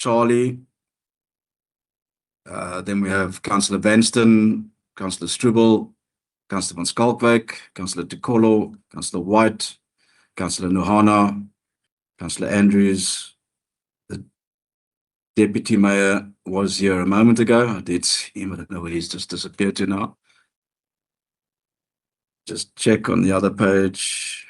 Charlie. Then we have Councillor Vanston, Councillor Struble, Councillor van Schalkwyk, Councillor Tikolo, Councillor White, Councillor Nuhana, Councillor Andrews. The Deputy Mayor was here a moment ago. I did see him, I don't know where he's just disappeared to now. Just check on the other page.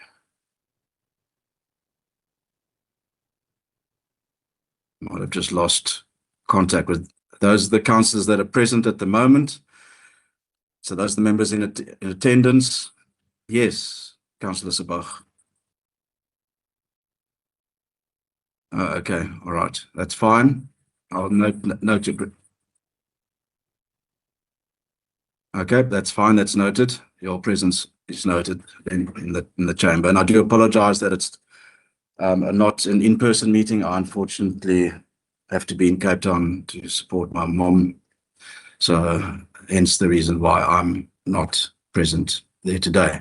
Might have just lost contact with those are the councillors that are present at the moment. So those are the members in attendance. Yes, Councillor Sabach. Okay, all right, that's fine. I'll note your. Okay, that's fine. That's noted. Your presence is noted in the chamber, and I do apologise that it's not an in-person meeting. I unfortunately have to be in Cape Town to support my mom, so hence the reason why I'm not present there today.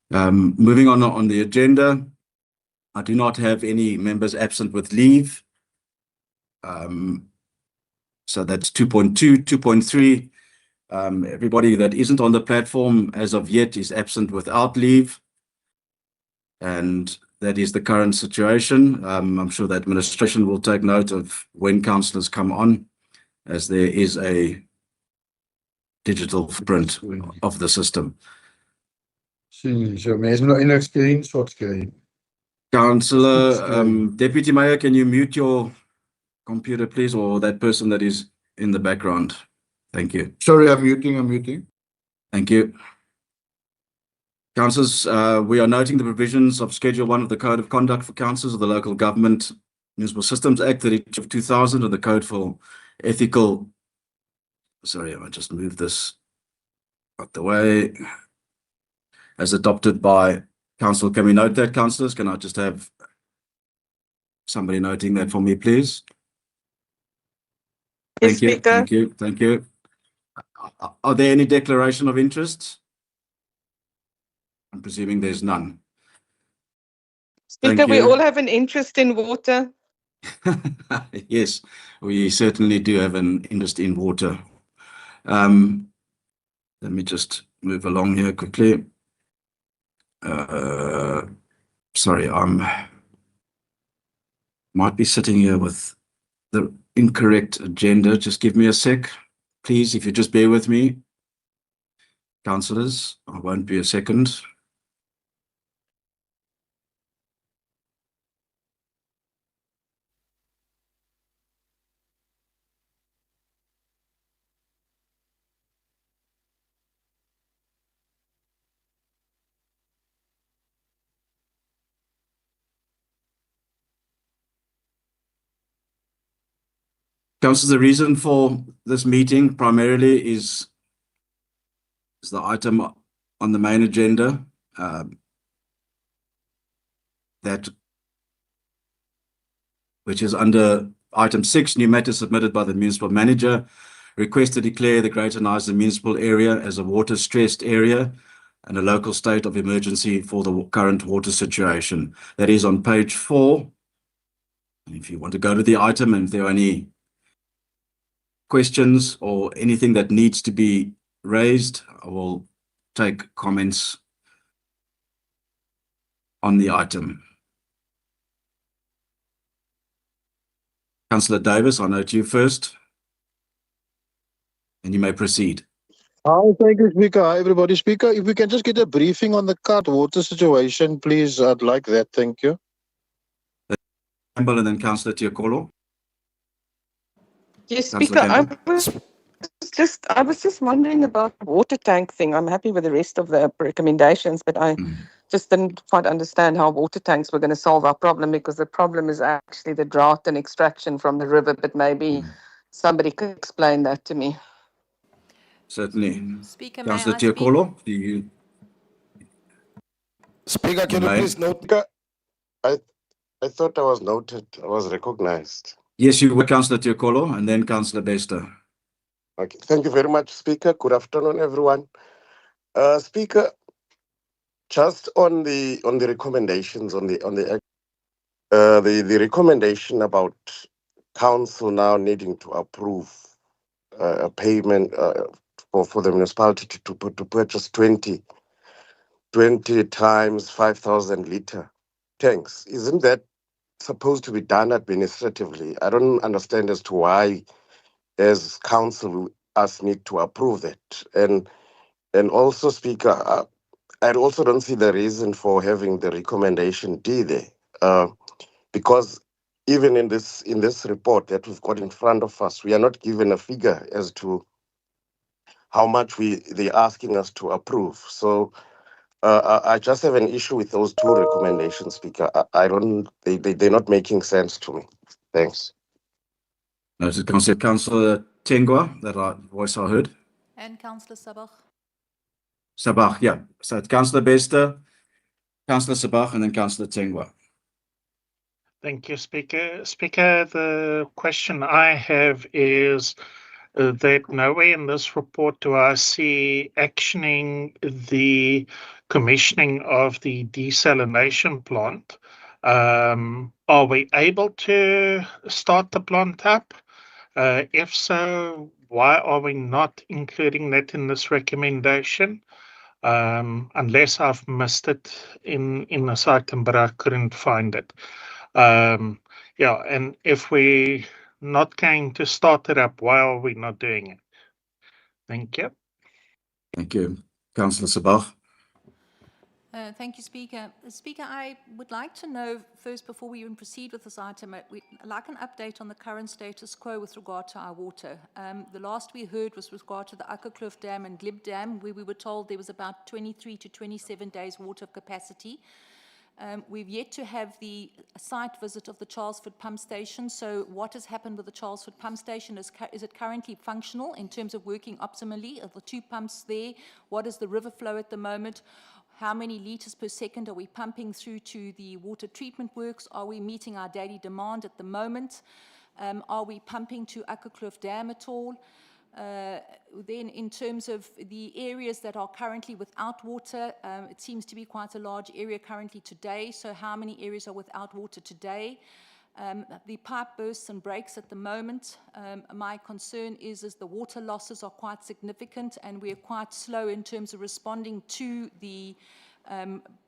Moving on the agenda, I do not have any members absent with leave. So that's 2.2, 2.3. Everybody that isn't on the platform as of yet is absent without leave. And that is the current situation. I'm sure the administration will take note of when councillors come on, as there is a digital footprint of the system. Councillor, Deputy Mayor, can you mute your computer, please, or that person that is in the background? Thank you. Sorry, I'm muting. Thank you. Councillors, we are noting the provisions of Schedule 1 of the Code of Conduct for Councillors of the Local Government Municipal Systems Act 32 of 2000 and the Code for Ethical. Sorry, I just moved this out the way. As adopted by Council. Can we note that, councillors? Can I just have somebody noting that for me, please? Yes, Thank you. Speaker. Thank you. Thank you. Are there any declaration of interest? I'm presuming there's none. Speaker, we all have an interest in water. Yes, we certainly do have an interest in water. Let me just move along here quickly. Sorry, might be sitting here with the incorrect agenda. Just give me a sec, please, if you just bear with me. Councillors, I won't be a second. Councillors, the reason for this meeting primarily is the item on the main agenda which is under item 6, new matter submitted by the municipal manager, request to declare the Greater Knysna municipal area as a water stressed area and a local state of emergency for the current water situation. That is on page 4. And if you want to go to the item and if there are any questions or anything that needs to be raised, I will take comments on the item. Councillor Davis, I note you first, and you may proceed. Hi, thank you, Speaker. Hi, everybody. Speaker, if we can just get a briefing on the cut water situation, please, I'd like that. Thank you. Campbell and then Councillor Tiokolo. Yes, Speaker, I was just wondering about the water tank thing. I'm happy with the rest of the recommendations, but I just didn't quite understand how water tanks were going to solve our problem, because the problem is actually the drought and extraction from the river, but maybe somebody could explain that to me. Certainly. Speaker, Councillor may I speak? Tiokolo, do you? Speaker, can you please note? I thought I was noted. I was recognized. Yes, you were, Councillor Tiokolo, and then Councillor Bester. Okay. Thank you very much, Speaker. Good afternoon, everyone. Speaker, just on the recommendations on the recommendation about council now needing to approve a payment for the municipality to purchase 20 times 5,000 liter tanks. Isn't that supposed to be done administratively? I don't understand as to why, as council, us need to approve that. And also, Speaker, I also don't see the reason for having the recommendation D there, because even in this report that we've got in front of us, we are not given a figure as to how much they're asking us to approve. So I just have an issue with those two recommendations, Speaker. I don't, they're not making sense to me. Thanks. Noted, Councillor Tengwa, that voice I heard. And Councillor Sabach. Sabach, yeah. So it's Councillor Bester, Councillor Sabach, and then Councillor Tengwa. Thank you, Speaker. Speaker, the question I have is that nowhere in this report do I see actioning the commissioning of the desalination plant. Are we able to start the plant up? If so, why are we not including that in this recommendation? Unless I've missed it in this item, but I couldn't find it. Yeah, and if we're not going to start it up, why are we not doing it? Thank you. Thank you. Councillor Sabach. Thank you, Speaker. Speaker, I would like to know first, before we even proceed with this item, we'd like an update on the current status quo with regard to our water. The last we heard was with regard to the Akkerkloof Dam and Glib Dam, where we were told there was about 23 to 27 days water capacity. We've yet to have the site visit of the Charlesford pump station. So what has happened with the Charlesford pump station? Is it currently functional in terms of working optimally? Are the two pumps there? What is the river flow at the moment? How many litres per second are we pumping through to the water treatment works? Are we meeting our daily demand at the moment? Are we pumping to Akkerkloof Dam at all? Then in terms of the areas that are currently without water, it seems to be quite a large area currently today. So how many areas are without water today? The pipe bursts and breaks at the moment. My concern is the water losses are quite significant and we're quite slow in terms of responding to the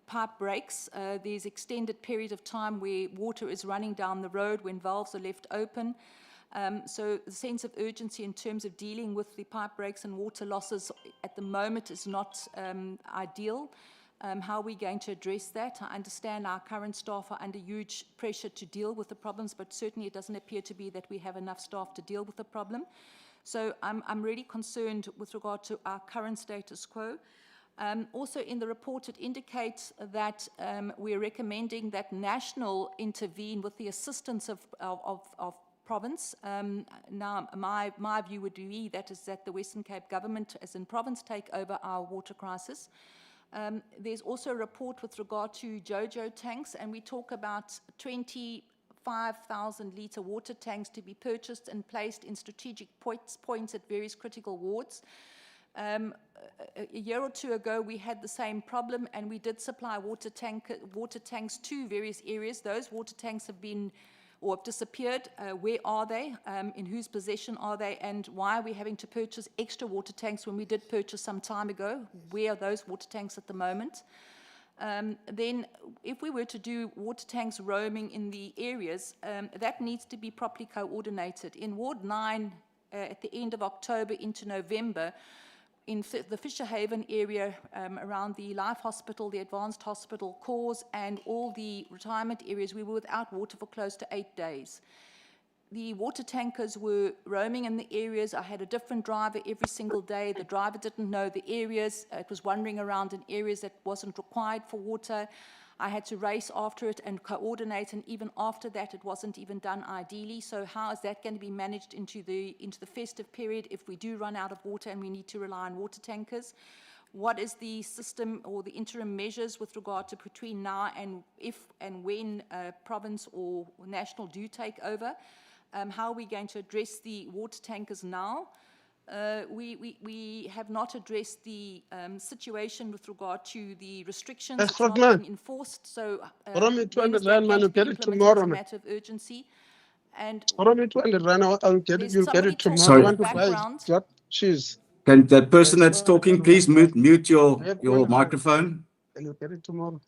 pipe breaks. There's extended period of time where water is running down the road when valves are left open. So the sense of urgency in terms of dealing with the pipe breaks and water losses at the moment is not ideal. How are we going to address that? I understand our current staff are under huge pressure to deal with the problems, but certainly it doesn't appear to be that we have enough staff to deal with the problem. So I'm really concerned with regard to our current status quo. Also in the report it indicates that we're recommending that National intervene with the assistance of province. Now my view would be that the Western Cape government as in province take over our water crisis. There's also a report with regard to JoJo tanks, and we talk about 25,000 litre water tanks to be purchased and placed in strategic points at various critical wards. A year or two ago, we had the same problem, and we did supply water tanks to various areas. Those water tanks have been or have disappeared. Where are they? In whose possession are they? And why are we having to purchase extra water tanks when we did purchase some time ago? Where are those water tanks at the moment? Then if we were to do water tanks roaming in the areas, that needs to be properly coordinated. In Ward 9, at the end of October into November, in the Fisher Haven area around the Life Hospital, the Advanced Hospital, Cause, and all the retirement areas, we were without water for close to 8 days. The water tankers were roaming in the areas. I had a different driver every single day. The driver didn't know the areas. It was wandering around in areas that wasn't required for water. I had to race after it and coordinate, and even after that, it wasn't even done ideally. So how is that going to be managed into the festive period if we do run out of water and we need to rely on water tankers? What is the system or the interim measures with regard to between now and if and when province or national do take over? How are we going to address the water tankers now? We have not addressed the situation with regard to the restrictions. It's not being enforced, so What am I trying to when is learn, that man? going to be Get it implemented tomorrow, as a man. matter of urgency? And Hold on, it will run out. You'll there's get somebody it talking tomorrow. in You the want to buy background. what? Cheese. Can that person that's talking please mute your microphone? And you'll get it tomorrow.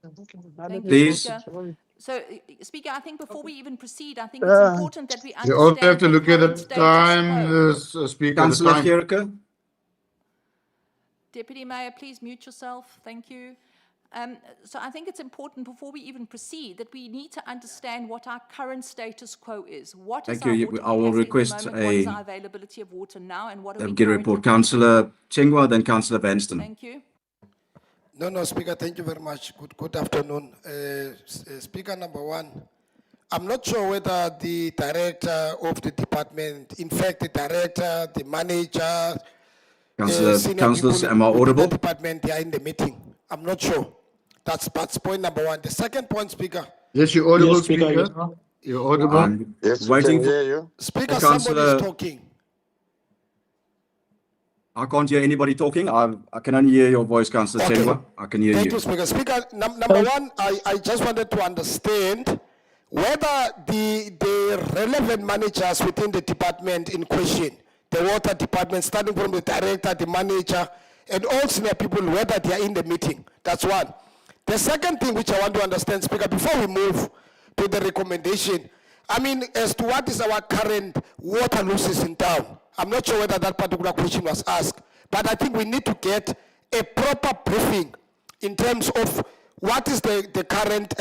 Thank you, Please. Speaker. So, Speaker, I think before we even proceed, I think it's important that we You also have understand to the look at current the status time, quo. Speaker. The Councillor time. Gericke? Deputy Mayor, please mute yourself. Thank you. So I think it's important before we even proceed that we need to understand what our current status quo is. What is Thank our you. water I will capacity request at the moment? What is a our availability of water now? And what are we get a currently report. doing? Councillor Chengwa, then Councillor Vanston. Thank you. No, Speaker, thank you very much. Good afternoon. Speaker number one, I'm not sure whether the director of the department, in fact, the director, the manager, senior Councillors, people am I within the audible? department, they are in the meeting. I'm not sure. That's point number one. The second point, Speaker. Yes, you're audible, Yes, Speaker, Speaker. yes. You're audible. I'm Yes, we waiting can for. hear you. Speaker, Councillor- somebody is talking. I can't hear anybody talking. I can only hear your voice, Councillor Okay. Chengwa. I can hear Thank you. you, Speaker. Speaker, number one, I just wanted to understand whether the relevant managers within the department in question, the water department, starting from the director, the manager, and all senior people, whether they are in the meeting. That's one. The second thing which I want to understand, Speaker, before we move to the recommendation, I mean, as to what is our current water losses in town. I'm not sure whether that particular question was asked, but I think we need to get a proper briefing in terms of what is the current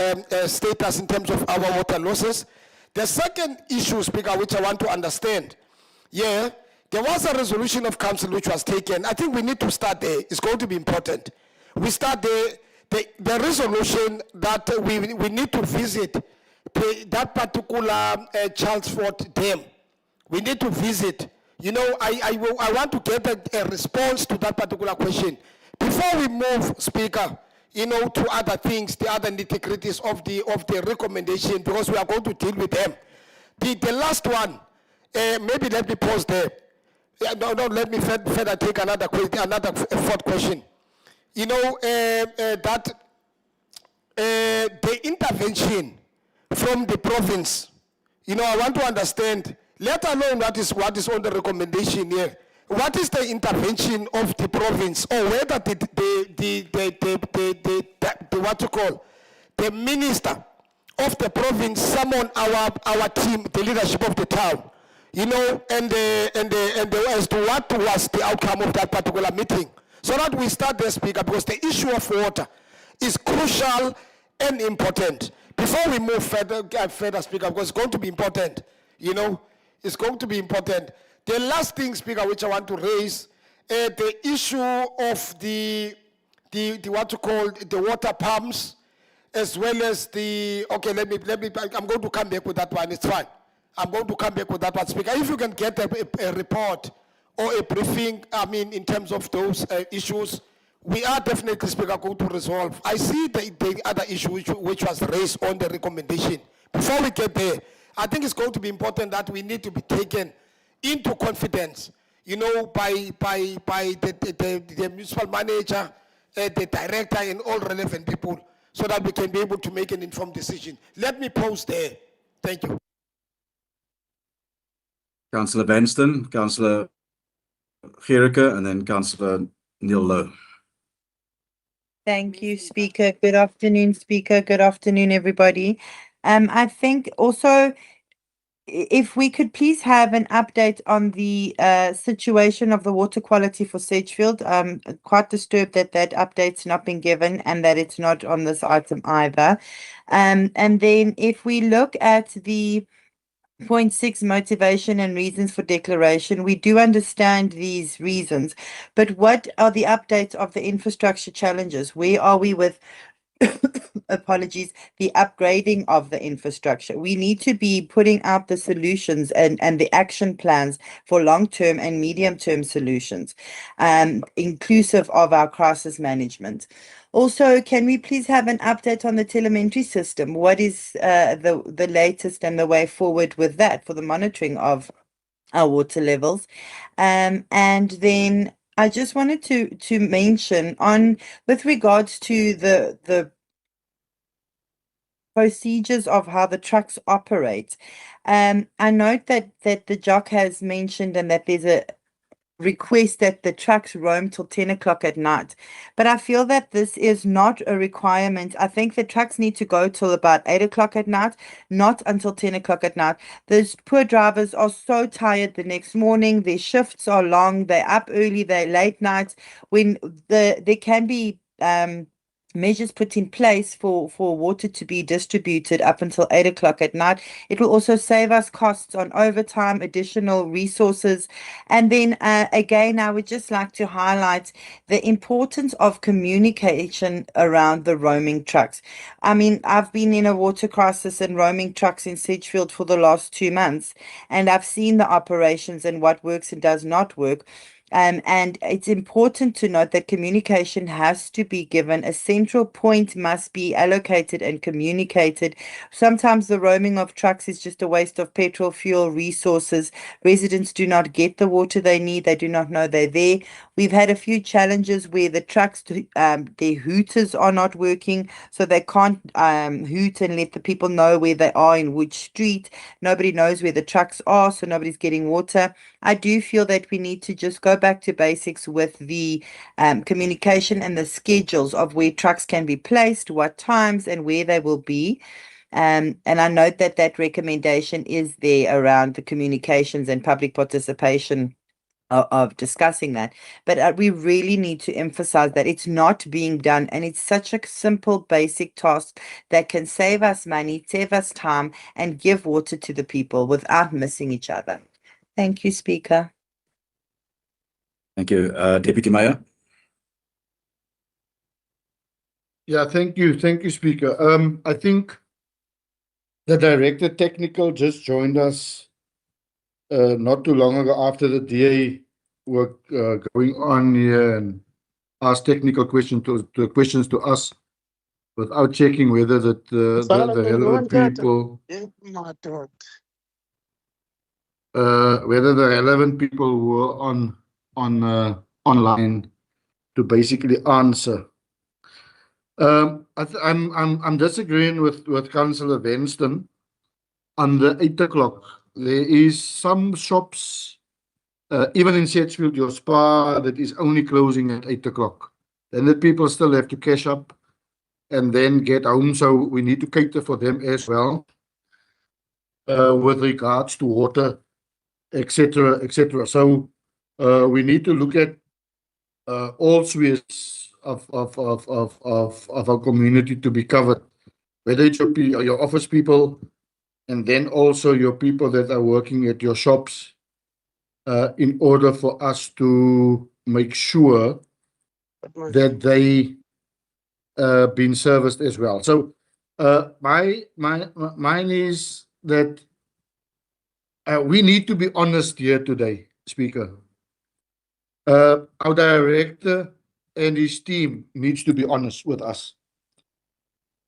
status in terms of our water losses. The second issue, Speaker, which I want to understand, yeah, there was a resolution of council which was taken. I think we need to start there. It's going to be important. We start there. The resolution that we need to visit that particular Charlesford Dam. We need to visit. You know, I want to get a response to that particular question. Before we move, Speaker, you know, to other things, the other nitty-gritties of the recommendation, because we are going to deal with them. The last one, maybe let me pause there. No, let me further take another fourth question. You know, that the intervention from the province, you know, I want to understand, let alone what is on the recommendation here. What is the intervention of the province, or whether the what you call the minister of the province summon our team, the leadership of the town, you know, and as to what was the outcome of that particular meeting, so that we start there, Speaker, because the issue of water is crucial and important. Before we move further, Speaker, because it's going to be important, you know, it's going to be important. The last thing, Speaker, which I want to raise, the issue of the what you call the water pumps, as well as the, okay, let me, I'm going to come back with that one, it's fine. I'm going to come back with that one, Speaker. If you can get a report or a briefing, I mean, in terms of those issues, we are definitely, Speaker, going to resolve. I see the other issue which was raised on the recommendation. Before we get there, I think it's going to be important that we need to be taken into confidence, you know, by the municipal manager, the director, and all relevant people, so that we can be able to make an informed decision. Let me pause there. Thank you. Councillor Vanston, Councillor Gericke, and then Councillor Neil Lowe. Thank you, Speaker. Good afternoon, Speaker. Good afternoon, everybody. I think also if we could please have an update on the situation of the water quality for Sedgefield. I'm quite disturbed that that update's not been given and that it's not on this item either. And then if we look at the Point 6, motivation and reasons for declaration. We do understand these reasons, but what are the updates of the infrastructure challenges? Where are we with, apologies, the upgrading of the infrastructure? We need to be putting out the solutions and the action plans for long-term and medium-term solutions, inclusive of our crisis management. Also, can we please have an update on the telemetry system? What is the latest and the way forward with that for the monitoring of our water levels? And then I just wanted to mention on with regards to the procedures of how the trucks operate. I note that the jock has mentioned and that there's a request that the trucks roam till 10 o'clock at night. But I feel that this is not a requirement. I think the trucks need to go till about 8 o'clock at night, not until 10 o'clock at night. Those poor drivers are so tired the next morning. Their shifts are long. They're up early. They're late nights. When there can be measures put in place for water to be distributed up until 8 o'clock at night. It will also save us costs on overtime, additional resources. And then again, I would just like to highlight the importance of communication around the roaming trucks. I mean, I've been in a water crisis and roaming trucks in Sedgefield for the last 2 months, and I've seen the operations and what works and does not work. And it's important to note that communication has to be given. A central point must be allocated and communicated. Sometimes the roaming of trucks is just a waste of petrol, fuel, resources. Residents do not get the water they need. They do not know they're there. We've had a few challenges where the trucks, their hooters are not working, so they can't hoot and let the people know where they are in which street. Nobody knows where the trucks are, so nobody's getting water. I do feel that we need to just go back to basics with the communication and the schedules of where trucks can be placed, what times, and where they will be. And I note that that recommendation is there around the communications and public participation of discussing that. But we really need to emphasize that it's not being done. And it's such a simple, basic task that can save us money, save us time, and give water to the people without missing each other. Thank you, Speaker. Thank you. Deputy Mayor. Yeah, thank you. Thank you, Speaker. I think the Director Technical just joined us not too long ago after the DA were going on here and asked technical questions to us without checking whether the relevant people whether the relevant people were online to basically answer. I'm disagreeing with Councillor Wenston on the 8 o'clock. There is some shops, even in Sedgefield, your spa, that is only closing at 8 o'clock. Then the people still have to cash up and then get home. So we need to cater for them as well, with regards to water, etc., etc. So we need to look at all spheres of our community to be covered, whether it's your office people, and then also your people that are working at your shops, in order for us to make sure that they been serviced as well. So mine is that we need to be honest here today, Speaker. Our director and his team needs to be honest with us.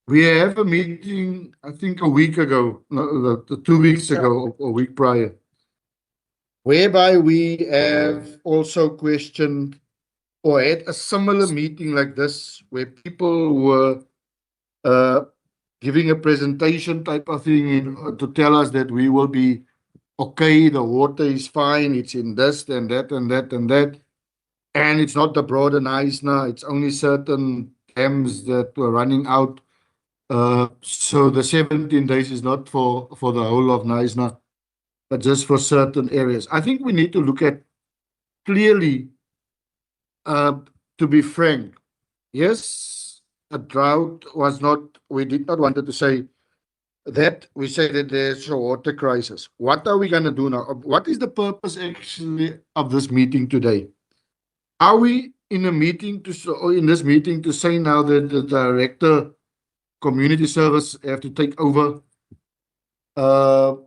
We have a meeting, I think a week ago, 2 weeks ago, or a week prior, whereby we have also questioned or had a similar meeting like this, where people were giving a presentation type of thing to tell us that we will be okay, the water is fine, it's in this and that and that and that. And it's not the broader Knysna, it's only certain dams that were running out. So the 17 days is not for the whole of Knysna, but just for certain areas. I think we need to look at clearly, to be frank, yes, a drought was not, we did not want to say that, we say that there's a water crisis. What are we going to do now? What is the purpose actually of this meeting today? Are we in a meeting in this meeting to say now that the director community service have to take over the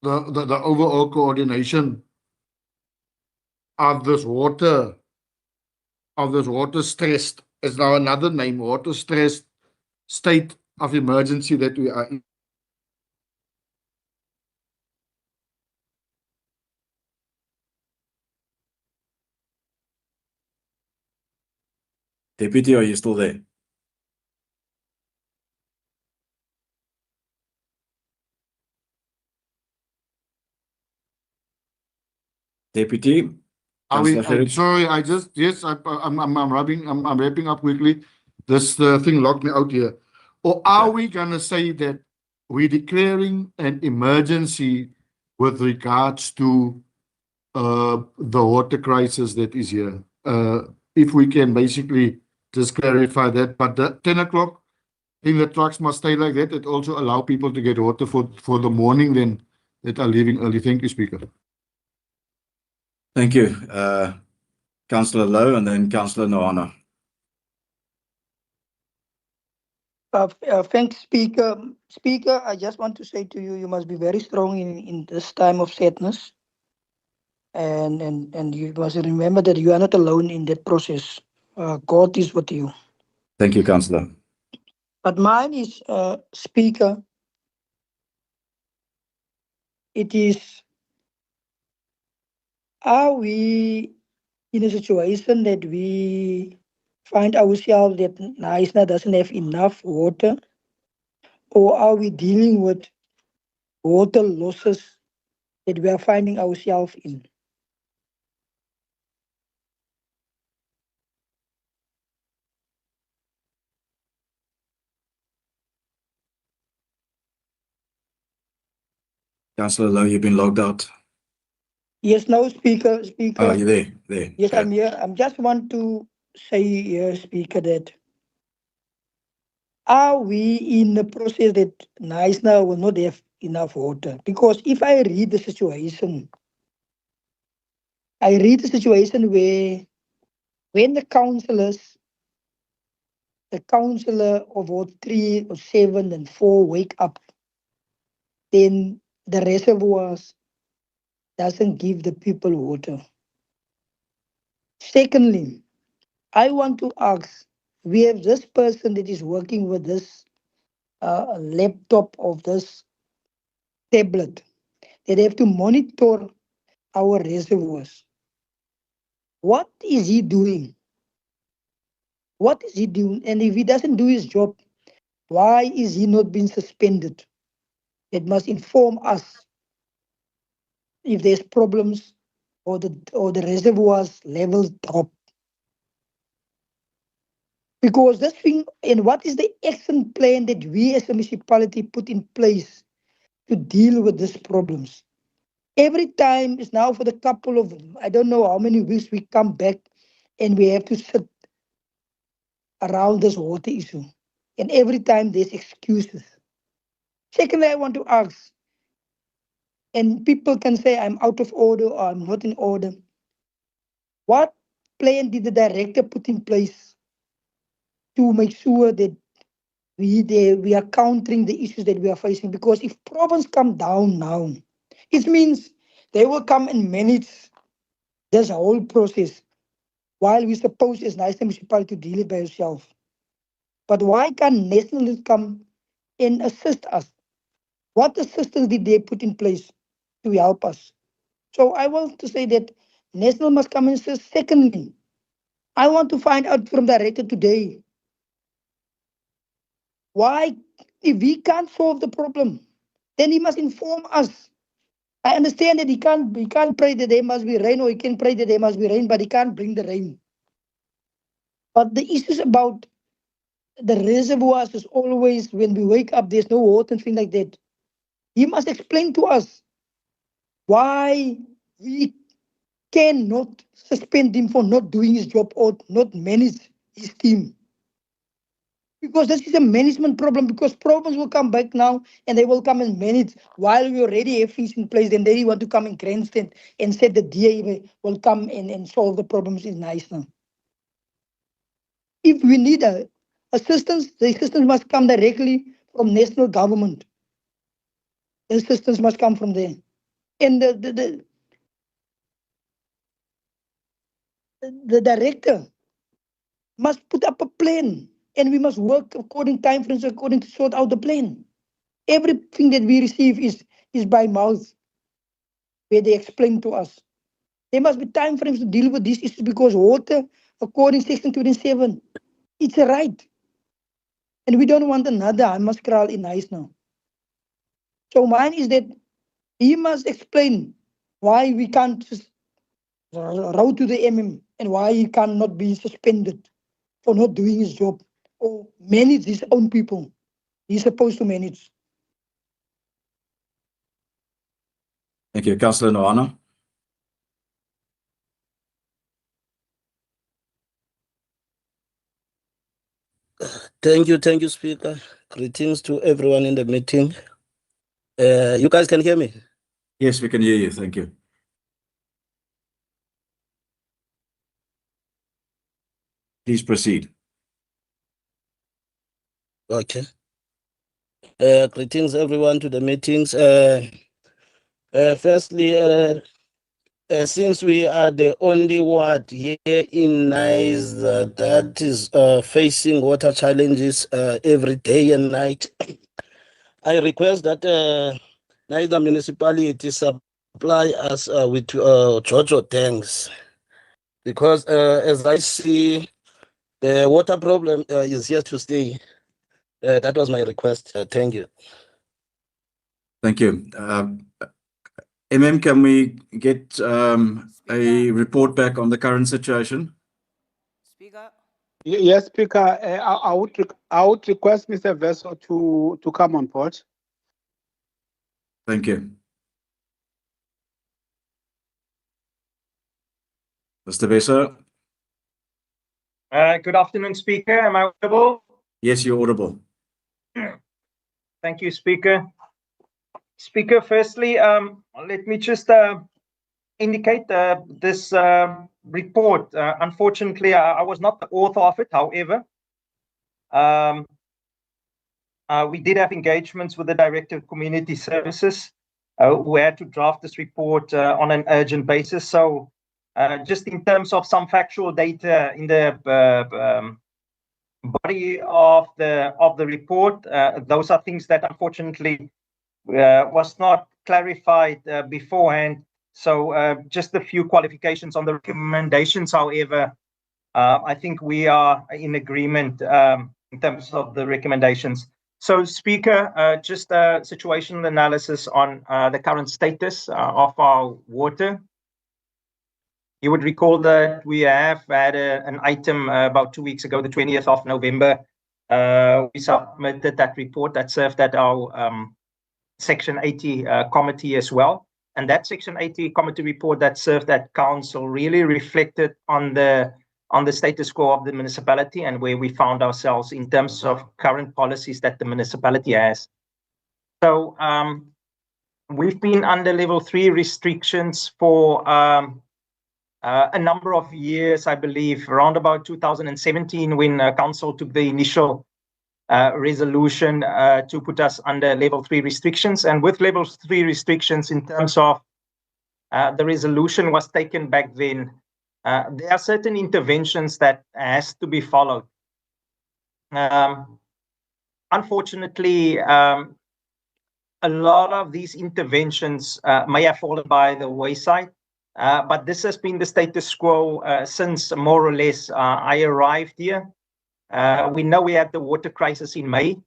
overall coordination of this water stressed, is now another name, water stressed state of emergency that we are in? Deputy, are you still there? Deputy, Councillor I'm Gerrit. sorry, I'm wrapping up quickly. This thing locked me out here. Or are we gonna say that we're declaring an emergency with regards to the water crisis that is here? If we can basically just clarify that, but the 10 o'clock, I think the trucks must stay like that. It also allow people to get water for the morning then that are leaving early. Thank you, Speaker. Thank you. Councillor Lowe and then Councillor Noana. Thanks, Speaker. Speaker, I just want to say to you, you must be very strong in this time of sadness. And you must remember that you are not alone in that process. God is with you. Thank you, Councillor. But mine is, Speaker, it is, are we in a situation that we find ourselves that Naisna doesn't have enough water? Or are we dealing with water losses that we are finding ourselves in? Councillor Lowe, you've been logged out. Yes, no, Speaker. Oh, you're there. There. Yes, Okay. I'm here. I just want to say here, Speaker, that are we in the process that Naisna will not have enough water? Because if I read the situation, where when the councillor of Ward 3 or 7 and 4 wake up, then the reservoirs doesn't give the people water. Secondly, I want to ask, we have this person that is working with this laptop of this tablet, that have to monitor our reservoirs. What is he doing? What is he doing? And if he doesn't do his job, why is he not being suspended? It must inform us if there's problems or the reservoirs levels drop. Because this thing, and what is the action plan that we as a municipality put in place to deal with these problems? Every time is now for the couple of, I don't know how many weeks we come back and we have to sit around this water issue. And every time there's excuses. Secondly, I want to ask, and people can say I'm out of order or I'm not in order. What plan did the director put in place to make sure that we are countering the issues that we are facing? Because if problems come down now, it means they will come and manage this whole process while we suppose as nice municipality to deal it by yourself. But why can't nationalists come and assist us? What assistance did they put in place to help us? So I want to say that national must come and assist. Secondly, I want to find out from the director today why, if we can't solve the problem, then he must inform us. I understand that he can't pray that there must be rain, or he can pray that there must be rain, but he can't bring the rain. But the issues about the reservoirs is always when we wake up, there's no water and things like that. He must explain to us why we cannot suspend him for not doing his job or not manage his team. Because this is a management problem, because problems will come back now and they will come and manage while we already have things in place. Then they want to come and grandstand and say the DA will come and solve the problems in nice now. If we need assistance, the assistance must come directly from national government. The assistance must come from there. And the director must put up a plan, and we must work according time frames, according to sort out the plan. Everything that we receive is by mouth, where they explain to us. There must be time frames to deal with these issues, because water, according to Section 27, it's a right. And we don't want another Hammaskral in ICE now. So mine is that he must explain why we can't route to the MM and why he cannot be suspended for not doing his job or manage his own people. He's supposed to manage. Thank you. Councillor Noana. Thank you, Speaker. Greetings to everyone in the meeting. You guys can hear me? Yes, we can hear you. Thank you. Please proceed. Okay. Greetings everyone to the meetings. Firstly, since we are the only ward here in Nice that is facing water challenges every day and night, I request that Nice municipality supply us with JoJo tanks, because as I see, the water problem is here to stay. That was my request. Thank you. Thank you. MM, can we get a report back on the current situation? Speaker. Yes, Speaker. I would request Mr. Vessel to come on board. Thank you. Mr. Besser? Good afternoon, Speaker. Am I audible? Yes, you're audible. Thank you, Speaker. Speaker, firstly, let me just indicate this report. Unfortunately, I was not the author of it. However, we did have engagements with the Director of Community Services who had to draft this report on an urgent basis. So just in terms of some factual data in the body of the report, those are things that unfortunately was not clarified beforehand. So just a few qualifications on the recommendations. However, I think we are in agreement in terms of the recommendations. So, Speaker, just a situational analysis on the current status of our water. You would recall that we have had an item about 2 weeks ago, the 20th of November. We submitted that report that served at our Section 80 committee as well. And that Section 80 committee report that served at council really reflected on the status quo of the municipality and where we found ourselves in terms of current policies that the municipality has. So we've been under level 3 restrictions for a number of years, I believe, around about 2017 when council took the initial resolution to put us under level 3 restrictions. And with level 3 restrictions in terms of the resolution was taken back then, there are certain interventions that has to be followed. Unfortunately, a lot of these interventions may have fallen by the wayside, but this has been the status quo since more or less I arrived here. We know we had the water crisis in May,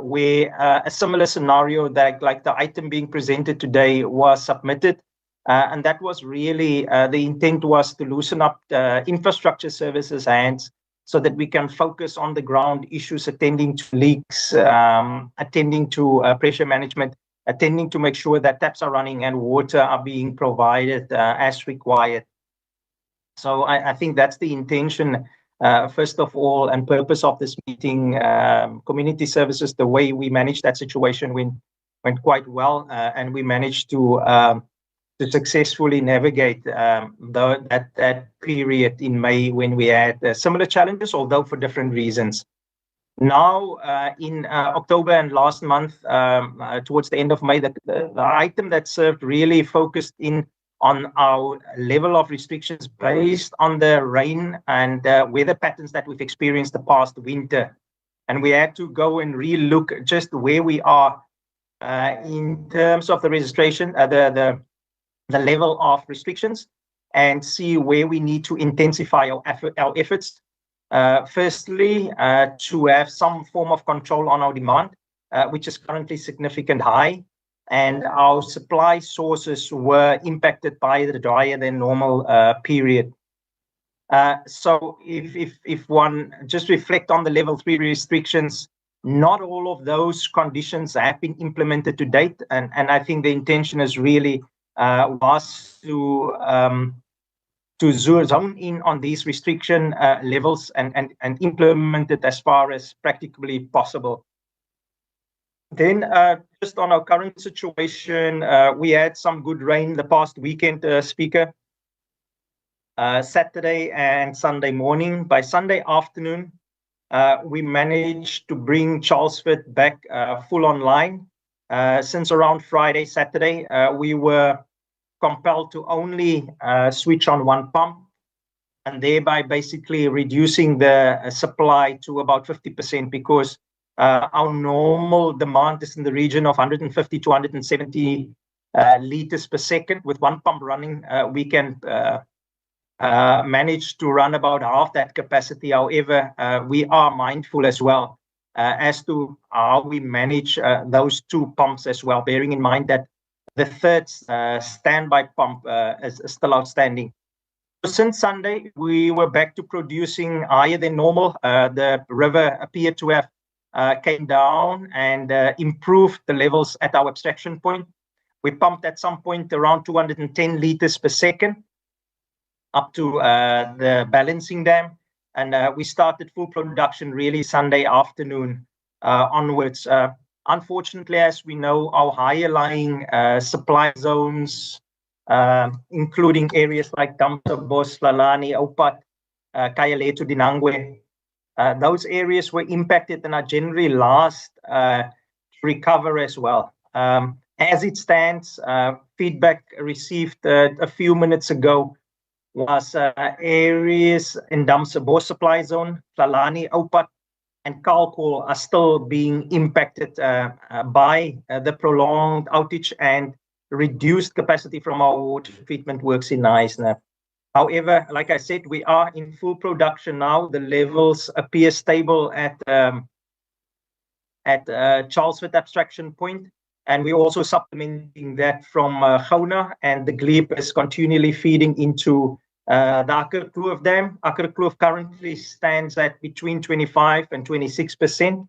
where a similar scenario that like the item being presented today was submitted. And that was really, the intent was to loosen up infrastructure services hands so that we can focus on the ground issues, attending to leaks, attending to pressure management, attending to make sure that taps are running and water are being provided as required. So I think that's the intention, first of all, and purpose of this meeting. Community services, the way we managed that situation went quite well, and we managed to successfully navigate that period in May when we had similar challenges, although for different reasons. Now, in October and last month, towards the end of May, the item that served really focused in on our level of restrictions based on the rain and weather patterns that we've experienced the past winter. And we had to go and re-look just where we are in terms of the registration, the level of restrictions, and see where we need to intensify our efforts. Firstly, to have some form of control on our demand, which is currently significant high. and our supply sources were impacted by the drier than normal period. So if one just reflect on the level 3 restrictions, not all of those conditions have been implemented to date, and I think the intention is really was to zone in on these restriction levels and implement it as far as practically possible. Then just on our current situation, we had some good rain the past weekend, Speaker. Saturday and Sunday morning. By Sunday afternoon, we managed to bring Charlesford back full online. Since around Friday, Saturday, we were compelled to only switch on one pump, and thereby basically reducing the supply to about 50%, because our normal demand is in the region of 150 to 170 liters per second. With one pump running, we can manage to run about half that capacity. However, we are mindful as well as to how we manage those two pumps as well, bearing in mind that the third standby pump is still outstanding. Since Sunday, we were back to producing higher than normal. The river appeared to have came down and improved the levels at our abstraction point. We pumped at some point around 210 liters per second up to the balancing dam, and we started full production really Sunday afternoon onwards. Unfortunately, as we know, our higher lying supply zones, including areas like Damsabos, Lalani, Oupat, Kayaletu, Dinangwe, those areas were impacted and are generally last to recover as well. As it stands, feedback received a few minutes ago was areas in Damsabos supply zone, Lalani, Oupat, and Kalkol are still being impacted by the prolonged outage and reduced capacity from our water treatment works in Knysna. However, like I said, we are in full production now. The levels appear stable at Charlesford abstraction point, and we're also supplementing that from Gauna, and the Gleep is continually feeding into the Akkerkloof Dam. Akkerkloof currently stands at between 25 and 26%,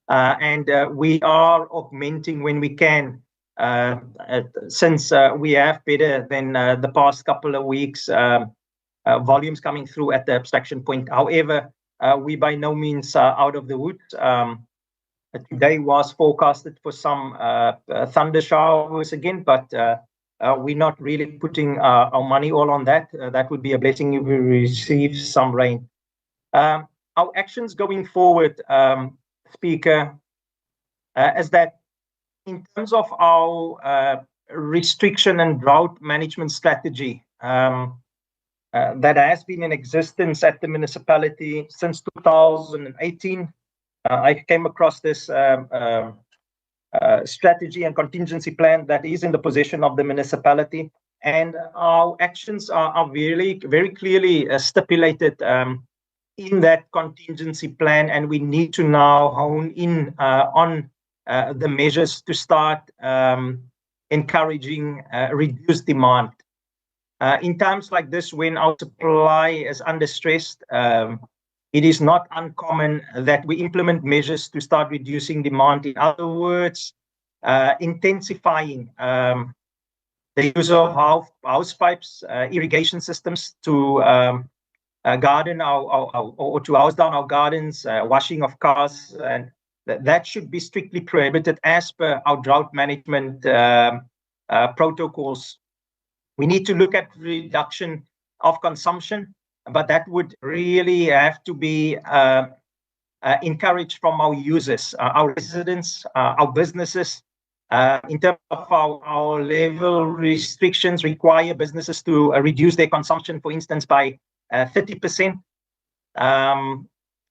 and we are augmenting when we can, since we have better than the past couple of weeks volumes coming through at the abstraction point. However, we by no means out of the woods. Today was forecasted for some thunder showers again, but we're not really putting our money all on that. That would be a blessing if we receive some rain. Our actions going forward, Speaker, is that in terms of our restriction and drought management strategy that has been in existence at the municipality since 2018, I came across this strategy and contingency plan that is in the possession of the municipality, and our actions are very clearly stipulated in that contingency plan, and we need to now hone in on the measures to start encouraging reduced demand. In times like this, when our supply is under stress, it is not uncommon that we implement measures to start reducing demand. In other words, intensifying the use of house pipes, irrigation systems to garden or to house down our gardens, washing of cars, and that should be strictly prohibited as per our drought management protocols. We need to look at reduction of consumption, but that would really have to be encouraged from our users, our residents, our businesses. In terms of our level restrictions require businesses to reduce their consumption, for instance, by 30%.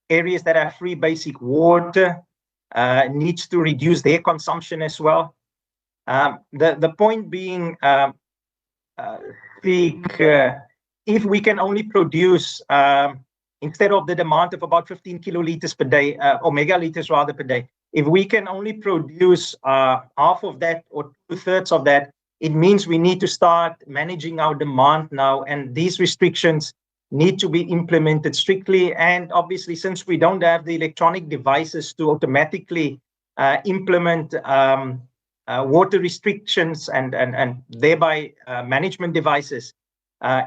Areas that have free basic water needs to reduce their consumption as well. The point being, if we can only produce, instead of the demand of about 15 kiloliters per day, or megaliters rather per day, If we can only produce half of that or 2/3 of that, it means we need to start managing our demand now, and these restrictions need to be implemented strictly. And obviously, since we don't have the electronic devices to automatically implement water restrictions and thereby management devices,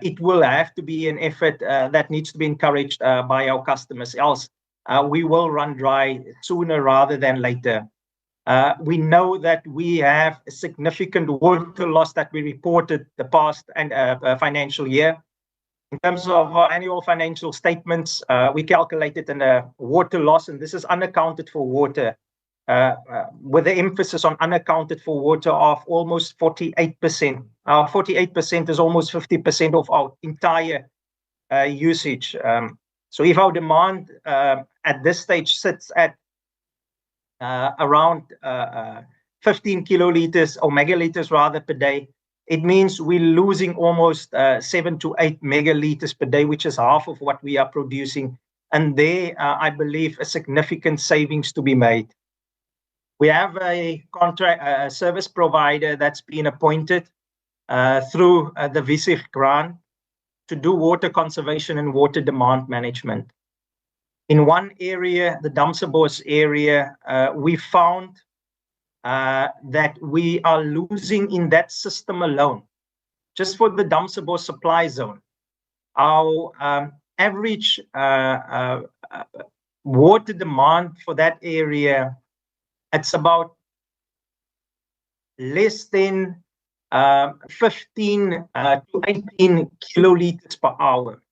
it will have to be an effort that needs to be encouraged by our customers. Else, we will run dry sooner rather than later. We know that we have a significant water loss that we reported the past and financial year. In terms of our annual financial statements, we calculated a water loss, and this is unaccounted for water, with the emphasis on unaccounted for water of almost 48%. 48% is almost 50% of our entire usage. So if our demand at this stage sits at around 15 kiloliters or megaliters rather per day, it means we're losing almost 7 to 8 megaliters per day, which is half of what we are producing. And there, I believe, a significant savings to be made. We have a contract service provider that's been appointed through the VISIG grant to do water conservation and water demand management. In one area, the Damsebos area, we found that we are losing in that system alone. Just for the Damsebos supply zone, our average water demand for that area, it's about less than 15 to 18 kiloliters per hour.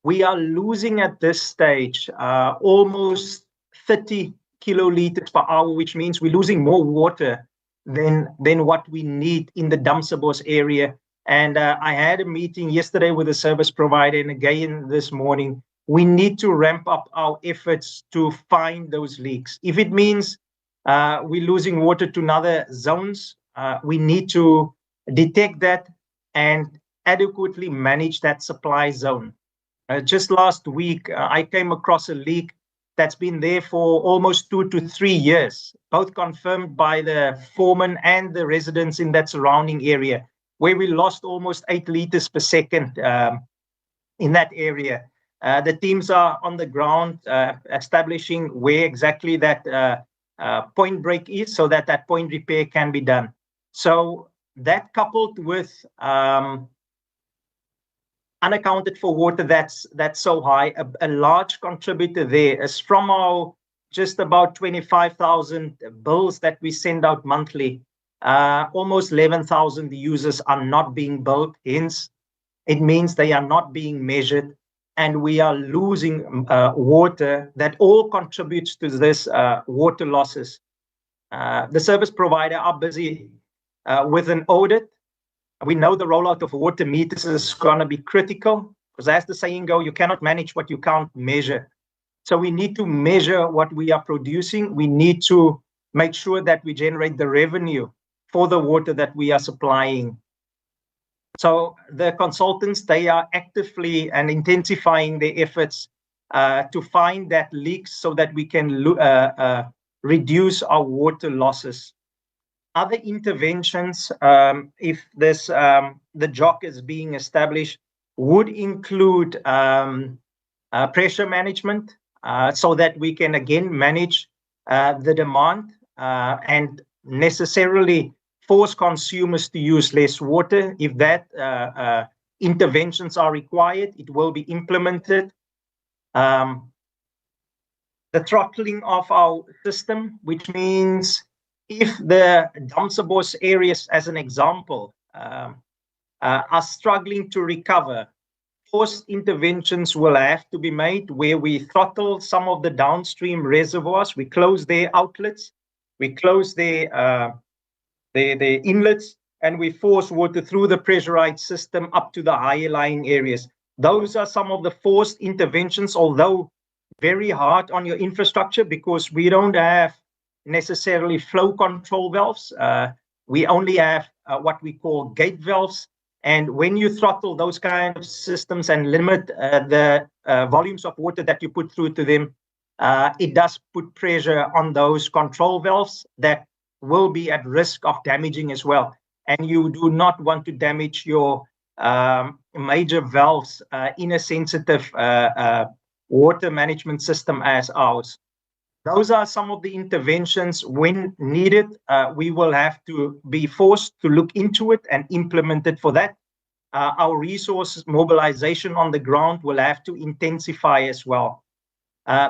We are losing at this stage almost 30 kiloliters per hour, which means we're losing more water than what we need in the Damsebos area. And I had a meeting yesterday with a service provider, and again this morning. We need to ramp up our efforts to find those leaks. If it means we're losing water to other zones, we need to detect that and adequately manage that supply zone. Just last week, I came across a leak that's been there for almost 2 to 3 years, both confirmed by the foreman and the residents in that surrounding area, where we lost almost 8 liters per second in that area. The teams are on the ground establishing where exactly that point break is so that that point repair can be done. So that coupled with unaccounted for water that's so high, a large contributor there is from our just about 25,000 bills that we send out monthly. Almost 11,000 users are not being billed. Hence, it means they are not being measured, and we are losing water that all contributes to this water losses. The service provider are busy with an audit. We know the rollout of water meters is going to be critical, because as the saying goes, you cannot manage what you can't measure. So we need to measure what we are producing. We need to make sure that we generate the revenue for the water that we are supplying. So the consultants, they are actively and intensifying their efforts to find that leaks so that we can reduce our water losses. Other interventions, if this the JOC is being established, would include pressure management, so that we can again manage the demand and necessarily force consumers to use less water. If that interventions are required, it will be implemented. The throttling of our system, which means if the Damsebos areas, as an example, are struggling to recover, forced interventions will have to be made where we throttle some of the downstream reservoirs, we close their outlets, we close their inlets, and we force water through the pressurized system up to the higher lying areas. Those are some of the forced interventions, although very hard on your infrastructure, because we don't have necessarily flow control valves. We only have what we call gate valves. And when you throttle those kind of systems and limit the volumes of water that you put through to them, it does put pressure on those control valves that will be at risk of damaging as well. And you do not want to damage your major valves in a sensitive water management system as ours. Those are some of the interventions. When needed, we will have to be forced to look into it and implement it for that. Our resources mobilization on the ground will have to intensify as well.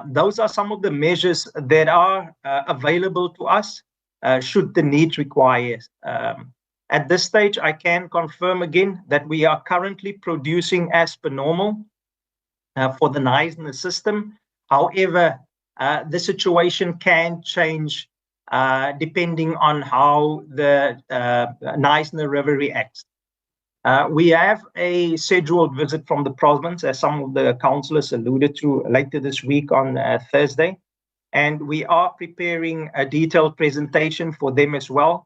Those are some of the measures that are available to us should the need require. At this stage, I can confirm again that we are currently producing as per normal for the Knysna system. However, the situation can change depending on how the Knysna River reacts. We have a scheduled visit from the province, as some of the councillors alluded to, later this week on Thursday. And we are preparing a detailed presentation for them as well.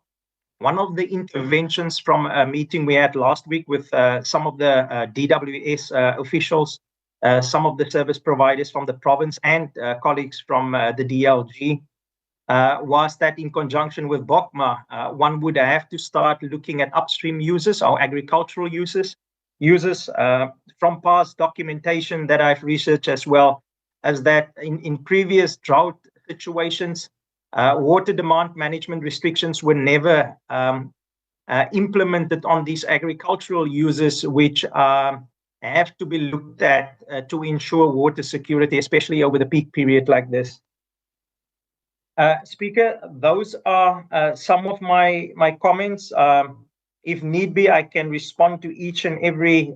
One of the interventions from a meeting we had last week with some of the DWS officials, some of the service providers from the province and colleagues from the DLG, was that in conjunction with BOCMA, one would have to start looking at upstream uses or agricultural uses from past documentation that I've researched as well, as that in previous drought situations, water demand management restrictions were never implemented on these agricultural uses, which have to be looked at to ensure water security, especially over the peak period like this. Speaker, those are some of my comments. If need be, I can respond to each and every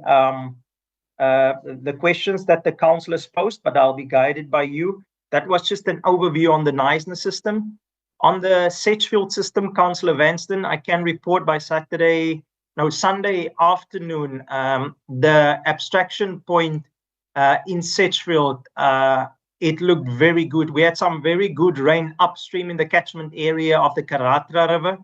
the questions that the councillors posed, but I'll be guided by you. That was just an overview on the Knysna system. On the Sedgefield system, Councillor Vanston, I can report by Sunday afternoon, the abstraction point in Sedgefield, it looked very good. We had some very good rain upstream in the catchment area of the Karatra River.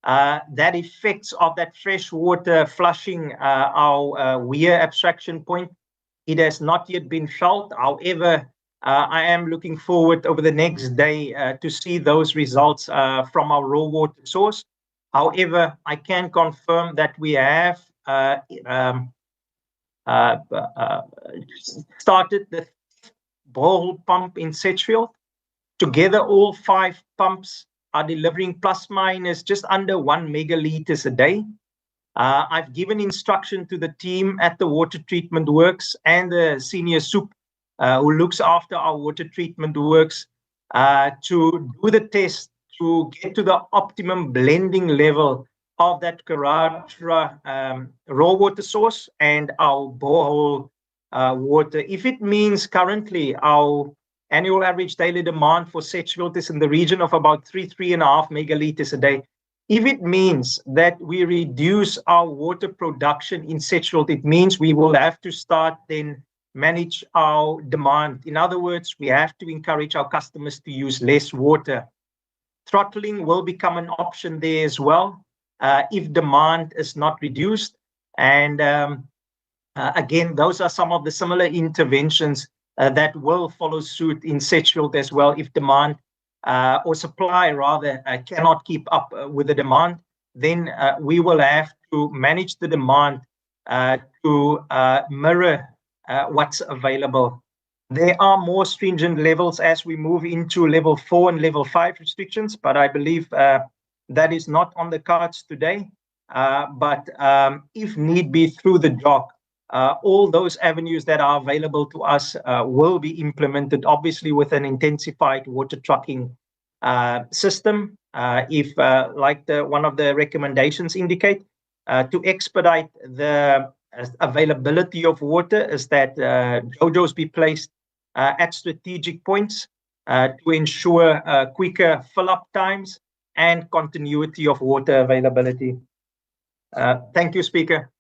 That effects of that fresh water flushing our weir abstraction point, it has not yet been felt. However, I am looking forward over the next day to see those results from our raw water source. However, I can confirm that we have started the borehole pump in Sedgefield. Together, all 5 pumps are delivering plus minus just under 1 megalitres a day. I've given instruction to the team at the water treatment works and the senior soup who looks after our water treatment works to do the test to get to the optimum blending level of that Karatra raw water source and our borehole water. If it means currently our annual average daily demand for Sedgefield is in the region of about 3.5 megalitres a day. If it means that we reduce our water production in Sedgefield, it means we will have to start then manage our demand. In other words, we have to encourage our customers to use less water. Throttling will become an option there as well if demand is not reduced. And again, those are some of the similar interventions that will follow suit in Sedgefield as well. If demand or supply rather cannot keep up with the demand, then we will have to manage the demand to mirror what's available. There are more stringent levels as we move into level 4 and level 5 restrictions, but I believe that is not on the cards today. But if need be through the JOC, all those avenues that are available to us will be implemented, obviously with an intensified water trucking system. If, like one of the recommendations indicate, to expedite the availability of water is that JOJOs be placed at strategic points to ensure quicker fill-up times and continuity of water availability. Thank you, Speaker.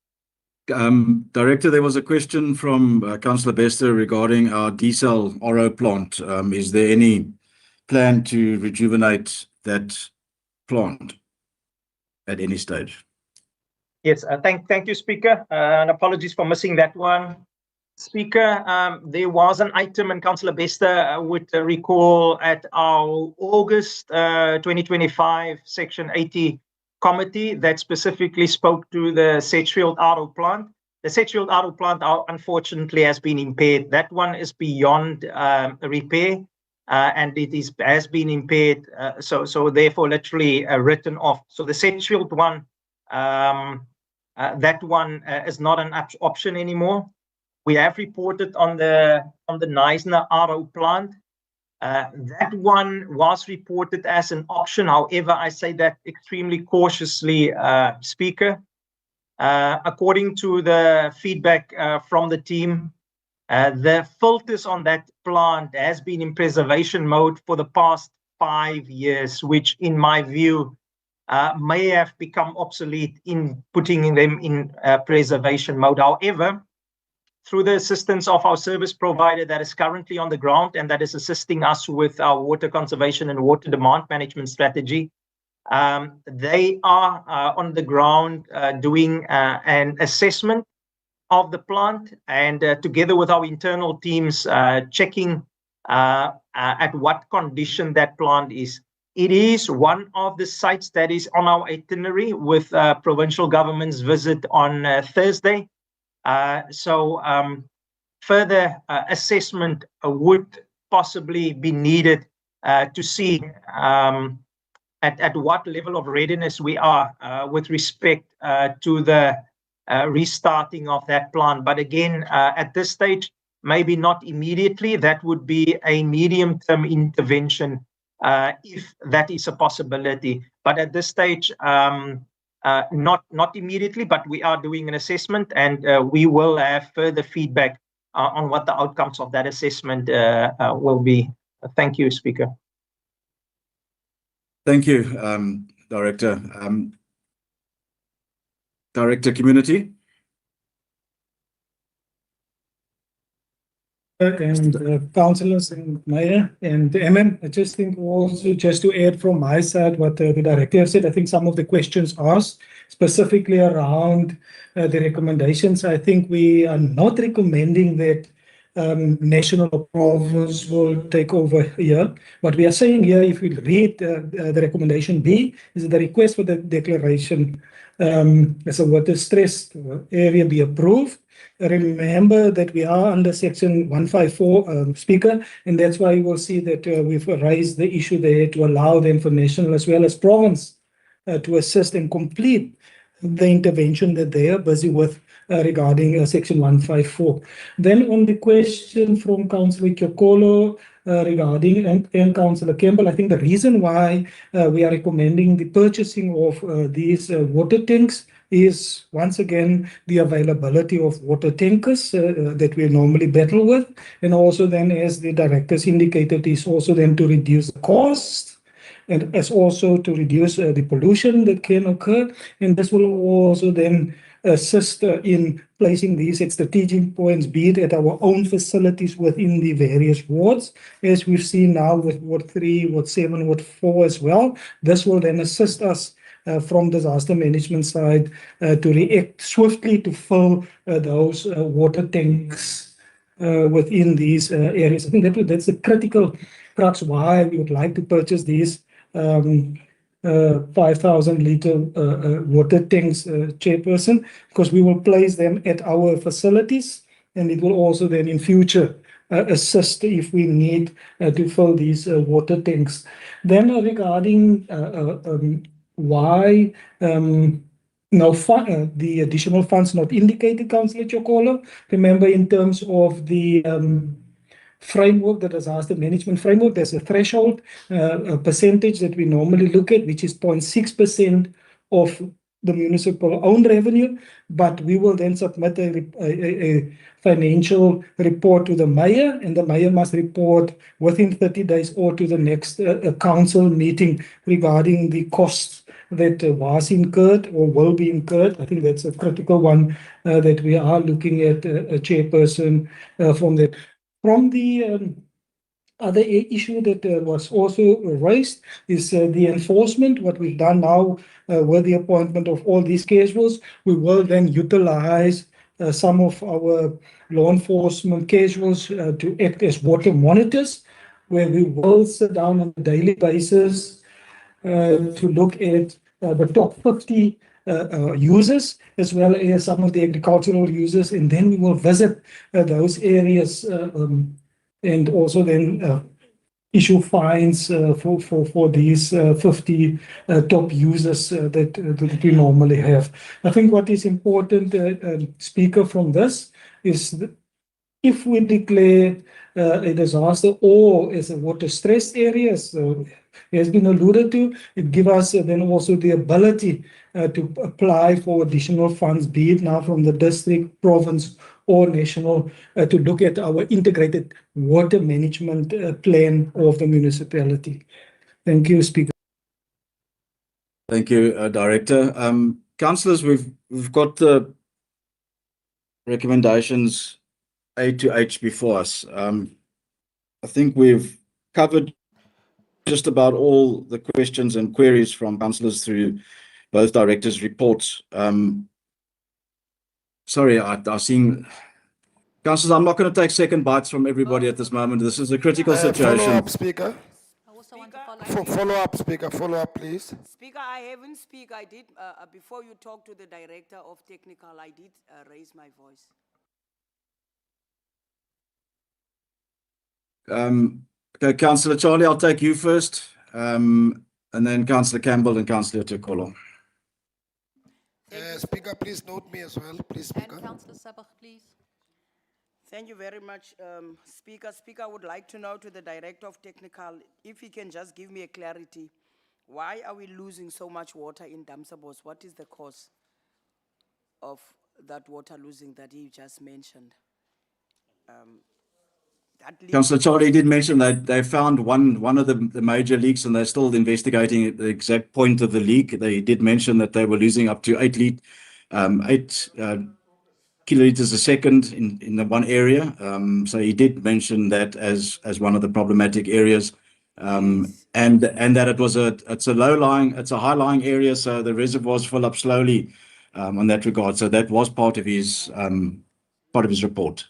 Director, there was a question from Councillor Bester regarding our diesel RO plant. Is there any plan to rejuvenate that plant at any stage? Yes, thank you, Speaker, and apologies for missing that one. Speaker, there was an item, and Councillor Bester would recall at our August 2025 Section 80 committee that specifically spoke to the Sedgefield Auto plant. The Sedgefield Auto plant, unfortunately, has been impaired. That one is beyond repair, and it has been impaired, so therefore literally written off. So the Sedgefield one, that one is not an option anymore. We have reported on the Knysna Auto plant. That one was reported as an option. However, I say that extremely cautiously, Speaker. According to the feedback from the team, the filters on that plant has been in preservation mode for the past 5 years, which in my view may have become obsolete in putting them in preservation mode. However, through the assistance of our service provider that is currently on the ground and that is assisting us with our water conservation and water demand management strategy, they are on the ground doing an assessment of the plant, and together with our internal teams checking at what condition that plant is. It is one of the sites that is on our itinerary with provincial government's visit on Thursday. So further assessment would possibly be needed to see at what level of readiness we are with respect to the restarting of that plant. But again, at this stage, maybe not immediately. That would be a medium-term intervention if that is a possibility. But at this stage, not immediately, but we are doing an assessment, and we will have further feedback on what the outcomes of that assessment will be. Thank you, Speaker. Thank you, Director. Director Community. And councillors and Mayor and I just think also just to add from my side what the director said, I think some of the questions asked specifically around the recommendations. I think we are not recommending that national or province will take over here. What we are saying here, if we read the recommendation B, is the request for the declaration as a water stressed area be approved. Remember that we are under Section 154, Speaker, and that's why you will see that we've raised the issue there to allow them for national as well as province to assist and complete the intervention that they are busy with regarding Section 154. Then on the question from Councillor Kyokolo regarding and Councillor Campbell, I think the reason why we are recommending the purchasing of these water tanks is once again the availability of water tankers that we normally battle with, and also then, as the directors indicated, is also then to reduce the cost and as also to reduce the pollution that can occur, and this will also then assist in placing these at strategic points, be it at our own facilities within the various wards, as we've seen now with Ward 3, Ward 7, Ward 4 as well. This will then assist us from disaster management side to react swiftly to fill those water tanks within these areas. I think that's the critical crux why we would like to purchase these 5,000 litre water tanks, Chairperson, because we will place them at our facilities, and it will also then in future assist if we need to fill these water tanks. Then regarding why the additional funds not indicated, Councillor Chokolo, remember in terms of the framework, the disaster management framework, there's a threshold a percentage that we normally look at, which is 0.6% of the municipal owned revenue, but we will then submit a financial report to the mayor, and the mayor must report within 30 days or to the next council meeting regarding the costs that was incurred or will be incurred. I think that's a critical one that we are looking at, Chairperson, from that. From the other issue that was also raised is the enforcement. What we've done now with the appointment of all these casuals, we will then utilize some of our law enforcement casuals to act as water monitors, where we will sit down on a daily basis to look at the top 50 users, as well as some of the agricultural users, and then we will visit those areas and also then issue fines for these 50 top users that we normally have. I think what is important, Speaker, from this is that if we declare a disaster or as a water stressed area, so has been alluded to, it gives us then also the ability to apply for additional funds, be it now from the district, province, or national, to look at our integrated water management plan of the municipality. Thank you, Speaker. Thank you, Director. Councillors, we've got the recommendations A to H before us. I think we've covered just about all the questions and queries from councillors through both directors' reports. Sorry, I've seen... Councillors, I'm not going to take second bites from everybody at this moment. This is a critical situation. Follow up, Speaker. I also want to follow Follow up, Speaker. Follow up, please. Speaker, I haven't speak. I did, before you talk to the director of technical, I did raise my voice. Okay, Councillor Charlie, I'll take you first, and then Councillor Campbell and Councillor Tukolo. Speaker, please note me as well, please, Speaker. And Councillor Sabach, please. Thank you very much, Speaker. Speaker, I would like to know to the Director of Technical, if he can just give me a clarity. Why are we losing so much water in Damsabos? What is the cause of that water losing that he just mentioned? Councillor Charlie did mention that they found one of the major leaks, and they're still investigating the exact point of the leak. They did mention that they were losing up to 8 kiloliters a second in the one area. So he did mention that as one of the problematic areas, and that it's a high lying area, so the reservoirs fill up slowly on that regard. So that was part of his report.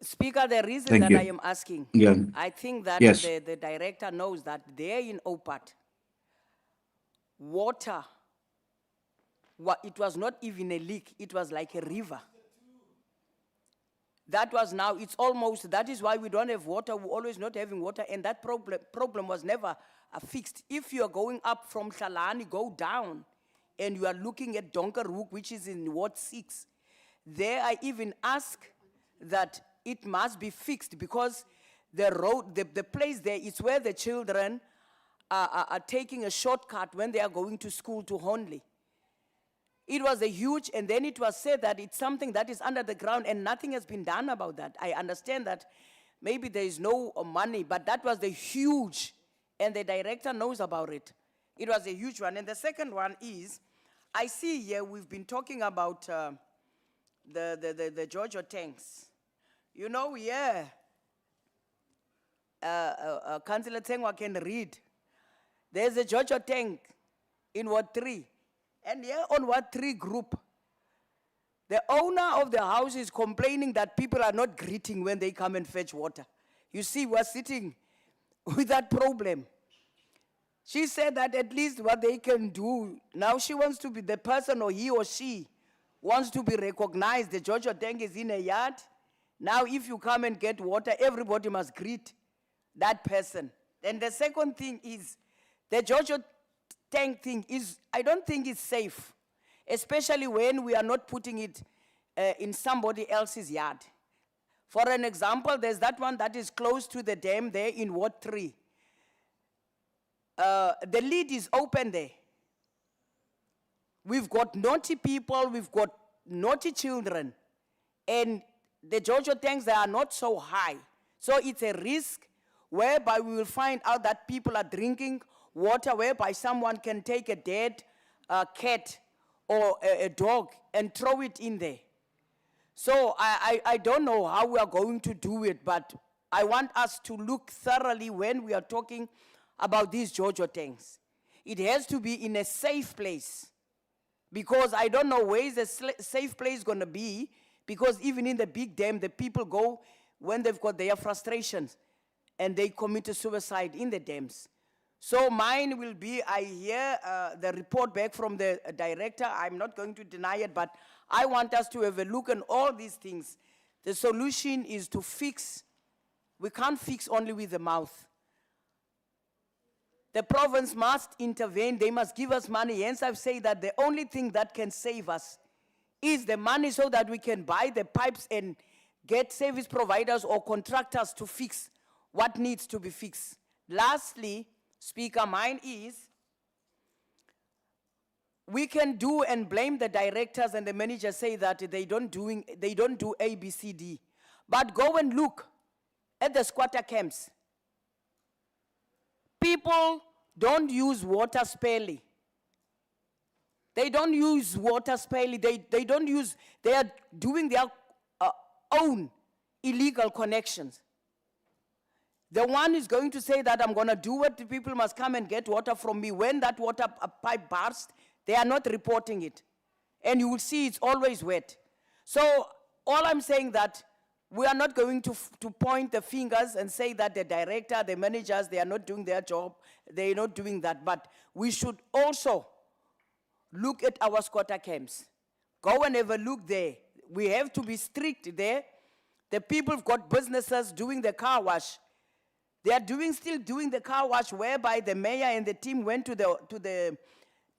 Speaker, the reason Thank that you. I am asking, Yeah. I think that Yes. the director knows that there in OPAT, water, it was not even a leak, it was like a river. That was now, it's almost, that is why we don't have water, we're always not having water, and that problem was never fixed. If you are going up from Shalani, go down, and you are looking at Donkerhoek, which is in Ward 6, there I even ask that it must be fixed, because the road, the place there is where the children are taking a shortcut when they are going to school to Honley. It was a huge, and then it was said that it's something that is under the ground and nothing has been done about that. I understand that maybe there is no money, but that was the huge, and the director knows about it. It was a huge one. And the second one is, I see here we've been talking about the Jojo tanks. You know, yeah, Councillor Tengwa can read. There's a Jojo tank in Ward 3. And here on Ward 3 group, the owner of the house is complaining that people are not greeting when they come and fetch water. You see, we're sitting with that problem. She said that at least what they can do, now she wants to be the person, or he or she wants to be recognized. The Jojo tank is in a yard. Now, if you come and get water, everybody must greet that person. And the second thing is, the Jojo tank thing is, I don't think it's safe, especially when we are not putting it in somebody else's yard. For an example, there's that one that is close to the dam there in Ward 3. The lid is open there. We've got naughty people, we've got naughty children, and the Jojo tanks, they are not so high. So it's a risk whereby we will find out that people are drinking water whereby someone can take a dead cat or a dog and throw it in there. So I don't know how we are going to do it, but I want us to look thoroughly when we are talking about these Jojo tanks. It has to be in a safe place, because I don't know where is the safe place going to be, because even in the big dam, the people go when they've got their frustrations and they commit suicide in the dams. So mine will be, I hear the report back from the director. I'm not going to deny it, but I want us to have a look at all these things. The solution is to fix. We can't fix only with the mouth. The province must intervene. They must give us money. Hence, I've said that the only thing that can save us is the money, so that we can buy the pipes and get service providers or contractors to fix what needs to be fixed. Lastly, Speaker, mine is, we can do and blame the directors and the managers, say that they don't do A, B, C, D. But go and look at the squatter camps. People don't use water sparingly. They don't use water sparingly. They are doing their own illegal connections. The one is going to say that I'm going to do it, the people must come and get water from me. When that water pipe bursts, they are not reporting it. And you will see it's always wet. So all I'm saying that we are not going to point the fingers and say that the director, the managers, they are not doing their job. They are not doing that. But we should also look at our squatter camps. Go and have a look there. We have to be strict there. The people have got businesses doing the car wash. They are still doing the car wash, whereby the mayor and the team went to the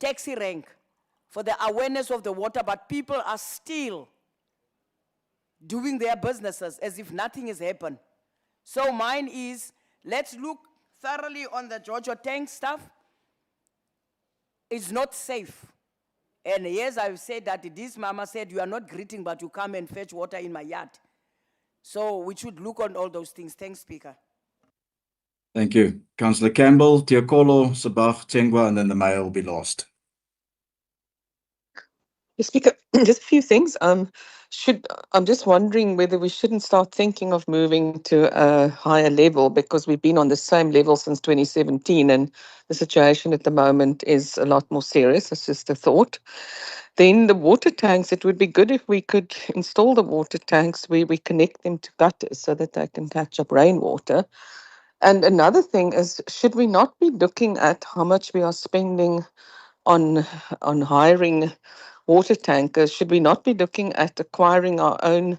taxi rank for the awareness of the water, but people are still doing their businesses as if nothing has happened. So mine is, let's look thoroughly on the Jojo tank stuff. It's not safe. And yes, I've said that this mama said, you are not greeting, but you come and fetch water in my yard. So we should look on all those things. Thanks, Speaker. Thank you. Councillor Campbell, Tiokolo, Sabah, Tengwa, and then the mayor will be last. Speaker, just a few things. I'm just wondering whether we shouldn't start thinking of moving to a higher level, because we've been on the same level since 2017, and the situation at the moment is a lot more serious. It's just a thought. Then the water tanks, it would be good if we could install the water tanks where we connect them to gutters so that they can catch up rainwater. And another thing is, should we not be looking at how much we are spending on hiring water tankers? Should we not be looking at acquiring our own,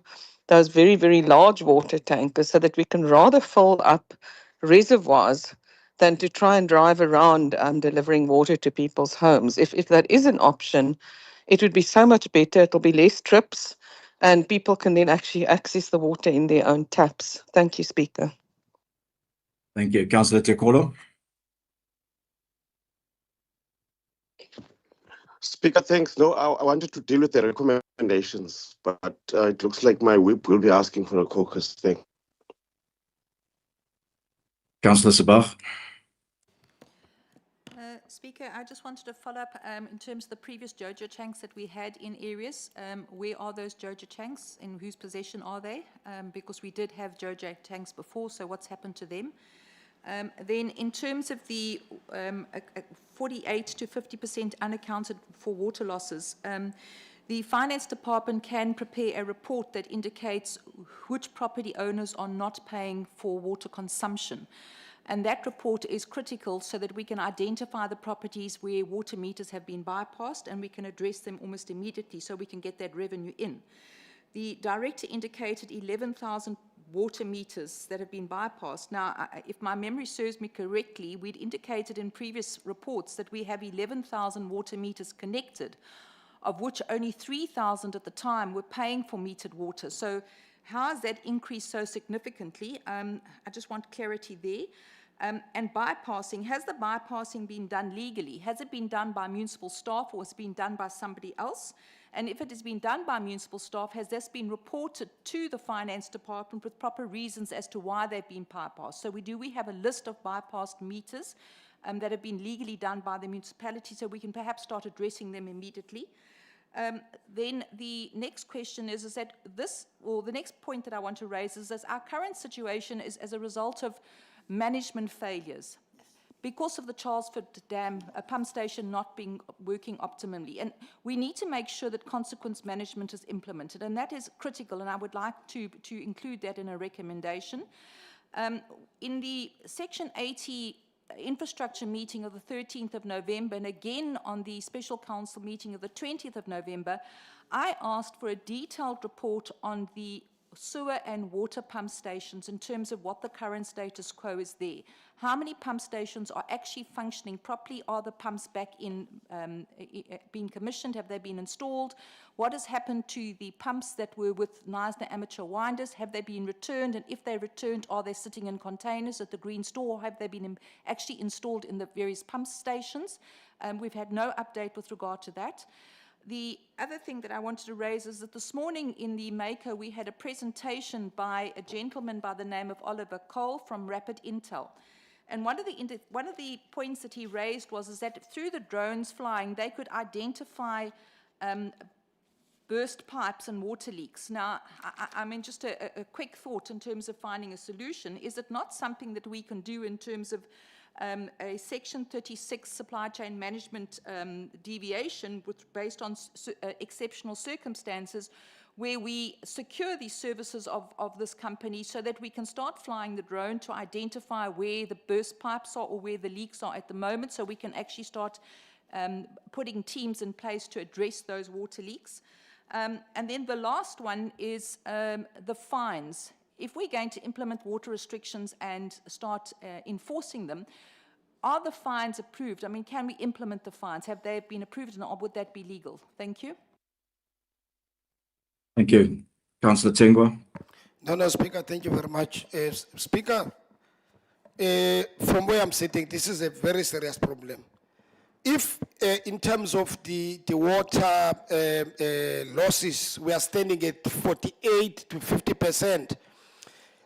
those very, very large water tankers, so that we can rather fill up reservoirs than to try and drive around delivering water to people's homes? If that is an option, it would be so much better. It'll be less trips, and people can then actually access the water in their own taps. Thank you, Speaker. Thank you. Councillor Tiokolo. Speaker, thanks. No, I wanted to deal with the recommendations, but it looks like my whip will be asking for a caucus thing. Councillor Sabah. Speaker, I just wanted to follow up in terms of the previous Jojo tanks that we had in areas. Where are those Jojo tanks? In whose possession are they? Because we did have Jojo tanks before, so what's happened to them? Then in terms of the 48 to 50% unaccounted for water losses, the Finance Department can prepare a report that indicates which property owners are not paying for water consumption. And that report is critical so that we can identify the properties where water meters have been bypassed, and we can address them almost immediately so we can get that revenue in. The director indicated 11,000 water meters that have been bypassed. Now, if my memory serves me correctly, we'd indicated in previous reports that we have 11,000 water meters connected, of which only 3,000 at the time were paying for metered water. So how has that increased so significantly? I just want clarity there. And bypassing, has the bypassing been done legally? Has it been done by municipal staff, or has it been done by somebody else? And if it has been done by municipal staff, has this been reported to the Finance Department with proper reasons as to why they've been bypassed? So we have a list of bypassed meters that have been legally done by the municipality, so we can perhaps start addressing them immediately. Then the next question is that the next point that I want to raise is that our current situation is as a result of management failures. because of the Charlesford Dam pump station not being working optimally. And we need to make sure that consequence management is implemented, and that is critical, and I would like to include that in a recommendation. In the Section 80 infrastructure meeting of the 13th of November, and again on the Special Council meeting of the 20th of November, I asked for a detailed report on the sewer and water pump stations in terms of what the current status quo is there. How many pump stations are actually functioning properly? Are the pumps back in being commissioned? Have they been installed? What has happened to the pumps that were with Knysna amateur winders? Have they been returned? And if they're returned, are they sitting in containers at the green store? Or have they been actually installed in the various pump stations? We've had no update with regard to that. The other thing that I wanted to raise is that this morning in the Maker, we had a presentation by a gentleman by the name of Oliver Cole from Rapid Intel. And one of the points that he raised is that through the drones flying, they could identify burst pipes and water leaks. Now, I mean, just a quick thought in terms of finding a solution. Is it not something that we can do in terms of a Section 36 supply chain management deviation based on exceptional circumstances, where we secure the services of this company so that we can start flying the drone to identify where the burst pipes are or where the leaks are at the moment, so we can actually start putting teams in place to address those water leaks. And then the last one is the fines. If we're going to implement water restrictions and start enforcing them, are the fines approved? I mean, can we implement the fines? Have they been approved, or would that be legal? Thank you. Thank you. Councillor Tengwa. No, Speaker, thank you very much. Speaker, from where I'm sitting, this is a very serious problem. If in terms of the water losses, we are standing at 48 to 50%,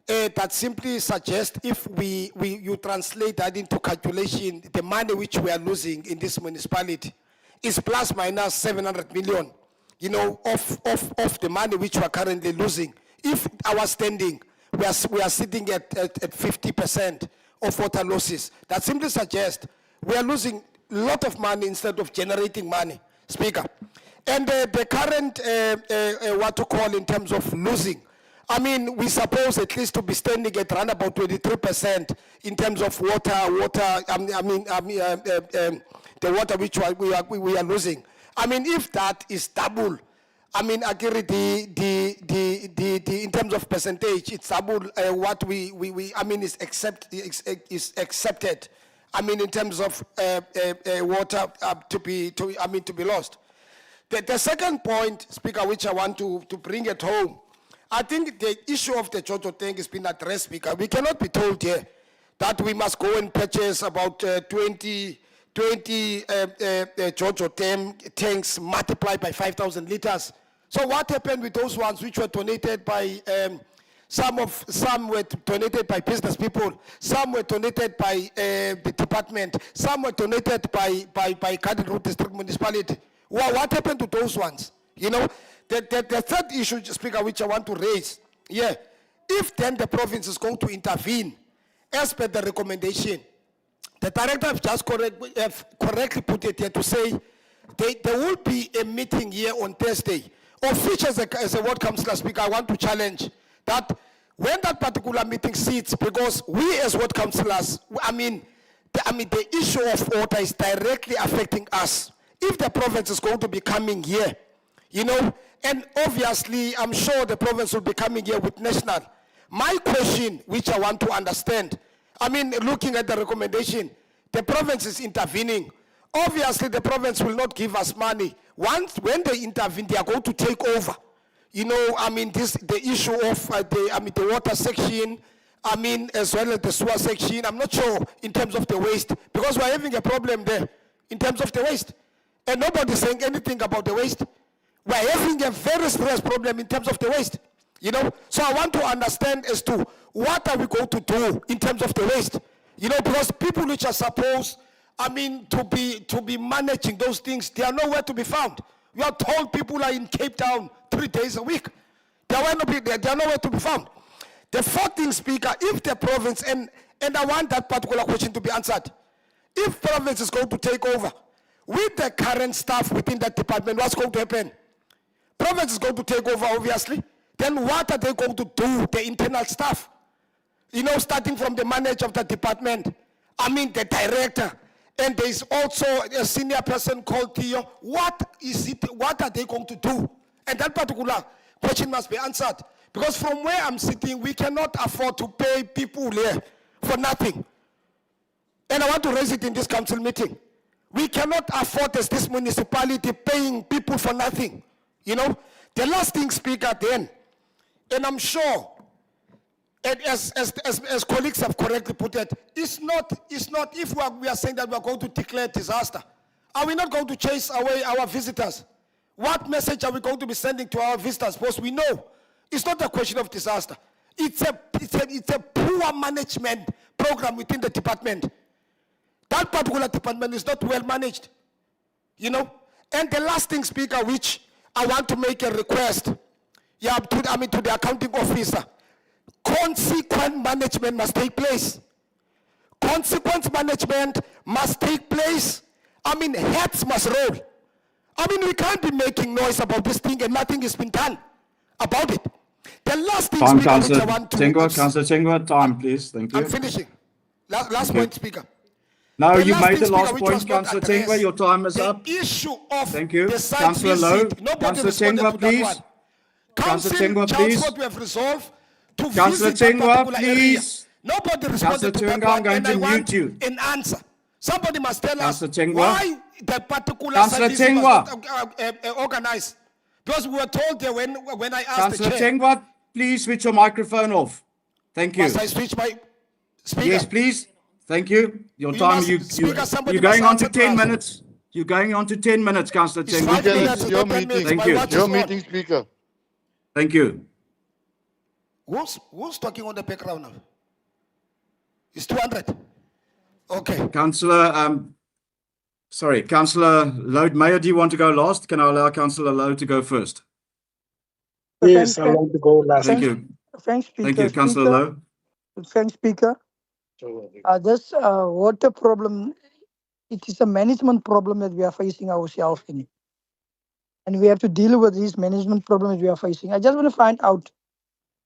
that simply suggests if you translate that into calculation, the money which we are losing in this municipality is plus minus 700 million, you know, of the money which we are currently losing. If our standing, we are sitting at 50% of water losses, that simply suggests we are losing a lot of money instead of generating money, Speaker. And the current, what to call in terms of losing, I mean, we suppose at least to be standing at around about 23% in terms of water, the water which we are losing. I mean, if that is double, I mean, in terms of percentage, it's double what I mean is accepted. I mean, in terms of water to be lost. The second point, Speaker, which I want to bring it home, I think the issue of the Jojo tank has been addressed, Speaker. We cannot be told here that we must go and purchase about 20 Jojo tanks multiplied by 5,000 liters. So what happened with those ones which were donated by, some were donated by business people, some were donated by the department, some were donated by Kadinru District Municipality. Well, what happened to those ones? You know, the third issue, Speaker, which I want to raise, if then the province is going to intervene, as per the recommendation, the director have just correctly put it here to say there will be a meeting here on Thursday, of which as a ward councillor, Speaker, I want to challenge that when that particular meeting sits, because we as ward councillors, the issue of water is directly affecting us. If the province is going to be coming here, you know, and obviously I'm sure the province will be coming here with national. My question, which I want to understand, I mean, looking at the recommendation, the province is intervening. Obviously, the province will not give us money. When they intervene, they are going to take over. You know, I mean, the issue of the water section, I mean, as well as the sewer section. I'm not sure in terms of the waste, because we're having a problem there in terms of the waste. And nobody's saying anything about the waste. We're having a very serious problem in terms of the waste. You know, so I want to understand as to what are we going to do in terms of the waste. You know, because people which are supposed, I mean, to be managing those things, they are nowhere to be found. We are told people are in Cape Town 3 days a week. They are nowhere to be found. The fourth thing, Speaker, if the province, and I want that particular question to be answered, If province is going to take over with the current staff within that department, what's going to happen? Province is going to take over, obviously. Then what are they going to do, the internal staff? You know, starting from the manager of the department, I mean the director, and there is also a senior person called Theo. What are they going to do? And that particular question must be answered. Because from where I'm sitting, we cannot afford to pay people here for nothing. And I want to raise it in this council meeting. We cannot afford as this municipality paying people for nothing. You know, the last thing, Speaker, then, and I'm sure, and as colleagues have correctly put it, it's not if we are saying that we are going to declare disaster. Are we not going to chase away our visitors? What message are we going to be sending to our visitors? Because we know it's not a question of disaster. It's a poor management program within the department. That particular department is not well managed, you know. And the last thing, Speaker, which I want to make a request, to the accounting officer, consequent management must take place. Consequence management must take place. Heads must roll. We can't be making noise about this thing and nothing has been done about it. The last thing, Time, Speaker, which Councillor I want to... Councillor Tengwa, time, please. Thank you. I'm finishing. Last point, Speaker. No, The you last made thing, the Speaker, last which point, was not Councillor addressed, Tengwa. Your time is the up. issue of Thank you. the site Councillor Lowe. visit, nobody Councillor responded Tengwa, to that please. one. Councillor Council Tengwa, Charles, please. what we have resolved to Councillor visit that Tengwa, particular area. please. Nobody responded Councillor to that Tengwa, I'm one, going and to I mute want you. an answer. Somebody must tell us Councillor Tengwa. why that particular Councillor site visit was Tengwa. not organized. Because we were told there when I asked Councillor the chair. Tengwa, please switch your microphone off. Thank you. Must I switch my speaker? Yes, please. Thank you. Your You time, must- Speaker, somebody you're going must on to answer 10 us. minutes. You're going on to 10 minutes, Councillor It's Tengwa. 5 Speaker, minutes, this is it's your not 10 minutes. meeting. Thank My you. watch Your is on. meeting, Speaker. Thank you. Who's talking on the background now? It's 200. Okay. Councillor, Councillor Lowe, Mayor, do you want to go last? Can I allow Councillor Lowe to go first? Yes, I want to go last. Thank you. Thanks, Speaker. Thank you, Councillor Lowe. Thanks, Speaker. This water problem, it is a management problem that we are facing ourselves in. And we have to deal with these management problems we are facing. I just want to find out,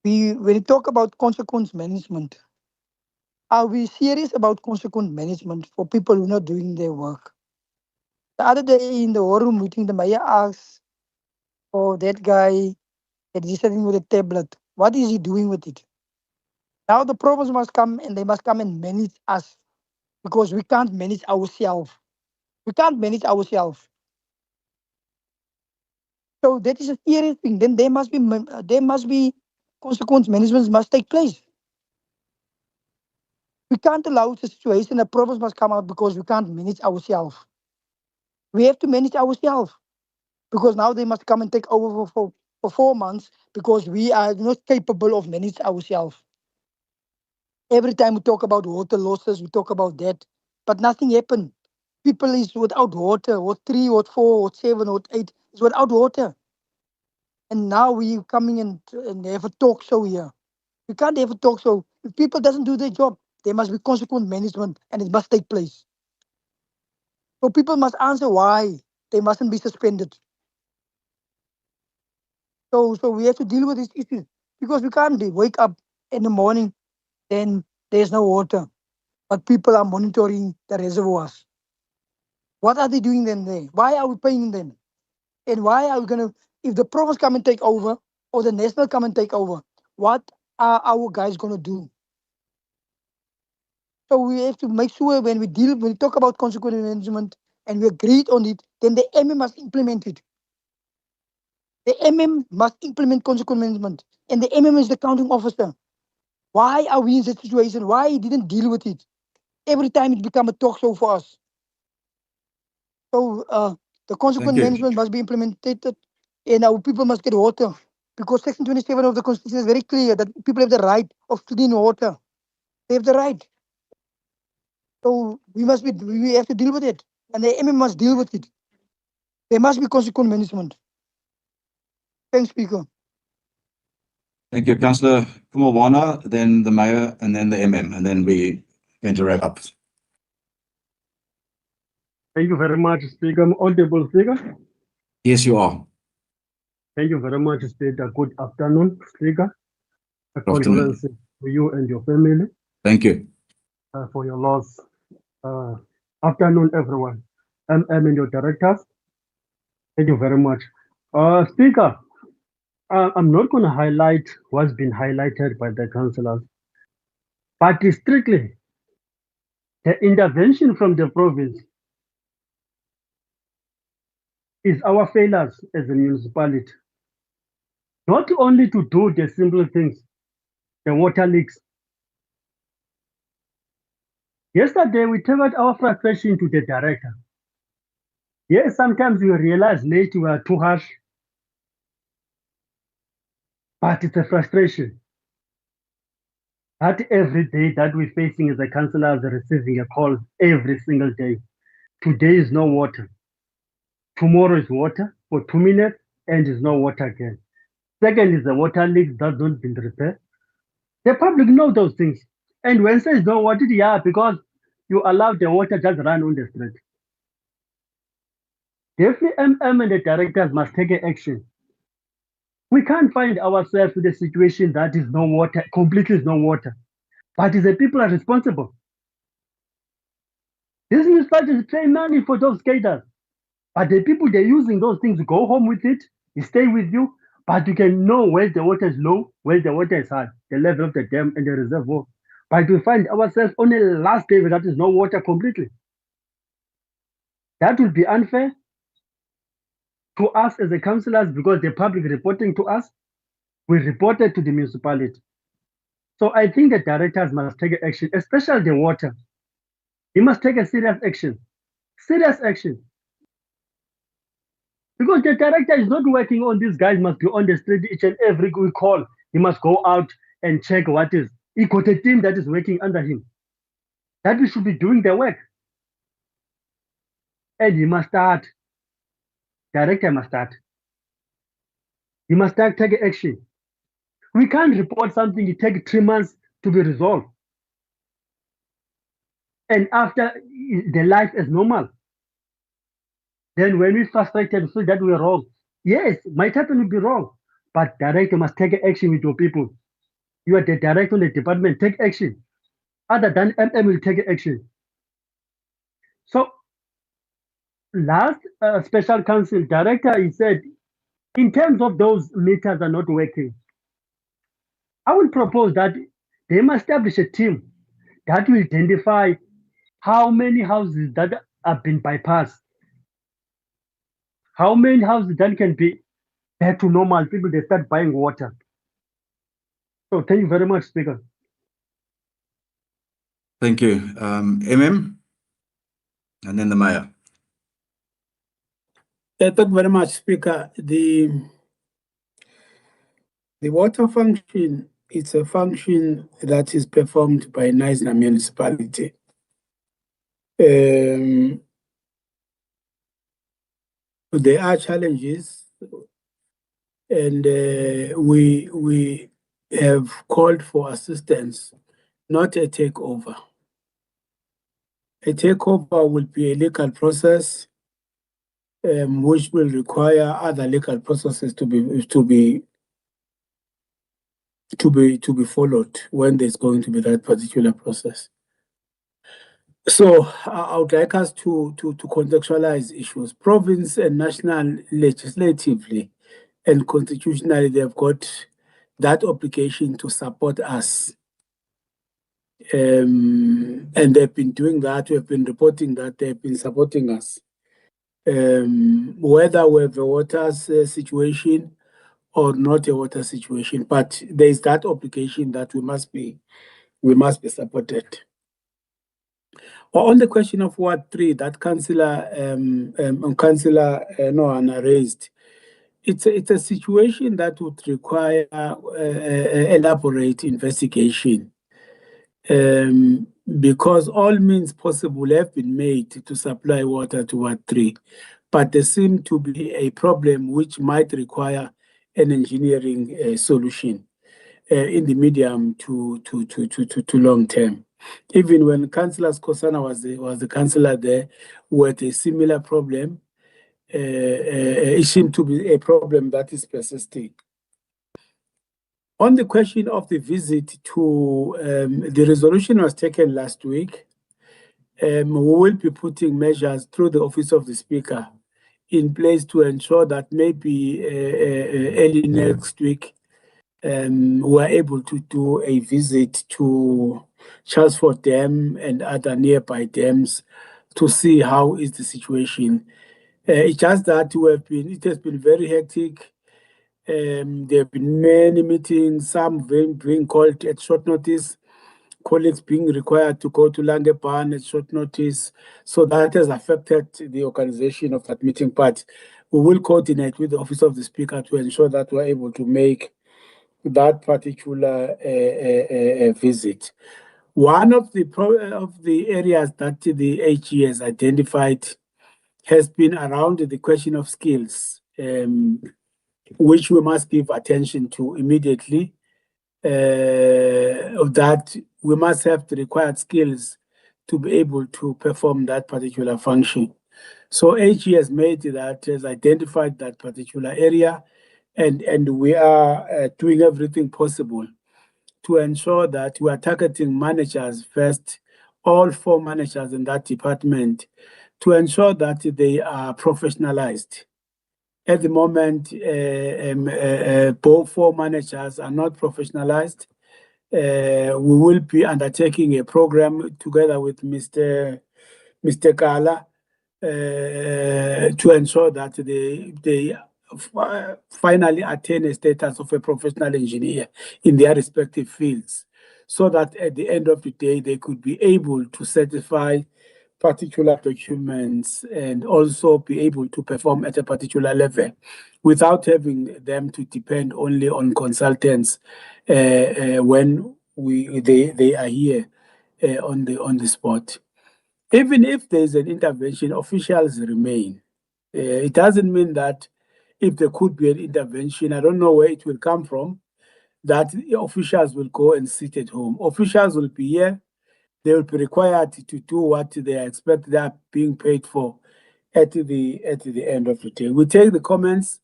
when we talk about consequence management, are we serious about consequence management for people who are not doing their work? The other day in the war room meeting, the mayor asked for that guy that is sitting with a tablet. What is he doing with it? Now the province must come and they must come and manage us because we can't manage ourselves. We can't manage ourselves. So that is a serious thing. Then there must be consequence management must take place. We can't allow the situation the province must come out because we can't manage ourselves. We have to manage ourselves because now they must come and take over for 4 months because we are not capable of managing ourselves. Every time we talk about water losses, we talk about that, but nothing happened. People is without water, what 3, what 4, what 7, what 8 is without water. And now we coming and have a talk show here. We can't have a talk show. If people doesn't do their job, there must be consequent management and it must take place. So people must answer why they mustn't be suspended. So we have to deal with these issues because we can't wake up in the morning, then there's no water, but people are monitoring the reservoirs. What are they doing then there? Why are we paying them? And why are we gonna, if the province come and take over or the national come and take over, what are our guys gonna do? So we have to make sure when we talk about consequence management and we agreed on it, then the MM must implement it. The MM must implement consequence management, and the MM is the accounting officer. Why are we in this situation? Why he didn't deal with it? Every time it become a talk show for us. So the consequence management must be implemented, and our people must get water. Because Section 27 of the Constitution is very clear that people have the right of clean water. They have the right. So we have to deal with it, and the MM must deal with it. There must be consequence management. Thanks, Speaker. Thank you, Councillor Kumawana, then the Mayor, and then the MM, and then we're going to wrap up. Thank you very much, Speaker. I'm audible, Speaker. Yes, you are. Thank you very much, Speaker. Good afternoon, Speaker. Good afternoon. Condolences to you and your family Thank you. for your loss. Afternoon, everyone. And your directors. Thank you very much. Speaker, I'm not going to highlight what's been highlighted by the councillors, but strictly the intervention from the province is our failures as a municipality. Not only to do the simple things, the water leaks. Yesterday, we turned our frustration to the director. Yes, sometimes we realize late we are too harsh, but it's a frustration that every day that we're facing as a councillor is receiving a call every single day. Today is no water. Tomorrow is water for 2 minutes and is no water again. Second is the water leaks that don't been repaired. The public know those things. And when says no water, yeah, because you allow the water just run on the street. Definitely MM and the directors must take action. We can't find ourselves with a situation that is no water, completely is no water. But the people are responsible. This municipality pay money for those skaters. But the people they're using those things go home with it, you stay with you, but you can know where the water is low, where the water is high, the level of the dam and the reservoir. But we find ourselves on the last day that is no water completely. That will be unfair to us as the councillors because the public reporting to us, we reported to the municipality. So I think the directors must take action, especially the water. He must take a serious action. Serious action. Because the director is not working on these guys, must be on the street each and every week call. He must go out and check what is. He got a team that is working under him. That we should be doing the work. And he must start. Director must start. He must start take action. We can't report something, it takes 3 months to be resolved. And after the life is normal. Then when we frustrated, feel that we're wrong. Yes, might happen to be wrong. But director must take action with your people. You are the director of the department, take action. Other than MM will take action. So last special council director, he said, in terms of those meters are not working, I will propose that they must establish a team that will identify how many houses that have been bypassed, how many houses that can be back to normal, people they start buying water. So thank you very much, Speaker. Thank you. MM, and then the Mayor. Thank you very much, Speaker. The water function is a function that is performed by Knysna municipality. There are challenges, and we have called for assistance, not a takeover. A takeover will be a legal process, which will require other legal processes to be followed when there's going to be that particular process. So I would like us to contextualize issues. Province and national legislatively and constitutionally, they've got that obligation to support us. And they've been doing that. We've been reporting that they've been supporting us. Whether we have a water situation or not a water situation, but there is that obligation that we must be supported. On the question of Ward 3 that Councillor Noana raised, it's a situation that would require elaborate investigation, because all means possible have been made to supply water to Ward 3, but there seems to be a problem which might require an engineering solution in the medium to long term. Even when Councillor Skosana was the councillor there, with a similar problem, it seemed to be a problem that is persisting. On the question of the visit to, the resolution was taken last week. We will be putting measures through the Office of the Speaker in place to ensure that maybe early next week we're able to do a visit to Charlesford Dam and other nearby dams to see how is the situation. It's just that it has been very hectic. There have been many meetings, some being called at short notice, colleagues being required to go to Langeban at short notice. So that has affected the organization of that meeting. But we will coordinate with the Office of the Speaker to ensure that we're able to make that particular visit. One of the areas that the AG has identified has been around the question of skills, which we must give attention to immediately. That we must have the required skills to be able to perform that particular function. So AG has identified that particular area, and we are doing everything possible to ensure that we are targeting managers first, all 4 managers in that department, to ensure that they are professionalized. At the moment, both 4 managers are not professionalized. We will be undertaking a program together with Mr. Kala to ensure that they finally attain a status of a professional engineer in their respective fields, so that at the end of the day, they could be able to certify particular documents and also be able to perform at a particular level without having them to depend only on consultants when they are here on the spot. Even if there's an intervention, officials remain. It doesn't mean that if there could be an intervention, I don't know where it will come from, that officials will go and sit at home. Officials will be here. They will be required to do what they expect they are being paid for at the end of the day. We take the comments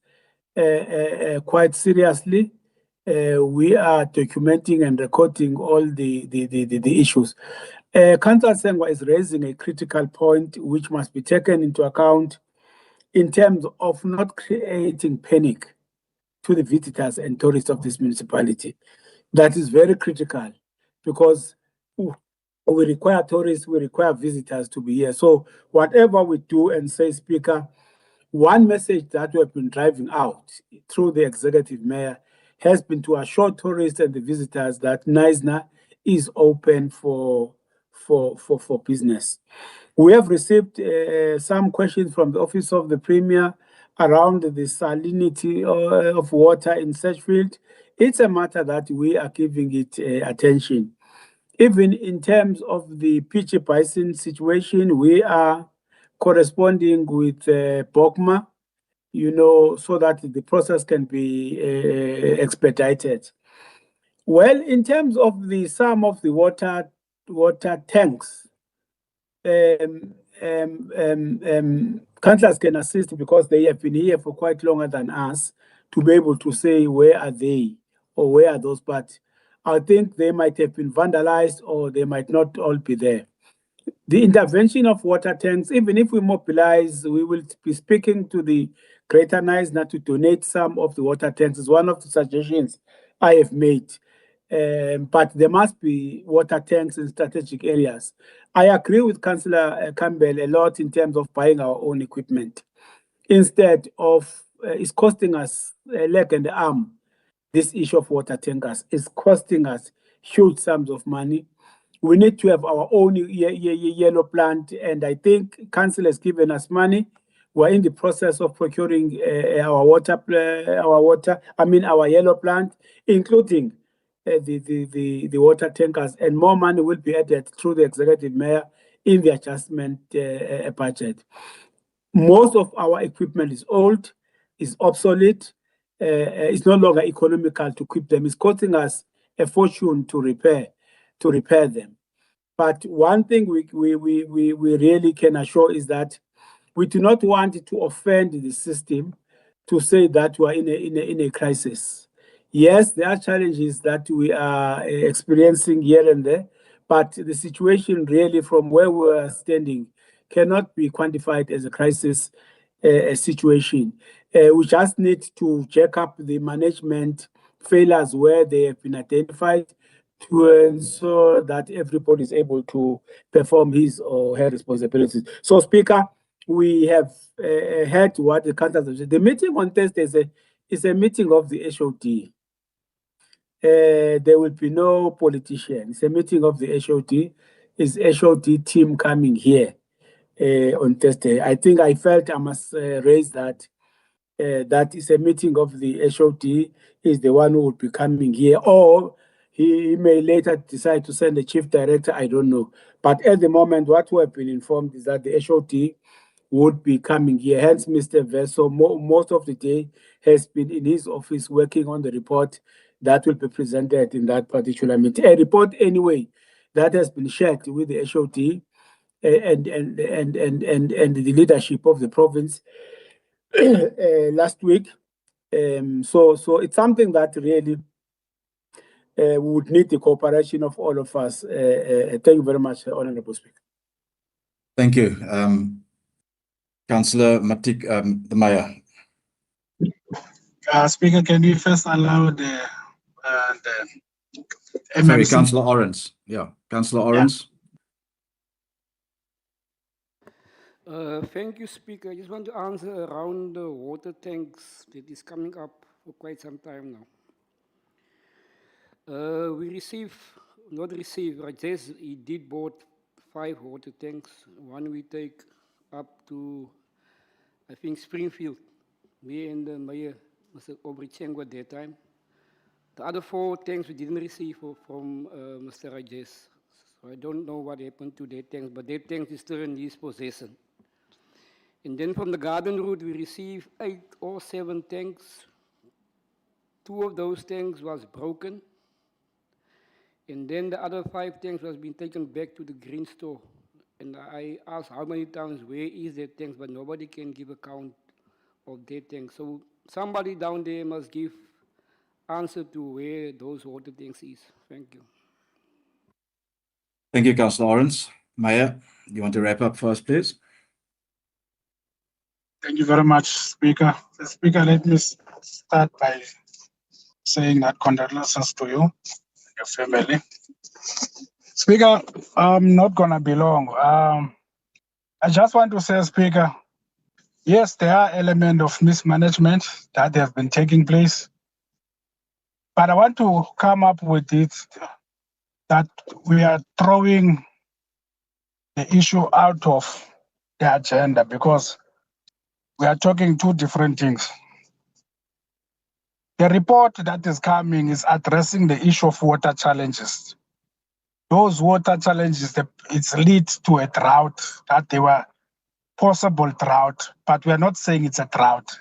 quite seriously. We are documenting and recording all the issues. Councillor Sengwa is raising a critical point which must be taken into account in terms of not creating panic to the visitors and tourists of this municipality. That is very critical, because we require tourists, we require visitors to be here. So whatever we do and say, Speaker, one message that we have been driving out through the executive mayor has been to assure tourists and the visitors that Knysna is open for business. We have received some questions from the Office of the Premier around the salinity of water in Sedgefield. It's a matter that we are giving it attention. Even in terms of the Pitchy Basin situation, we are corresponding with BOCMA, so that the process can be expedited. Well, in terms of some of the water tanks, councillors can assist because they have been here for quite longer than us to be able to say where are they or where are those. But I think they might have been vandalized or they might not all be there. The intervention of water tanks, even if we mobilize, we will be speaking to the Greater Knysna to donate some of the water tanks. Is one of the suggestions I have made. But there must be water tanks in strategic areas. I agree with Councillor Campbell a lot in terms of buying our own equipment. Instead of, it's costing us a leg and an arm. This issue of water tankers is costing us huge sums of money. We need to have our own yellow plant, and I think council has given us money. We're in the process of procuring our yellow plant, including the water tankers, and more money will be added through the executive mayor in the adjustment budget. Most of our equipment is old, is obsolete. It's no longer economical to keep them. It's costing us a fortune to repair them. But one thing we really can assure is that we do not want to offend the system to say that we are in a crisis. Yes, there are challenges that we are experiencing here and there, but the situation really from where we are standing cannot be quantified as a crisis situation. We just need to check up the management failures where they have been identified to ensure that everybody is able to perform his or her responsibilities. So, Speaker, we have heard what the council has said. The meeting on Thursday is a meeting of the HOD. There will be no politician. It's a meeting of the HOD. It's HOD team coming here on Thursday. I think I felt I must raise that. That is a meeting of the HOD. Is the one who will be coming here, or he may later decide to send the chief director. I don't know. But at the moment, what we have been informed is that the HOD would be coming here. Hence, Mr. Veso, most of the day has been in his office working on the report that will be presented in that particular meeting. A report, anyway, that has been shared with the HOD and the leadership of the province last week. So it's something that really would need the cooperation of all of us. Thank you very much, Honorable Speaker. Thank you. Councillor Matik, the Mayor. Speaker, can you first allow the MMC? Sorry, Councillor Orange. Yeah, Councillor Orange. Thank you, Speaker. I just want to answer around the water tanks that is coming up for quite some time now. Rajesh, he did bought 5 water tanks. One we take up to, I think, Springfield. Me and the Mayor, Mr. Obrichengwa at that time. The other 4 tanks we didn't receive from Mr. Rajesh. So I don't know what happened to their tanks, but their tanks is still in his possession. And then from the garden route, we received 8 or 7 tanks. 2 of those tanks was broken. And then the other 5 tanks was being taken back to the green store. And I asked how many times, where is their tanks? But nobody can give account of their tanks. So somebody down there must give answer to where those water tanks is. Thank you. Thank you, Councillor Orange. Mayor, you want to wrap up first, please? Thank you very much, Speaker. Speaker, let me start by saying that condolences to you and your family. Speaker, I'm not going to be long. I just want to say, Speaker, yes, there are elements of mismanagement that have been taking place. But I want to come up with it that we are throwing the issue out of the agenda because we are talking 2 different things. The report that is coming is addressing the issue of water challenges. Those water challenges, it's lead to a drought, that they were possible drought, but we are not saying it's a drought,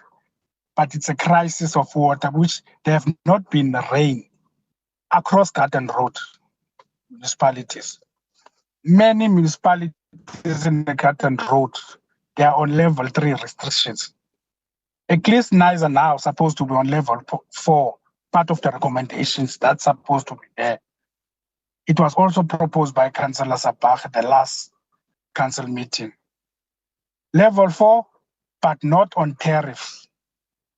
but it's a crisis of water, which there have not been rain across Garden Road municipalities. Many municipalities in the Garden Road, they are on level 3 restrictions. At least NISA now supposed to be on level 4, part of the recommendations that's supposed to be there. It was also proposed by Councillor Sabach at the last council meeting. Level 4, but not on tariffs.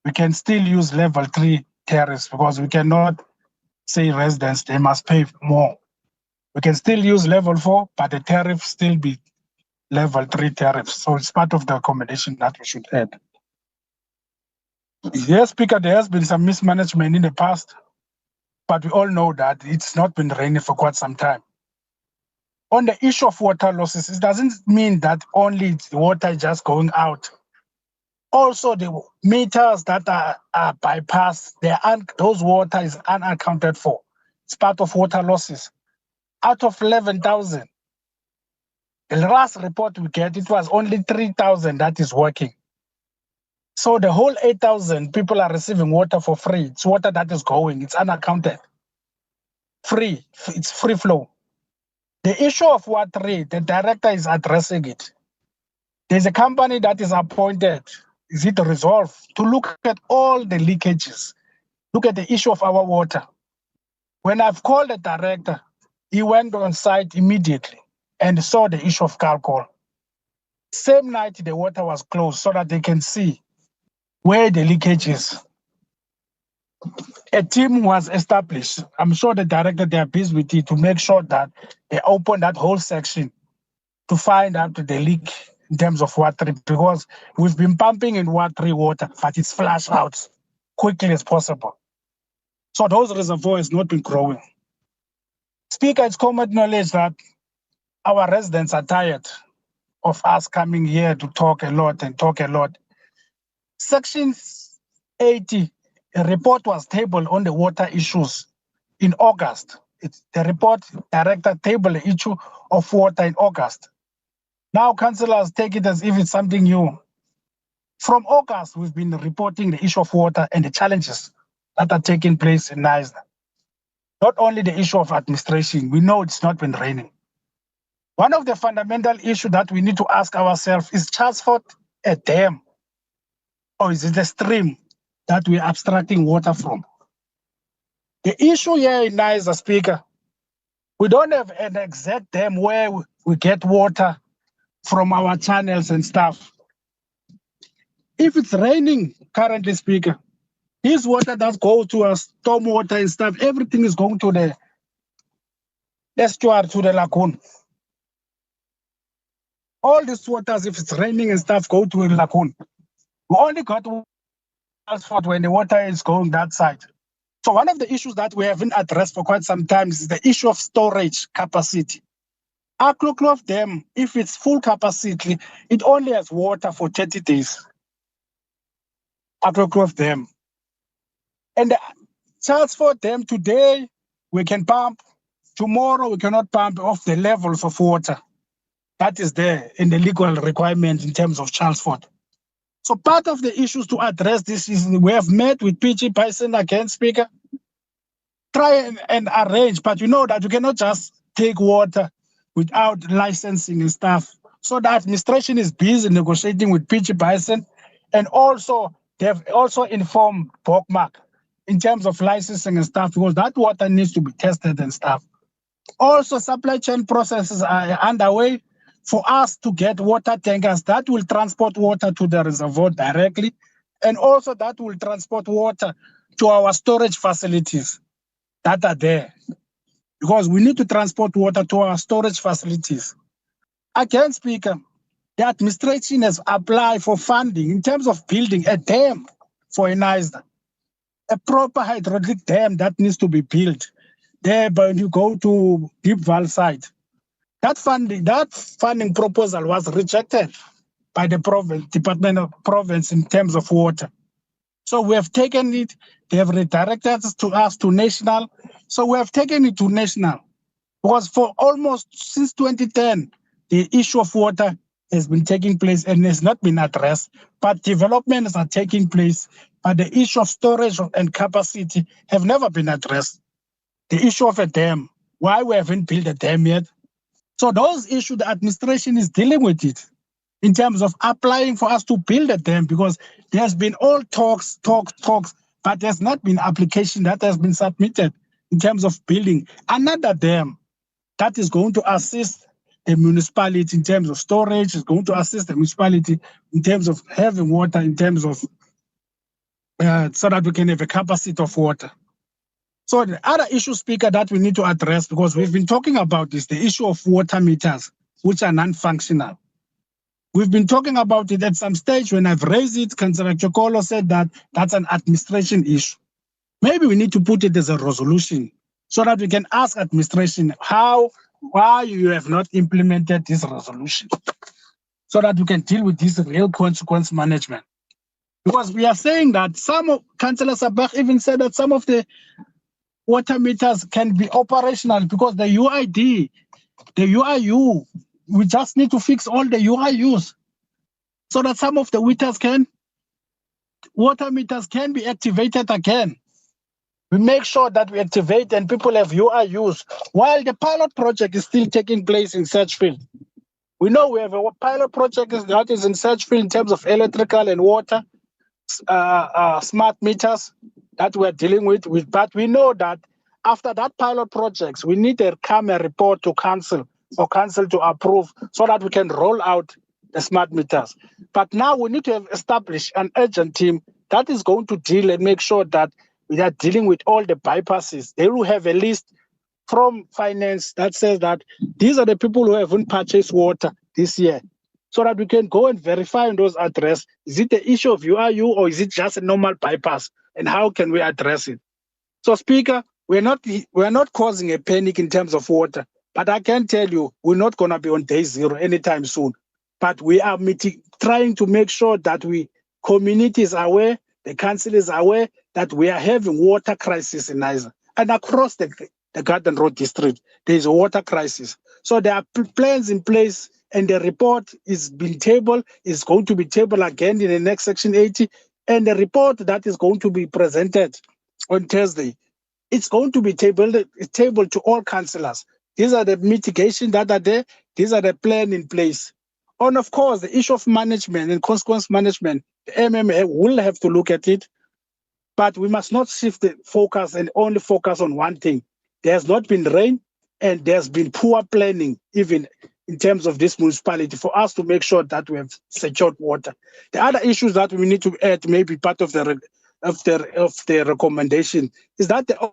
We can still use level 3 tariffs because we cannot say residents, they must pay more. We can still use level 4, but the tariff still be level 3 tariffs. So it's part of the accommodation that we should add. Yes, Speaker, there has been some mismanagement in the past, but we all know that it's not been raining for quite some time. On the issue of water losses, it doesn't mean that only the water just going out. Also, the meters that are bypassed, those water is unaccounted for. It's part of water losses. Out of 11,000, the last report we get, it was only 3,000 that is working. So the whole 8,000 people are receiving water for free. It's water that is going, it's unaccounted. Free, it's free flow. The issue of water, the director is addressing it. There's a company that is appointed, is it resolved, to look at all the leakages, look at the issue of our water. When I've called the director, he went on site immediately and saw the issue of alcohol. Same night, the water was closed so that they can see where the leakage is. A team was established. I'm sure the director, they are busy with it to make sure that they open that whole section to find out the leak in terms of water, because we've been pumping in water, but it's flushed out quickly as possible. So those reservoirs have not been growing. Speaker, it's common knowledge that our residents are tired of us coming here to talk a lot. Section 80, a report was tabled on the water issues in August. The report director tabled the issue of water in August. Now councillors take it as if it's something new. From August, we've been reporting the issue of water and the challenges that are taking place in Knysna. Not only the issue of administration, we know it's not been raining. One of the fundamental issues that we need to ask ourselves, is Chatsford a dam? Or is it a stream that we're abstracting water from? The issue here in Knysna, Speaker, we don't have an exact dam where we get water from our channels and stuff. If it's raining currently, Speaker, this water that goes to us, storm water and stuff, everything is going to the estuary, to the lagoon. All these waters, if it's raining and stuff, go to the lagoon. We only got transport when the water is going that side. So one of the issues that we haven't addressed for quite some time is the issue of storage capacity. Akloklof Dam, if it's full capacity, it only has water for 30 days. Akloklof Dam. And the Chatsford Dam today, we can pump. Tomorrow, we cannot pump off the levels of water. That is there in the legal requirement in terms of Chatsford. So part of the issues to address this is we have met with PG Bison again, Speaker. Try and arrange, but you know that you cannot just take water without licensing and stuff. So the administration is busy negotiating with PG Bison, and also they have also informed Bokmak in terms of licensing and stuff, because that water needs to be tested and stuff. Also, supply chain processes are underway for us to get water tankers that will transport water to the reservoir directly, and also that will transport water to our storage facilities that are there, because we need to transport water to our storage facilities. Again, Speaker, the administration has applied for funding in terms of building a dam for Knysna, a proper hydraulic dam that needs to be built there. When you go to Deep Val side, that funding proposal was rejected by the Department of Province in terms of water. So we have taken it, they have redirected us to national. So we have taken it to national, because for almost since 2010, the issue of water has been taking place and has not been addressed, but developments are taking place, but the issue of storage and capacity have never been addressed. The issue of a dam, why we haven't built a dam yet. So those issues, the administration is dealing with it in terms of applying for us to build a dam, because there's been all talks, but there's not been application that has been submitted in terms of building another dam that is going to assist the municipality in terms of storage, is going to assist the municipality in terms of having water, in terms of so that we can have a capacity of water. So the other issue, Speaker, that we need to address, because we've been talking about this, the issue of water meters, which are non-functional. We've been talking about it at some stage. When I've raised it, Councillor Chokolo said that that's an administration issue. Maybe we need to put it as a resolution so that we can ask administration why you have not implemented this resolution, so that we can deal with this real consequence management. Because we are saying that some of, Councillor Sabach even said that some of the water meters can be operational because the UID, the UIU, we just need to fix all the UIUs so that some of the water meters can be activated again. We make sure that we activate and people have UIUs while the pilot project is still taking place in Searchfield. We know we have a pilot project that is in Searchfield in terms of electrical and water, smart meters that we're dealing with. But we know that after that pilot projects, we need a report to council for council to approve so that we can roll out the smart meters. But now we need to have established an urgent team that is going to deal and make sure that we are dealing with all the bypasses. They will have a list from finance that says that these are the people who haven't purchased water this year, so that we can go and verify on those addresses. Is it the issue of UIU or is it just a normal bypass? And how can we address it? So, Speaker, we're not causing a panic in terms of water, but I can tell you we're not going to be on day zero anytime soon. But we are trying to make sure that communities are aware, the council is aware that we are having water crisis in Niger. And across the Garden Road district, there is a water crisis. So there are plans in place, and the report is going to be tabled again in the next Section 80. And the report that is going to be presented on Thursday, it's going to be tabled to all councillors. These are the mitigation that are there. These are the plan in place. And of course, the issue of management and consequence management, the MMA will have to look at it, but we must not shift the focus and only focus on one thing. There has not been rain, and there's been poor planning, even in terms of this municipality, for us to make sure that we have secured water. The other issues that we need to add, maybe part of the recommendation, is that the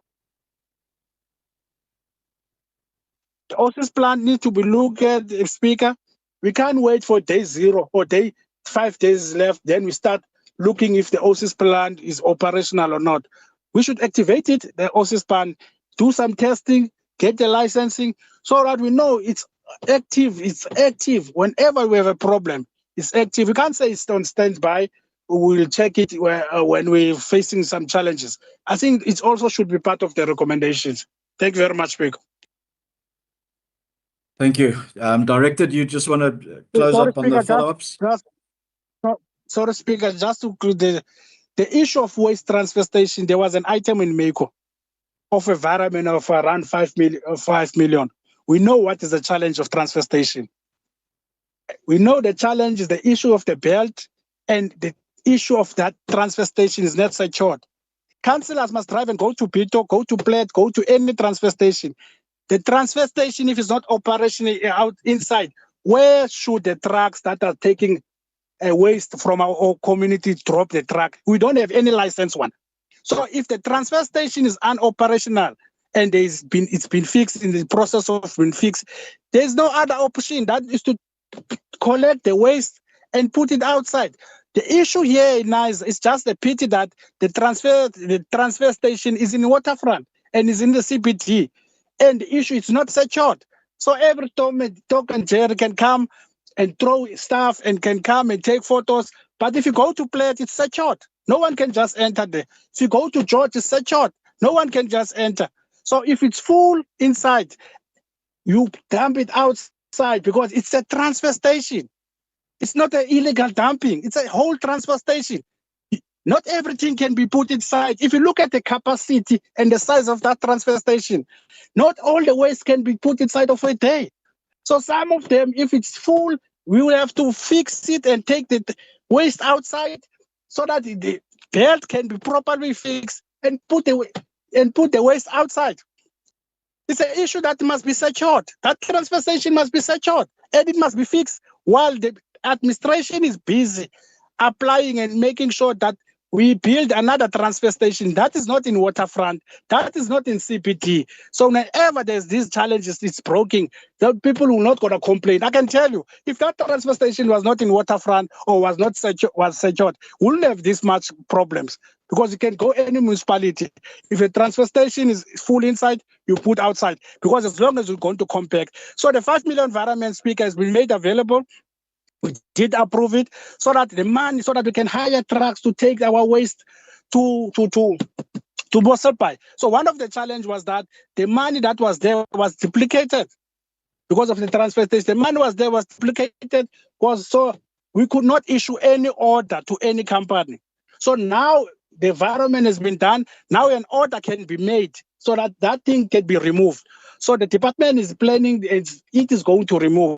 OSIS plan needs to be looked at, Speaker. We can't wait for day zero or 5 days left, then we start looking if the OSIS plan is operational or not. We should activate it, the OSIS plan, do some testing, get the licensing, so that we know it's active. It's active. Whenever we have a problem, it's active. We can't say it's on standby. We will check it when we're facing some challenges. I think it also should be part of the recommendations. Thank you very much, Speaker. Thank you. Director, do you just want to close Sorry, up on the Speaker, follow-ups? Sorry, Speaker, just to the issue of waste transfer station, there was an item in MECO of environment of around 5 million. We know what is the challenge of transfer station. We know the challenge is the issue of the belt, and the issue of that transfer station is not secured. Councillors must drive and go to Pito, go to Plate, go to any transfer station. The transfer station, if it's not operational out inside, where should the trucks that are taking waste from our community drop the truck? We don't have any licensed one. So if the transfer station is unoperational and it's been fixed in the process of being fixed, there's no other option that is to collect the waste and put it outside. The issue here in Nice is just a pity that the transfer station is in waterfront and is in the CBD, and the issue is not secured. So every Tom and Jerry can come and throw stuff and can come and take photos. But if you go to Plate, it's secured. No one can just enter there. If you go to George, it's secured. No one can just enter. So if it's full inside, you dump it outside because it's a transfer station. It's not an illegal dumping. It's a whole transfer station. Not everything can be put inside. If you look at the capacity and the size of that transfer station, not all the waste can be put inside of a day. So some of them, if it's full, we will have to fix it and take the waste outside so that the belt can be properly fixed and put the waste outside. It's an issue that must be secured. That transfer station must be secured and it must be fixed while the administration is busy applying and making sure that we build another transfer station that is not in waterfront, that is not in CPT. So whenever there's these challenges, it's broken, the people will not going to complain. I can tell you, if that transfer station was not in waterfront or was not secured, we wouldn't have this much problems, because you can go any municipality. If a transfer station is full inside, you put outside, because as long as you're going to compact. So the 5 million environment, Speaker, has been made available. We did approve it so that the money, so that we can hire trucks to take our waste to Boselpai. So one of the challenge was that the money that was there was duplicated because of the transfer station. The money was there was duplicated, so we could not issue any order to any company. So now the environment has been done. Now an order can be made so that that thing can be removed. So the department is planning, it is going to remove.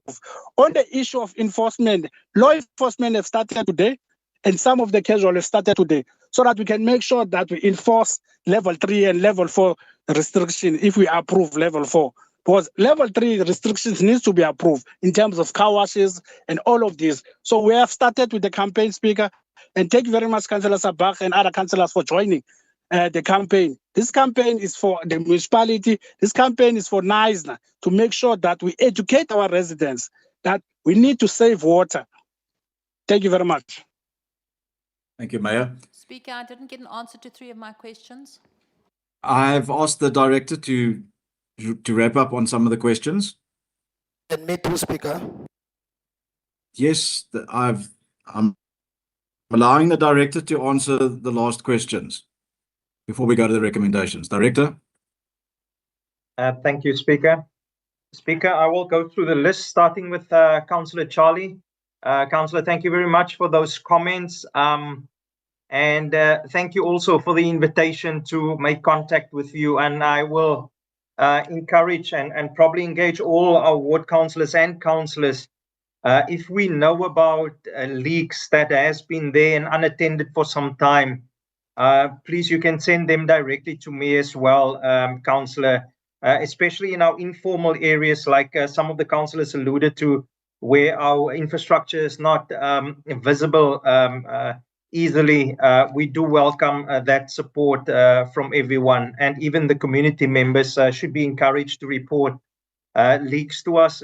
On the issue of enforcement, law enforcement have started today, and some of the casual have started today, so that we can make sure that we enforce level 3 and level 4 restriction if we approve level 4. Because level 3 restrictions needs to be approved in terms of car washes and all of this. So we have started with the campaign, Speaker, and thank you very much, Councillor Sabah and other councillors for joining the campaign. This campaign is for the municipality. This campaign is for NISNA to make sure that we educate our residents that we need to save water. Thank you very much. Thank you, Mayor. Speaker, I didn't get an answer to 3 of my questions. I've asked the director to wrap up on some of the questions. And me too, Speaker. Yes, I'm allowing the director to answer the last questions before we go to the recommendations. Director? Thank you, Speaker. Speaker, I will go through the list, starting with Councillor Charlie. Councillor, thank you very much for those comments. And thank you also for the invitation to make contact with you. And I will encourage and probably engage all our ward councillors and councillors. If we know about leaks that has been there and unattended for some time, please, you can send them directly to me as well, Councillor, especially in our informal areas, like some of the councillors alluded to, where our infrastructure is not visible easily. We do welcome that support from everyone, and even the community members should be encouraged to report leaks to us,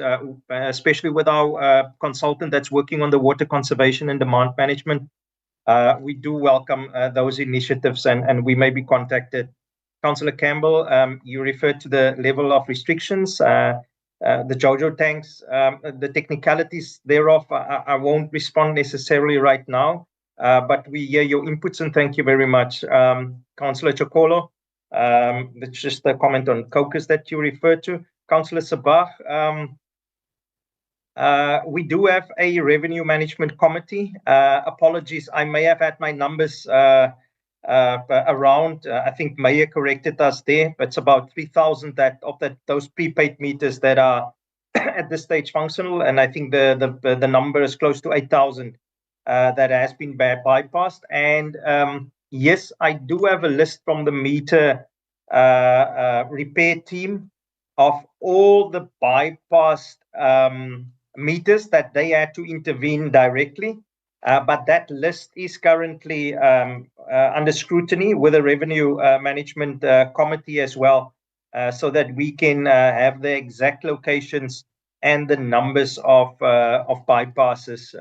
especially with our consultant that's working on the water conservation and demand management. We do welcome those initiatives, and we may be contacted. Councillor Campbell, you referred to the level of restrictions, the JoJo tanks, the technicalities thereof. I won't respond necessarily right now, but we hear your inputs, and thank you very much. Councillor Chokolo, it's just a comment on cocos that you referred to. Councillor Sabah, we do have a revenue management committee. Apologies, I may have had my numbers around. I think Mayor corrected us there, but it's about 3,000 those prepaid meters that are at this stage functional, and I think the number is close to 8,000 that has been bypassed. And yes, I do have a list from the meter repair team of all the bypassed meters that they had to intervene directly. But that list is currently under scrutiny with the revenue management committee as well, so that we can have the exact locations and the numbers of bypasses.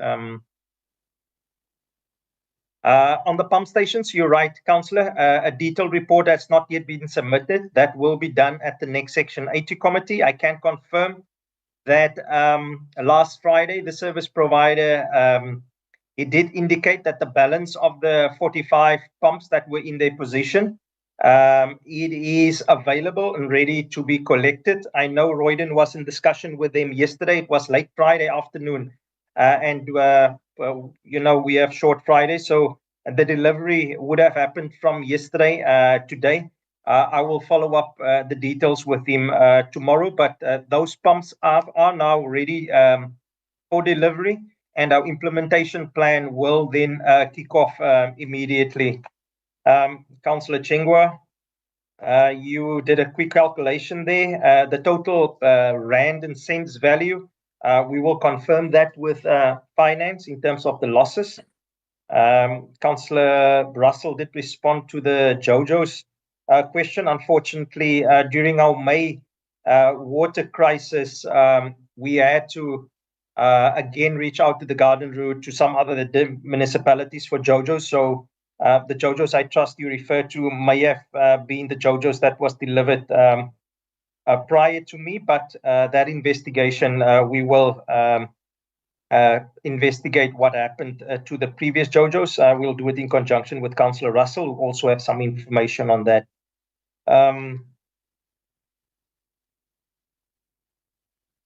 On the pump stations, you're right, Councillor. A detailed report has not yet been submitted. That will be done at the next Section 80 committee. I can confirm that last Friday, the service provider, it did indicate that the balance of the 45 pumps that were in their position, it is available and ready to be collected. I know Royden was in discussion with them yesterday. It was late Friday afternoon. And you know, we have short Friday, so the delivery would have happened from yesterday today. I will follow up the details with him tomorrow, but those pumps are now ready for delivery, and our implementation plan will then kick off immediately. Councillor Chengwa, you did a quick calculation there. The total rand and cents value, we will confirm that with finance in terms of the losses. Councillor Russell did respond to the JoJo's question. Unfortunately, during our May water crisis, we had to again reach out to the Garden Route, to some other municipalities for JoJo. So the JoJos I trust you refer to may have been the JoJos that was delivered prior to me, but that investigation, we will investigate what happened to the previous JoJos. We'll do it in conjunction with Councillor Russell, who also have some information on that.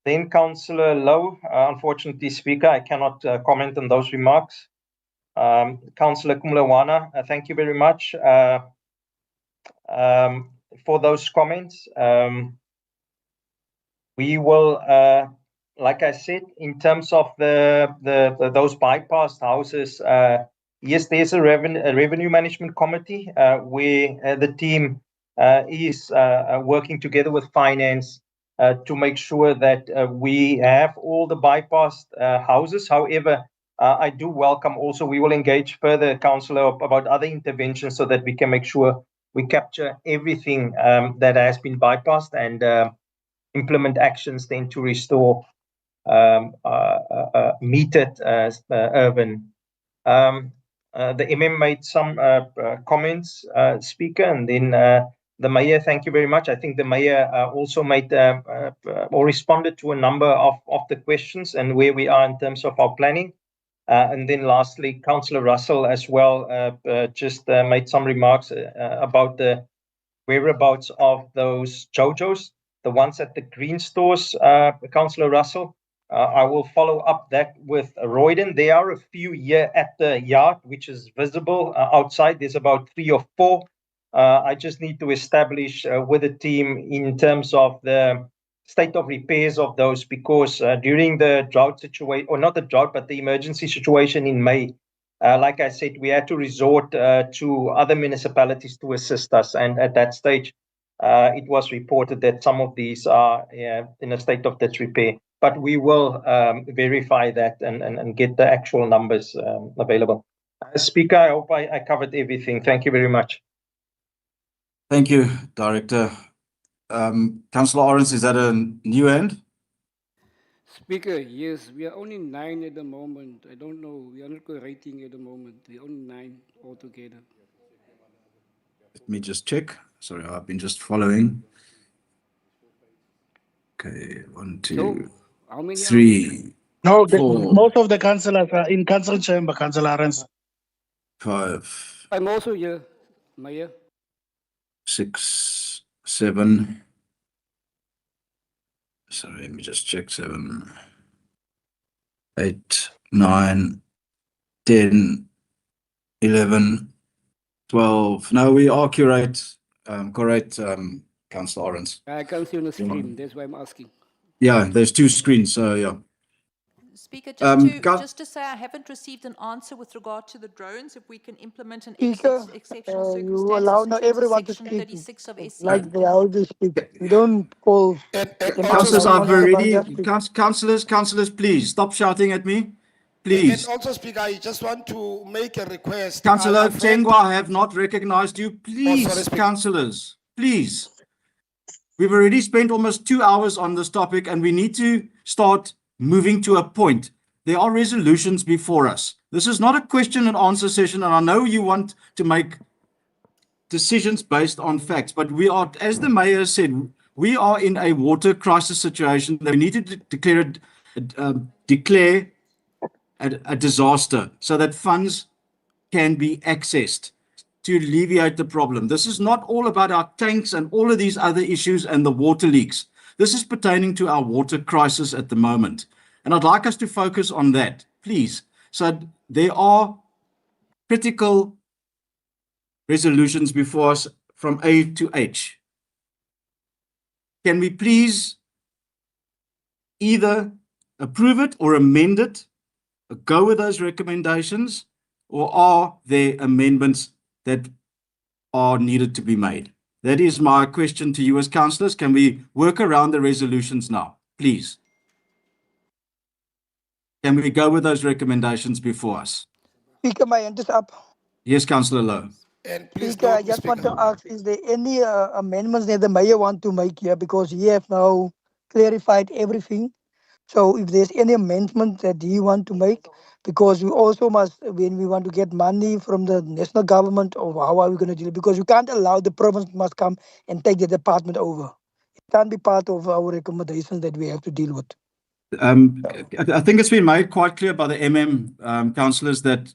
Then Councillor Lowe, unfortunately, Speaker, I cannot comment on those remarks. Councillor Kumlawana, thank you very much for those comments. We will, like I said, in terms of those bypassed houses, yes, there's a revenue management committee where the team is working together with finance to make sure that we have all the bypassed houses. However, I do welcome also, we will engage further, Councillor, about other interventions so that we can make sure we capture everything that has been bypassed and implement actions then to restore metered urban. The MM made some comments, Speaker, and then the Mayor, thank you very much. I think the Mayor also made or responded to a number of the questions and where we are in terms of our planning. And then lastly, Councillor Russell as well just made some remarks about the whereabouts of those JoJo's, the ones at the green stores, Councillor Russell. I will follow up that with Royden. There are a few here at the yard, which is visible outside. There's about 3 or 4. I just need to establish with the team in terms of the state of repairs of those, because during the drought situation, or not the drought, but the emergency situation in May, like I said, we had to resort to other municipalities to assist us. And at that stage, it was reported that some of these are in a state of disrepair. But we will verify that and get the actual numbers available. Speaker, I hope I covered everything. Thank you very much. Thank you, Director. Councillor Orange, is that a new end? Speaker, yes, we are only 9 at the moment. I don't know. We are not rating at the moment. We are only 9 altogether. Let me just check. Sorry, I've been just following. Okay, 1, 2, how many 3, No, 4, most of the councillors are in council chamber, Councillor Arens. 5. I'm also here, Mayor. 6, 7. Sorry, let me just check. 7, 8, 9, 10, 11, 12. No, we are correct, Councillor Orange. I can't see on the screen. That's why I'm asking. Yeah, there's 2 screens, so yeah. Speaker, just to say, I haven't received an answer with regard to the drones. If we can implement an Speaker, exceptional you allow circumstances in now terms of everyone to section speak 36 of SC. like they always speak. We don't call. Councillors, I've already, councillors, please stop shouting at me. Please. And also, Speaker, I just want to make a request. Councillor I've read- Tengwa, I have not recognized you. Please, councillors, please. We've already spent almost 2 hours on this topic and we need to start moving to a point. There are resolutions before us. This is not a question and answer session, and I know you want to make decisions based on facts, but we are, as the Mayor said, we are in a water crisis situation that we need to declare a disaster so that funds can be accessed to alleviate the problem. This is not all about our tanks and all of these other issues and the water leaks. This is pertaining to our water crisis at the moment. And I'd like us to focus on that, please. So there are critical resolutions before us from A to H. Can we please either approve it or amend it, go with those recommendations, or are there amendments that are needed to be made? That is my question to you as councillors. Can we work around the resolutions now, please? Can we go with those recommendations before us? Speaker, my hand is up. Yes, Councillor Lowe. And please Speaker, I note, just want Speaker. to ask, is there any amendments that the Mayor want to make here? Because he have now clarified everything. So if there's any amendment that he want to make, because we also must, when we want to get money from the national government, or how are we going to deal? Because you can't allow the province must come and take the department over. It can't be part of our recommendations that we have to deal with. I think it's been made quite clear by the councillors that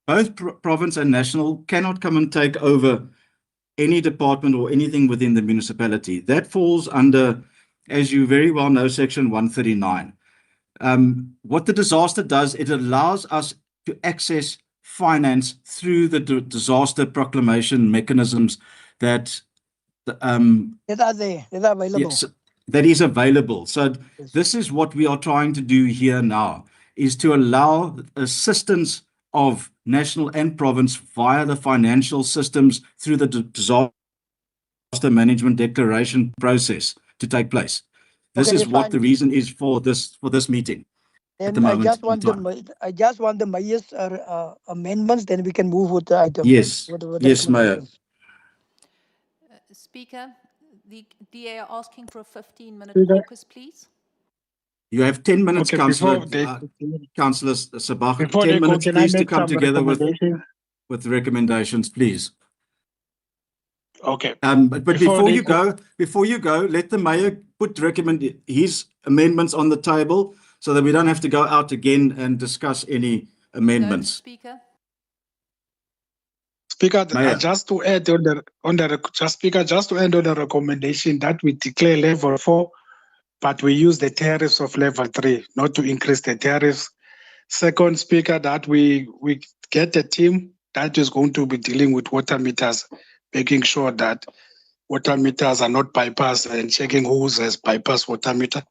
both province and national cannot come and take over any department or anything within the municipality. That falls under, as you very well know, Section 139. What the disaster does, it allows us to access finance through the disaster proclamation mechanisms that That are there, that are available. yes, that is available. So Yes. this is what we are trying to do here now, is to allow assistance of national and province via the financial systems through the disaster management declaration process to take place. This Okay, is that's what the fine. reason is for this meeting at the And I moment just in want time. I just want the mayor's amendments. Then we can move with the item. Yes, With the yes, Mayor. recommendations. Speaker, the DA are asking for a 15-minute Speaker. caucus, please. You have 10 minutes, Okay, Councillor before Sabah. before 10 they go, minutes, can I please, to make come some together recommendations? with the recommendations, please. Okay. But Before before they you go, let the mayor put his amendments on the table so that we don't have to go out again and discuss any Noted, amendments. Speaker. Speaker, Mayor. just to add just to add on the recommendation that we declare level 4, but we use the tariffs of level 3, not to increase the tariffs. Second, Speaker, that we get a team that is going to be dealing with water meters, making sure that water meters are not bypassed and checking who has bypassed water meter.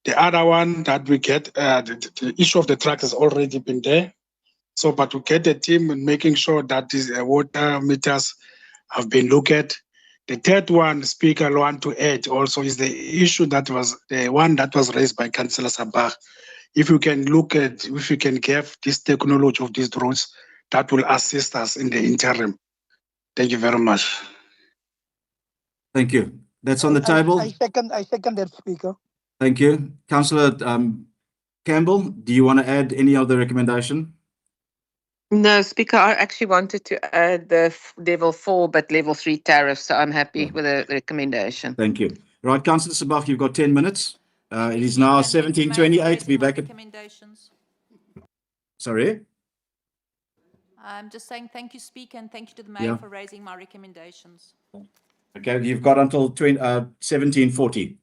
The other one that we get, the issue of the truck has already been there. So, but we get a team and making sure that these water meters have been looked at. The third one, Speaker, I want to add also is the issue that was the one that was raised by Councillor Sabah. If you can look at, if you can give this technology of these drones, that will assist us in the interim. Thank you very much. Thank you. That's on the table. I second that, Speaker. Thank you. Councillor Campbell, do you want to add any other recommendation? No, Speaker, I actually wanted to add the level 4, but level 3 tariffs. So I'm happy with the recommendation. Thank you. Right, Councillor Sabah, you've got 10 minutes. It is now Speaker, and thank you, Mayor, for 17:28. raising Be my back at... recommendations. Sorry? I'm just saying thank you, Speaker, and thank you to the Mayor for raising my recommendations. Okay, you've got until 17:40.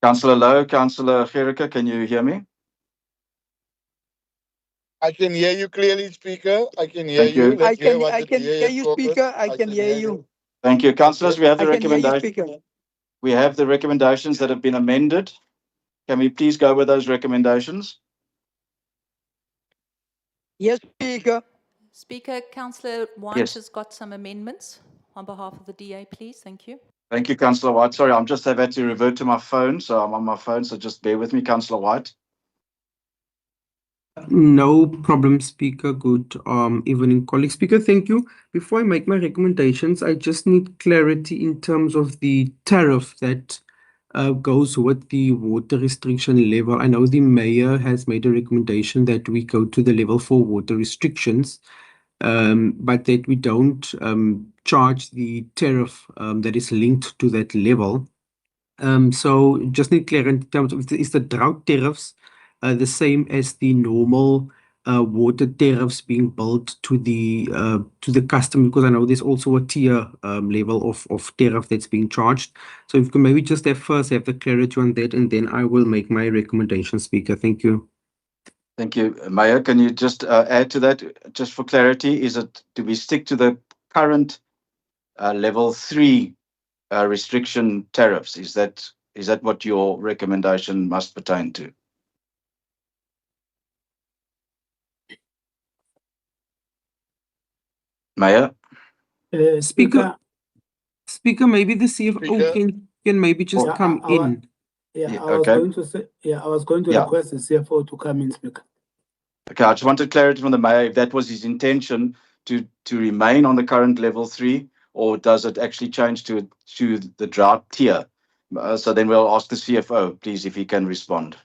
Councillor Lowe, Councillor Gericke, can you hear me? I can hear you clearly, Speaker. I can hear Thank you. you. Let's hear what I the can DA hear has you, spoken. Speaker. I can hear you. Thank you. Councillors, we have the I can hear you, recommendation. Speaker. We have the recommendations that have been amended. Can we please go with those recommendations? Yes, Speaker. Speaker, Councillor White Yes. has got some amendments on behalf of the DA, please. Thank you. Thank you, Councillor White. Sorry, I'm just have had to revert to my phone, so I'm on my phone, so just bear with me, Councillor White. No problem, Speaker. Good evening, colleagues. Speaker, thank you. Before I make my recommendations, I just need clarity in terms of the tariff that goes with the water restriction level. I know the mayor has made a recommendation that we go to the level 4 water restrictions, but that we don't charge the tariff that is linked to that level. So just need clear in terms of, is the drought tariffs the same as the normal water tariffs being billed to the customer? Because I know there's also a tier level of tariff that's being charged. So if you can maybe just first have the clarity on that, and then I will make my recommendation, Speaker. Thank you. Thank you. Mayor, can you just add to that, just for clarity, do we stick to the current level 3 restriction tariffs? Is that what your recommendation must pertain to? Mayor? Speaker, maybe the CFO Speaker? can maybe just come in. I was okay. going to say, I was going to Yeah. request the CFO to come in, Speaker. Okay, I just wanted clarity from the mayor if that was his intention to remain on the current level 3, or does it actually change to the drought tier? So then we'll ask the CFO, please, if he can respond.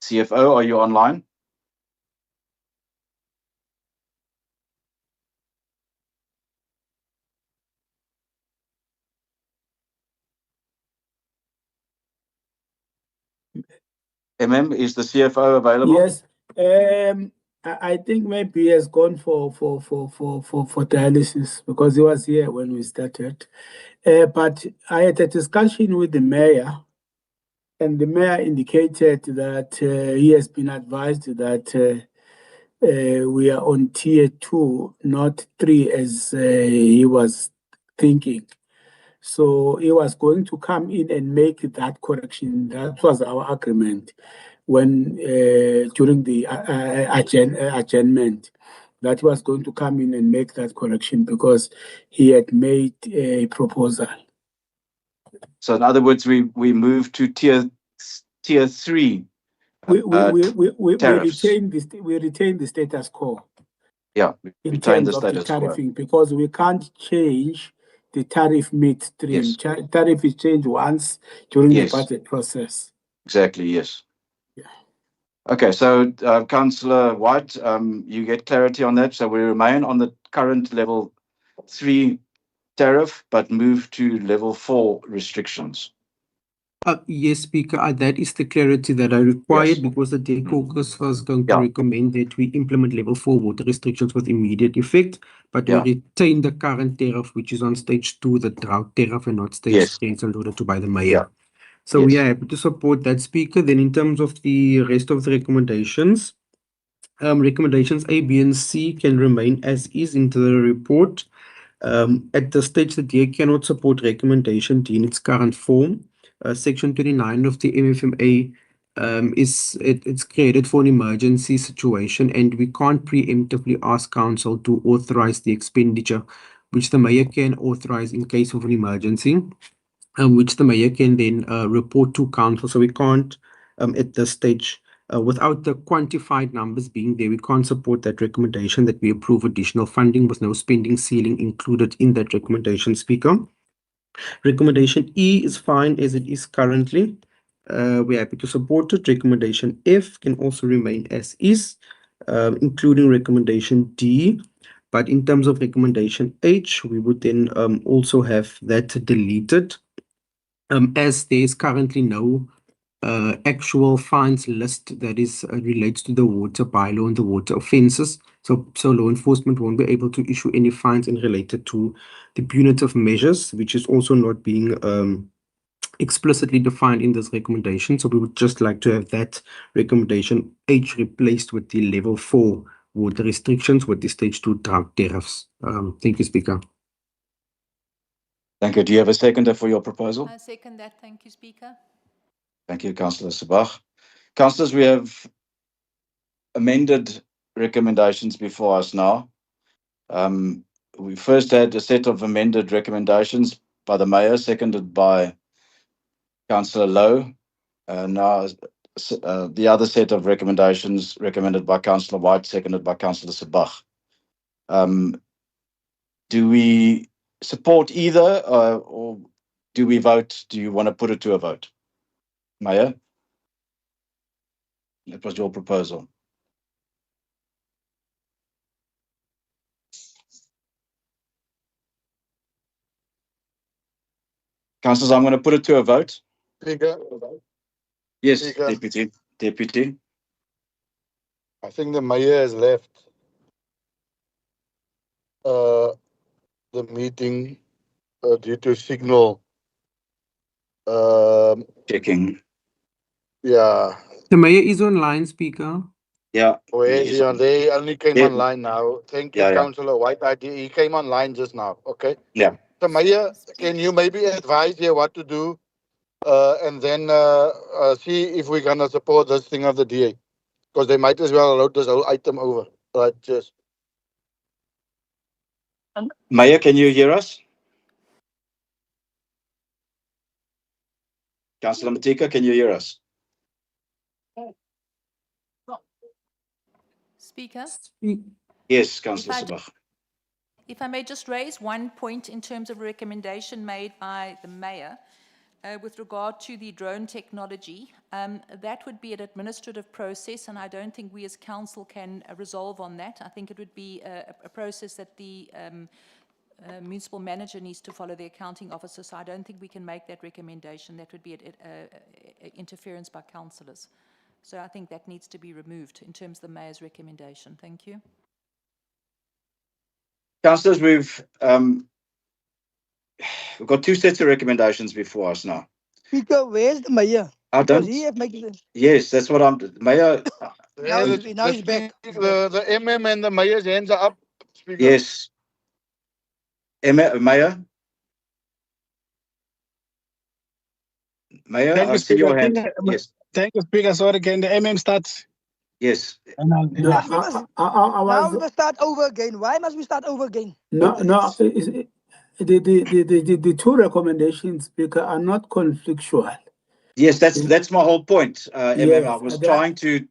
CFO, are you online? Is the CFO available? Yes. I think maybe he has gone for dialysis because he was here when we started. But I had a discussion with the mayor, and the mayor indicated that he has been advised that we are on tier 2, not 3, as he was thinking. So he was going to come in and make that correction. That was our agreement when during the adjournment, that he was going to come in and make that correction because he had made a proposal. So in other words, we move to tier 3. We tariffs. retain the status quo. Yeah, in retain terms the of the status quo. tariffing, because we can't change the tariff midstream. Yes. Tariff is changed once during Yes. the budget process. Exactly, yes. Okay, so Councillor White, you get clarity on that. So we remain on the current level 3 tariff, but move to level 4 restrictions. Yes, Speaker, that is the clarity that I required, Yes. because the DA caucus was going to recommend that we implement level 4 water restrictions with immediate effect, but we retain the current tariff, which is on stage 2, the drought tariff, and not stage 3, as alluded to by the mayor. So we are happy to support that, Speaker. Then in terms of the rest of the recommendations, recommendations A, B, and C can remain as is into the report. At this stage, the DA cannot support recommendation D in its current form. Section 29 of the MFMA it's created for an emergency situation, and we can't preemptively ask council to authorize the expenditure, which the mayor can authorize in case of an emergency, which the mayor can then report to council. So we can't, at this stage, without the quantified numbers being there, we can't support that recommendation that we approve additional funding with no spending ceiling included in that recommendation, Speaker. Recommendation E is fine as it is currently. We're happy to support it. Recommendation F can also remain as is, including recommendation D. But in terms of recommendation H, we would then also have that deleted, as there is currently no actual fines list that is relates to the water bylaw and the water offences. So law enforcement won't be able to issue any fines in related to the punitive measures, which is also not being explicitly defined in this recommendation. So we would just like to have that recommendation H replaced with the level 4 water restrictions with the stage 2 drought tariffs. Thank you, Speaker. Thank you. Do you have a seconder for your proposal? I second that. Thank you, Speaker. Thank you, Councillor Sabach. Councillors, we have amended recommendations before us now. We first had a set of amended recommendations by the Mayor, seconded by Councillor Lowe. Now, the other set of recommendations recommended by Councillor White, seconded by Councillor Sabach. Do we support either or do we vote? Do you want to put it to a vote? Mayor? That was your proposal. Councillors, I'm going to put it to a vote. Speaker. Yes, Speaker. Deputy. I think the mayor has left the meeting due to signal. Checking. Yeah. The Mayor is online, Speaker. Yeah. Where is he on? They only came Yeah. online now. Thank you, Yeah. Councillor White. He came online just now. Okay. Yeah. So, Mayor, can you maybe advise here what to do, and then see if we're gonna support this thing of the DA, because they might as well load this whole item over. Right, just. Mayor, can you hear us? Councillor Matika, can you hear us? Speaker? Yes, Councillor If I- Sabach. If I may just raise one point in terms of a recommendation made by the Mayor with regard to the drone technology, that would be an administrative process, and I don't think we as council can resolve on that. I think it would be a process that the municipal manager needs to follow the accounting officer, so I don't think we can make that recommendation. That would be interference by councillors. So I think that needs to be removed in terms of the Mayor's recommendation. Thank you. Councillors, we've got two sets of recommendations before us now. Speaker, where's the mayor? I Because don't. he has made it. Yes, that's what I'm. Mayor. Now he's back. The MM and the mayor's hands are up. Speaker. Yes. Mayor. Mayor, Thank I you, see your Speaker. hand. Yes. Thank you, Speaker. Sorry, can the MM start? Yes. Now we must start over again. Why must we start over again? The two recommendations, Speaker, are not conflictual. Yes, that's my whole point, Yes, I was trying to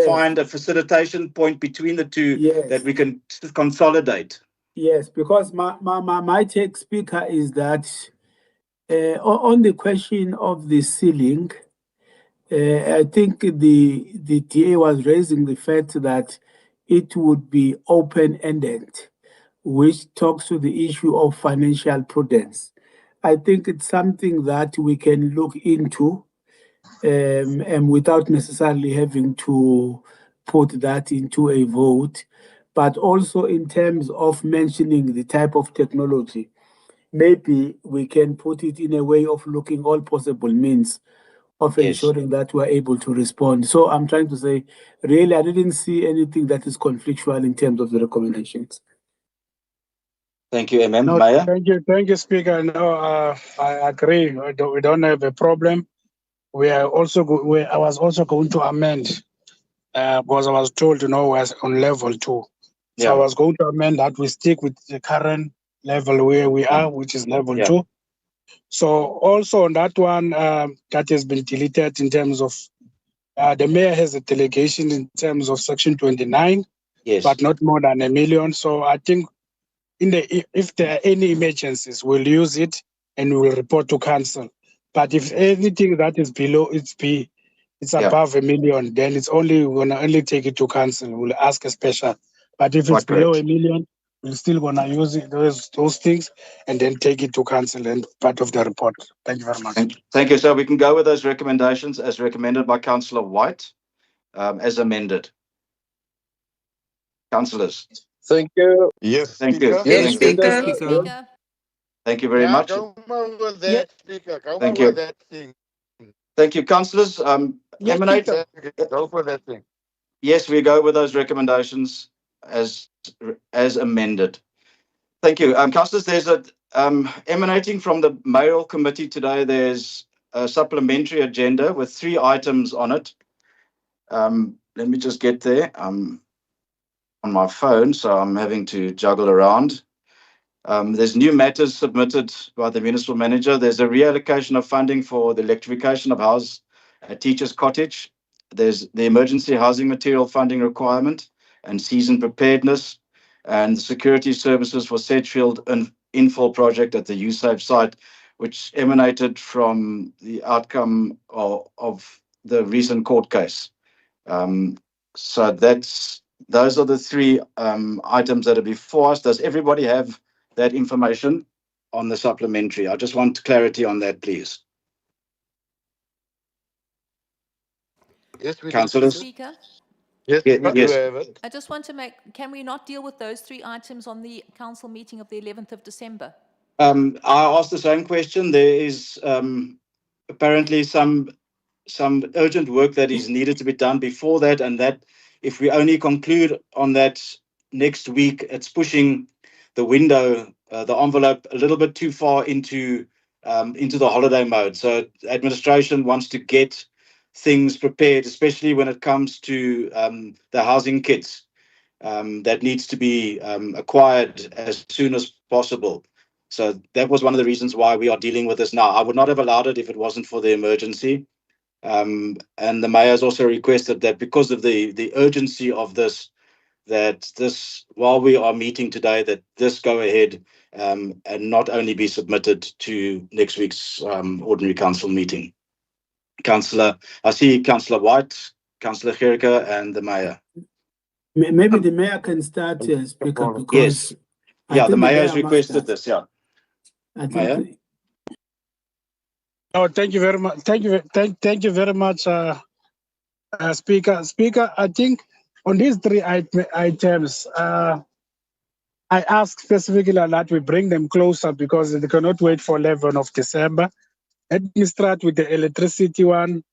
find a facilitation point between the two that we can consolidate. Yes, because my take, Speaker, is that on the question of the ceiling, I think the DA was raising the fact that it would be open-ended, which talks to the issue of financial prudence. I think it's something that we can look into, and without necessarily having to put that into a vote, but also in terms of mentioning the type of technology. Maybe we can put it in a way of looking all possible means of ensuring that we're able to respond. So I'm trying to say, really, I didn't see anything that is conflictual in terms of the recommendations. Thank you, MM. No, Mayor? thank you, Speaker. No, I agree. We don't have a problem. I was also going to amend because I was told, was on level 2. So Yeah. I was going to amend that we stick with the current level where we are, which is level 2. So also on that one, that has been deleted in terms of the mayor has a delegation in terms of section 29, but not more than $1 million. So I think if there are any emergencies, we'll use it and we'll report to council. But if anything that is below, it's above $1 million, then we're gonna only take it to council. We'll ask a special. But if it's below $1 million, we're still gonna use it, those things and then take it to council and part of the report. Thank you very much. Thank you. So we can go with those recommendations as recommended by Councillor White, as amended. Councillors. Thank you. Yes, Thank you. Speaker. Yes, Thank you. Speaker. Speaker. Thank you very much. Go with that, Speaker. Go Thank with you. that thing. Thank you, councillors. Yes, Emanate. Speaker. Go for that thing. Yes, we go with those recommendations as amended. Thank you. Councillors, there's a emanating from the mayoral committee today, there's a supplementary agenda with 3 items on it. Let me just get there. I'm on my phone, so I'm having to juggle around. There's new matters submitted by the municipal manager. There's a reallocation of funding for the electrification of house at Teachers Cottage. There's the emergency housing material funding requirement and season preparedness, and security services for Sedgefield and infill project at the USAVE site, which emanated from the outcome of the recent court case. So those are the 3 items that are before us. Does everybody have that information on the supplementary? I just want clarity on that, please. Yes, we Councillors? Speaker, Yes, Yeah, we do yes. have it. I just want to can we not deal with those 3 items on the council meeting of the 11th of December? I asked the same question. There is apparently some urgent work that is needed to be done before that, and that if we only conclude on that next week, it's pushing the window, the envelope a little bit too far into the holiday mode. So administration wants to get things prepared, especially when it comes to the housing kits that needs to be acquired as soon as possible. So that was one of the reasons why we are dealing with this now. I would not have allowed it if it wasn't for the emergency. And the mayor has also requested that because of the urgency of this, that this, while we are meeting today, that this go ahead and not only be submitted to next week's ordinary council meeting. Councillor, I see Councillor White, Councillor Gericke, and the mayor. Maybe the mayor can start, Speaker, because Yes. I Yeah, the think mayor has must requested start. this. Yeah. I Mayor? think Oh, thank you very much. Thank you very much, Speaker. Speaker, I think on these 3 items, I asked specifically that we bring them closer because they cannot wait for 11th of December. Let me start with the electricity one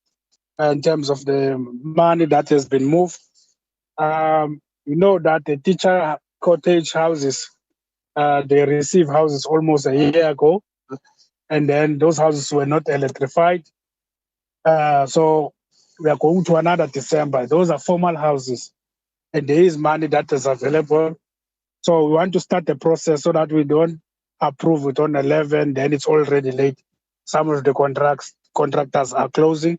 in terms of the money that has been moved. You know that the teacher cottage houses, they received houses almost a year ago, and then those houses were not electrified. So we are going to another December. Those are formal houses, and there is money that is available. So we want to start the process so that we don't approve it on 11, then it's already late. Some of the contractors are closing.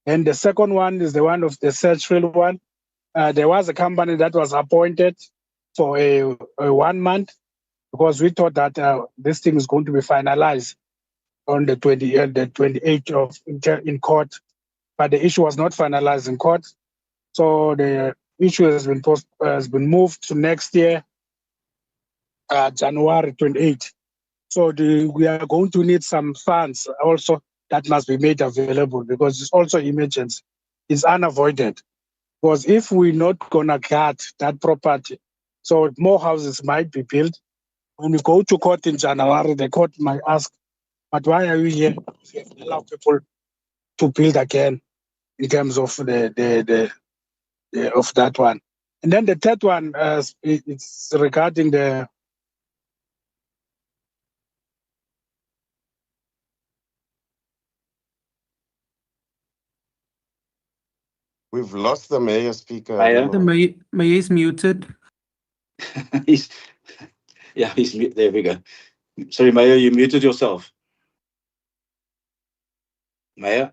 And the second one is the one of the Sedgefield one. There was a company that was appointed for a 1 month because we thought that this thing is going to be finalized on the 28th in court, but the issue was not finalized in court. So the issue has been moved to next year, January 28th. So we are going to need some funds also that must be made available because it's also emergency. It's unavoided. Because if we're not gonna guard that property, so more houses might be built. When we go to court in January, the court might ask, but why are you here? You allow people to build again in terms of of that one. And then the third one, it's regarding the We've lost the mayor, Speaker. I don't The know. mayor is muted. he's there we go. Sorry, Mayor, you muted yourself. Mayor?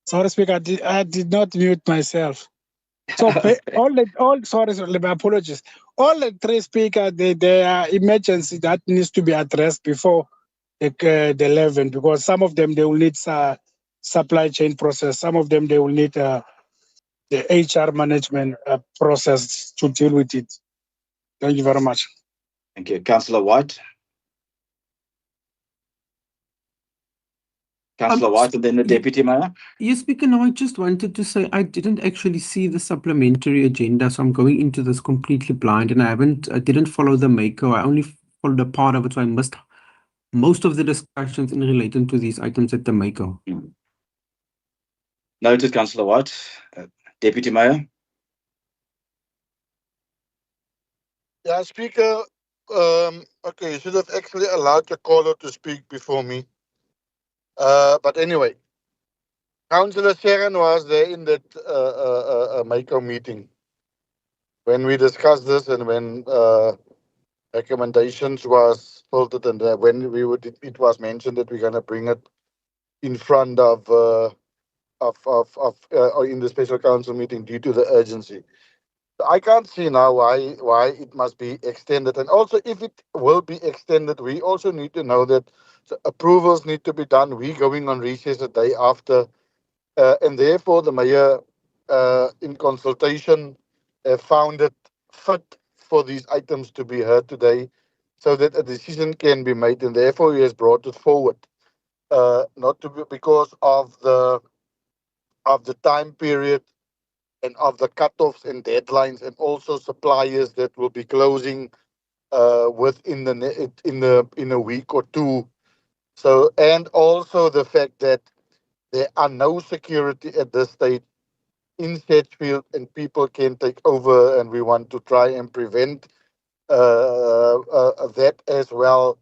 sorry, Speaker, I did not mute myself. So sorry, my apologies. All the 3 speakers, they are emergency that needs to be addressed before the 11, because some of them they will need supply chain process. Some of them they will need the HR management process to deal with it. Thank you very much. Thank you. Councillor White. Councillor White and then the Deputy Mayor. Yes, Speaker. No, I just wanted to say I didn't actually see the supplementary agenda, so I'm going into this completely blind, and I didn't follow the MACO. I only followed a part of it, so I missed most of the discussions in relation to these items at the MACO. Noted, Councillor White. Deputy Mayor. Yeah, Speaker. Okay, you should have actually allowed the caller to speak before me. But anyway, Councillor Sharon was there in that MACO meeting when we discussed this and when recommendations was filtered and when it was mentioned that we're gonna bring it in front of or in the special council meeting due to the urgency. I can't see now why it must be extended. And also, if it will be extended, we also need to know that the approvals need to be done. We're going on recess the day after. And therefore, the mayor, in consultation, found it fit for these items to be heard today so that a decision can be made. And therefore, he has brought it forward, not to be because of the time period and of the cutoffs and deadlines, and also suppliers that will be closing within in a week or two. So, and also the fact that there are no security at this stage in Sedgefield, and people can take over, and we want to try and prevent that as well.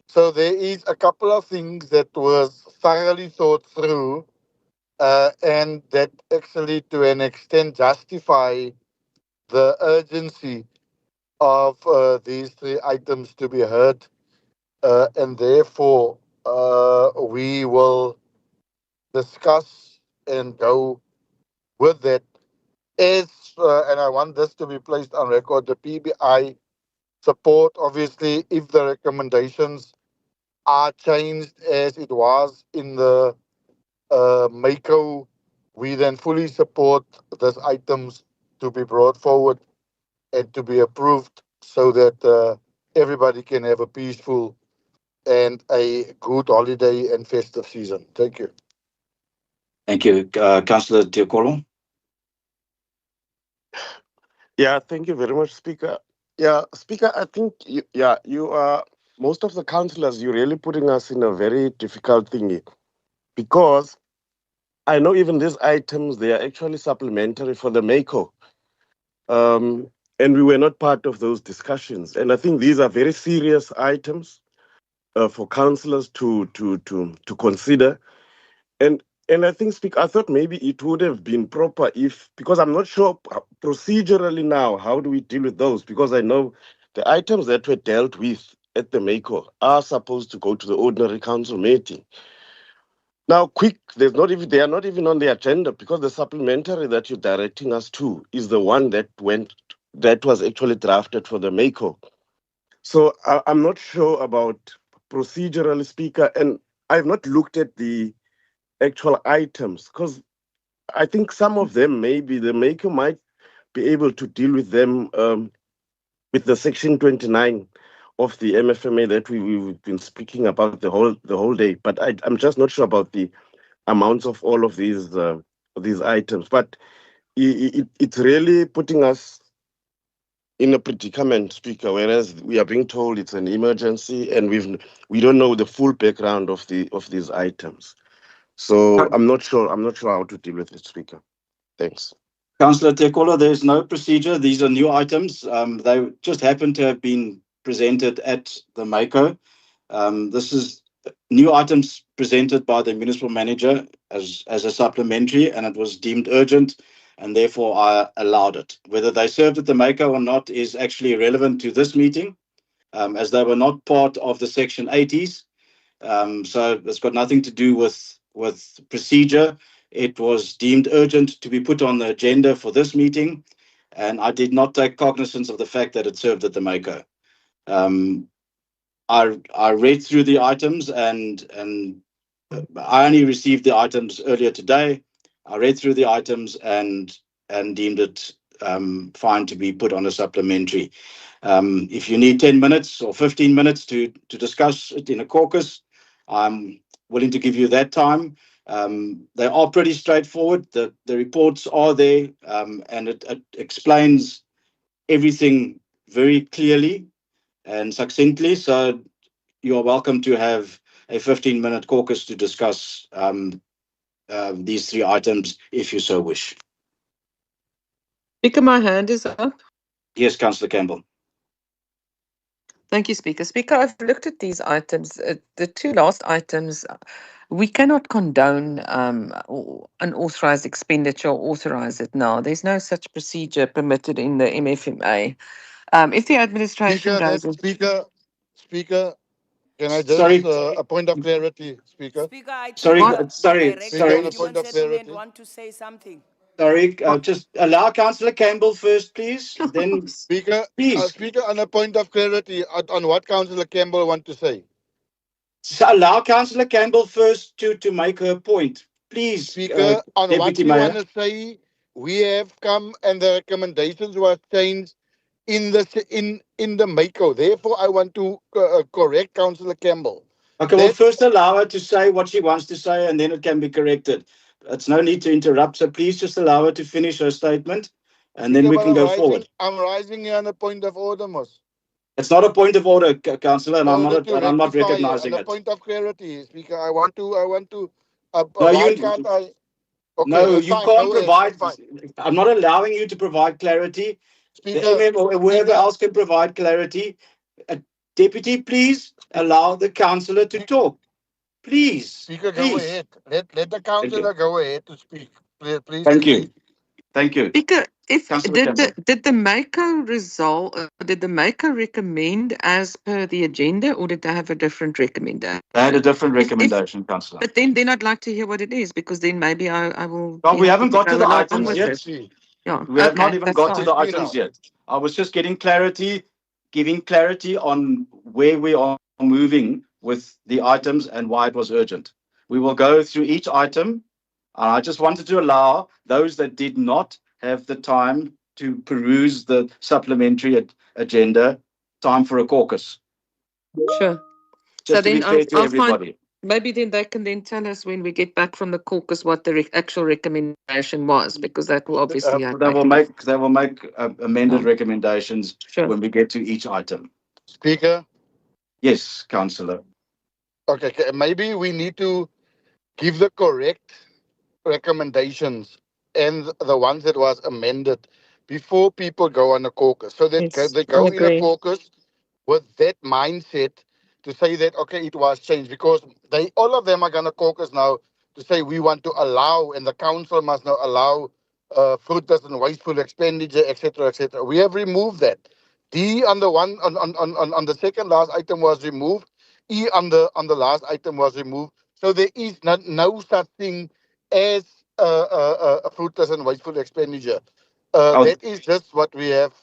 So there is a couple of things that was thoroughly thought through, and that actually, to an extent, justify the urgency of these three items to be heard, and therefore we will discuss and go with that. As and I want this to be placed on record, the PBI support, obviously, if the recommendations are changed as it was in the MACO, we then fully support these items to be brought forward and to be approved so that everybody can have a peaceful and a good holiday and festive season. Thank you. Thank you. Councillor Tiokolo. Yeah, thank you very much, Speaker. Yeah, Speaker, I think you are most of the councillors. You're really putting us in a very difficult thing because I know even these items they are actually supplementary for the MACO, and we were not part of those discussions. And I think these are very serious items for councillors to consider. And I think, Speaker, I thought maybe it would have been proper if, because I'm not sure procedurally now, how do we deal with those? Because I know the items that were dealt with at the MACO are supposed to go to the ordinary council meeting. Now, they are not even on the agenda because the supplementary that you're directing us to is the one that was actually drafted for the MACO. So I'm not sure about procedural, Speaker, and I've not looked at the actual items because I think some of them maybe the MACO might be able to deal with them with the section 29 of the MFMA that we've been speaking about the whole day. But I'm just not sure about the amounts of all of these items. But it's really putting us in a predicament, Speaker, whereas we are being told it's an emergency and we don't know the full background of these items. So I'm not sure how to deal with it, Speaker. Thanks. Councillor Tekola, there's no procedure. These are new items. They just happen to have been presented at the MACO. This is new items presented by the municipal manager as a supplementary, and it was deemed urgent, and therefore I allowed it. Whether they served at the MACO or not is actually irrelevant to this meeting, as they were not part of the Section 80s. So it's got nothing to do with procedure. It was deemed urgent to be put on the agenda for this meeting, and I did not take cognizance of the fact that it served at the MACO. I read through the items and I only received the items earlier today. I read through the items and deemed it fine to be put on a supplementary. If you need 10 minutes or 15 minutes to discuss it in a caucus, I'm willing to give you that time. They are pretty straightforward. The reports are there, and it explains everything very clearly and succinctly. So you are welcome to have a 15-minute caucus to discuss these three items if you so wish. Speaker, my hand is up. Yes, Councillor Campbell. Thank you, Speaker. Speaker, I've looked at these items. The two last items, we cannot condone unauthorized expenditure or authorize it now. There's no such procedure permitted in the MFMA. If the administration goes... Speaker, can I Sorry. just, a point of clarity, Speaker? Speaker, I think Sorry, the Director Speaker, of on a Human point of Settlement clarity. want to say something. Sorry, just allow Councillor Campbell first, please. Then, Speaker, please. Speaker, on a point of clarity on what Councillor Campbell want to say. So allow Councillor Campbell first to make her point. Please, Speaker, on what Deputy we want Mayor. to say, we have come and the recommendations were changed in the MACO. Therefore, I want to correct Councillor Campbell. Okay, well, first allow her to say what she wants to say, and then it can be corrected. It's no need to interrupt, so please just allow her to finish her statement, and then we can go forward. I'm rising here on a point of order, Mos. It's not a point of order, Councillor, and I'm not rectify recognizing on a it. point of clarity, Speaker. I want to. No, Why can't I? Okay, no, that's you fine. can't Go ahead. provide. That's fine. I'm not allowing you to provide clarity. Speaker, The MM or whoever else can provide clarity. Deputy, please allow the councillor to talk. Please. Speaker, please. go ahead. Let the councillor go ahead to speak. Please. Thank you. Thank you. Speaker, Councillor Campbell. did the MACO did the MACO recommend as per the agenda, or did they have a different recommendation? They had a different recommendation, Councillor. But then I'd like to hear what it is, because then maybe I will. Well, we haven't got to go the along items with yet. it. Yeah. We have not Okay, even that's got to the fine. items yet. I was just getting clarity, giving clarity on where we are moving with the items and why it was urgent. We will go through each item. I just wanted to allow those that did not have the time to peruse the supplementary agenda time for a caucus. Sure. Just So to be then fair to I'll everybody. find, maybe then they can then tell us when we get back from the caucus what the actual recommendation was, because that will obviously They will make amended recommendations when we get to each item. Speaker. Yes, Councillor. Okay, maybe we need to give the correct recommendations and the ones that was amended before people go on a caucus, so that they go in a caucus with that mindset to say that, okay, it was changed, because all of them are going to caucus now to say we want to allow, and the council must now allow fruitless and wasteful expenditure, etc., etc. We have removed that. D on the one on the second last item was removed. E on the last item was removed. So there is no such thing as a fruitless and wasteful expenditure. That is just what we have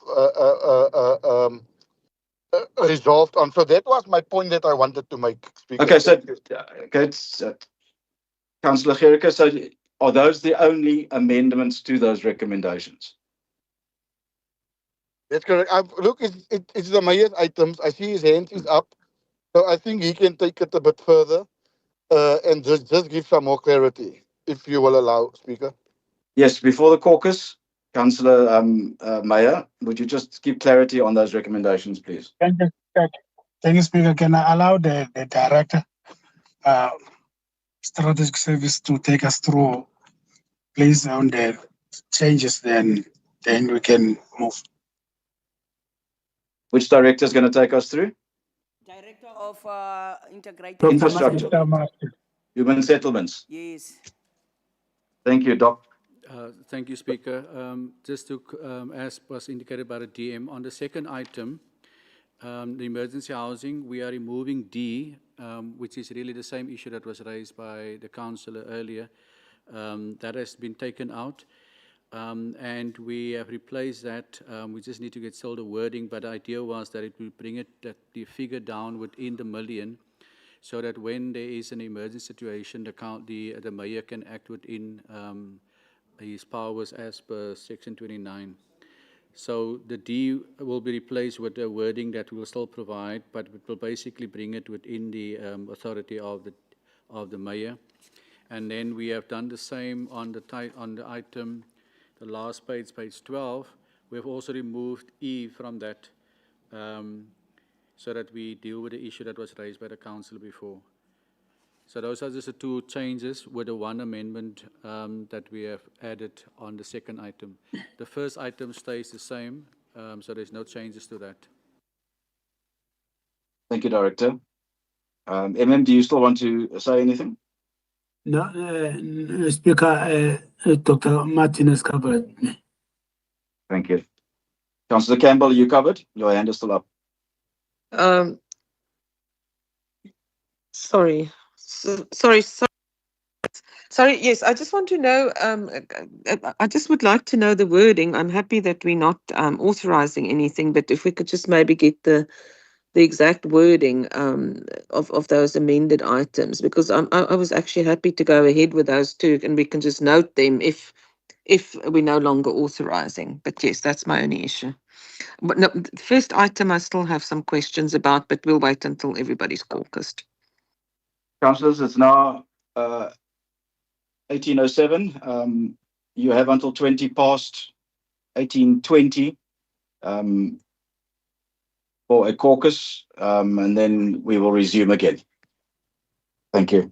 resolved on. So that was my point that I wanted to make, Speaker. Okay, so Councillor Gericke, so are those the only amendments to those recommendations? That's correct. Look, it's the mayor's items. I see his hands is up, so I think he can take it a bit further and just give some more clarity, if you will allow, Speaker. Yes, before the caucus, Councillor Mayor, would you just give clarity on those recommendations, please? Thank you, Speaker. Can I allow the Director, Strategic Service, to take us through, please, on the changes, then we can move. Which director is going to take us through? Director of Integrated Infrastructure. Human Settlements. Yes. Thank you, Doc. Thank you, Speaker. Just to, as was indicated by the DM, on the second item, the emergency housing, we are removing D, which is really the same issue that was raised by the councillor earlier. That has been taken out. And we have replaced that. We just need to get still the wording, but the idea was that it will bring the figure down within the million, so that when there is an emergency situation, the mayor can act within his powers as per Section 29. So the D will be replaced with a wording that we will still provide, but it will basically bring it within the authority of the mayor. And then we have done the same on the item, the last page, page 12. We have also removed E from that, so that we deal with the issue that was raised by the council before. So those are just the two changes with the one amendment that we have added on the second item. The first item stays the same, so there's no changes to that. Thank you, Director. MM, do you still want to say anything? No, Speaker, Dr. Martin has covered me. Thank you. Councillor Campbell, you covered? Your hand is still up. Sorry. Sorry, yes, I just want to know, I just would like to know the wording. I'm happy that we're not authorizing anything, but if we could just maybe get the exact wording of those amended items, because I was actually happy to go ahead with those two, and we can just note them if we're no longer authorizing. But yes, that's my only issue. But no, the first item I still have some questions about, but we'll wait until everybody's caucused. Councillors, it's now 18:07. You have until 20 past 18:20 for a caucus, and then we will resume again. Thank you.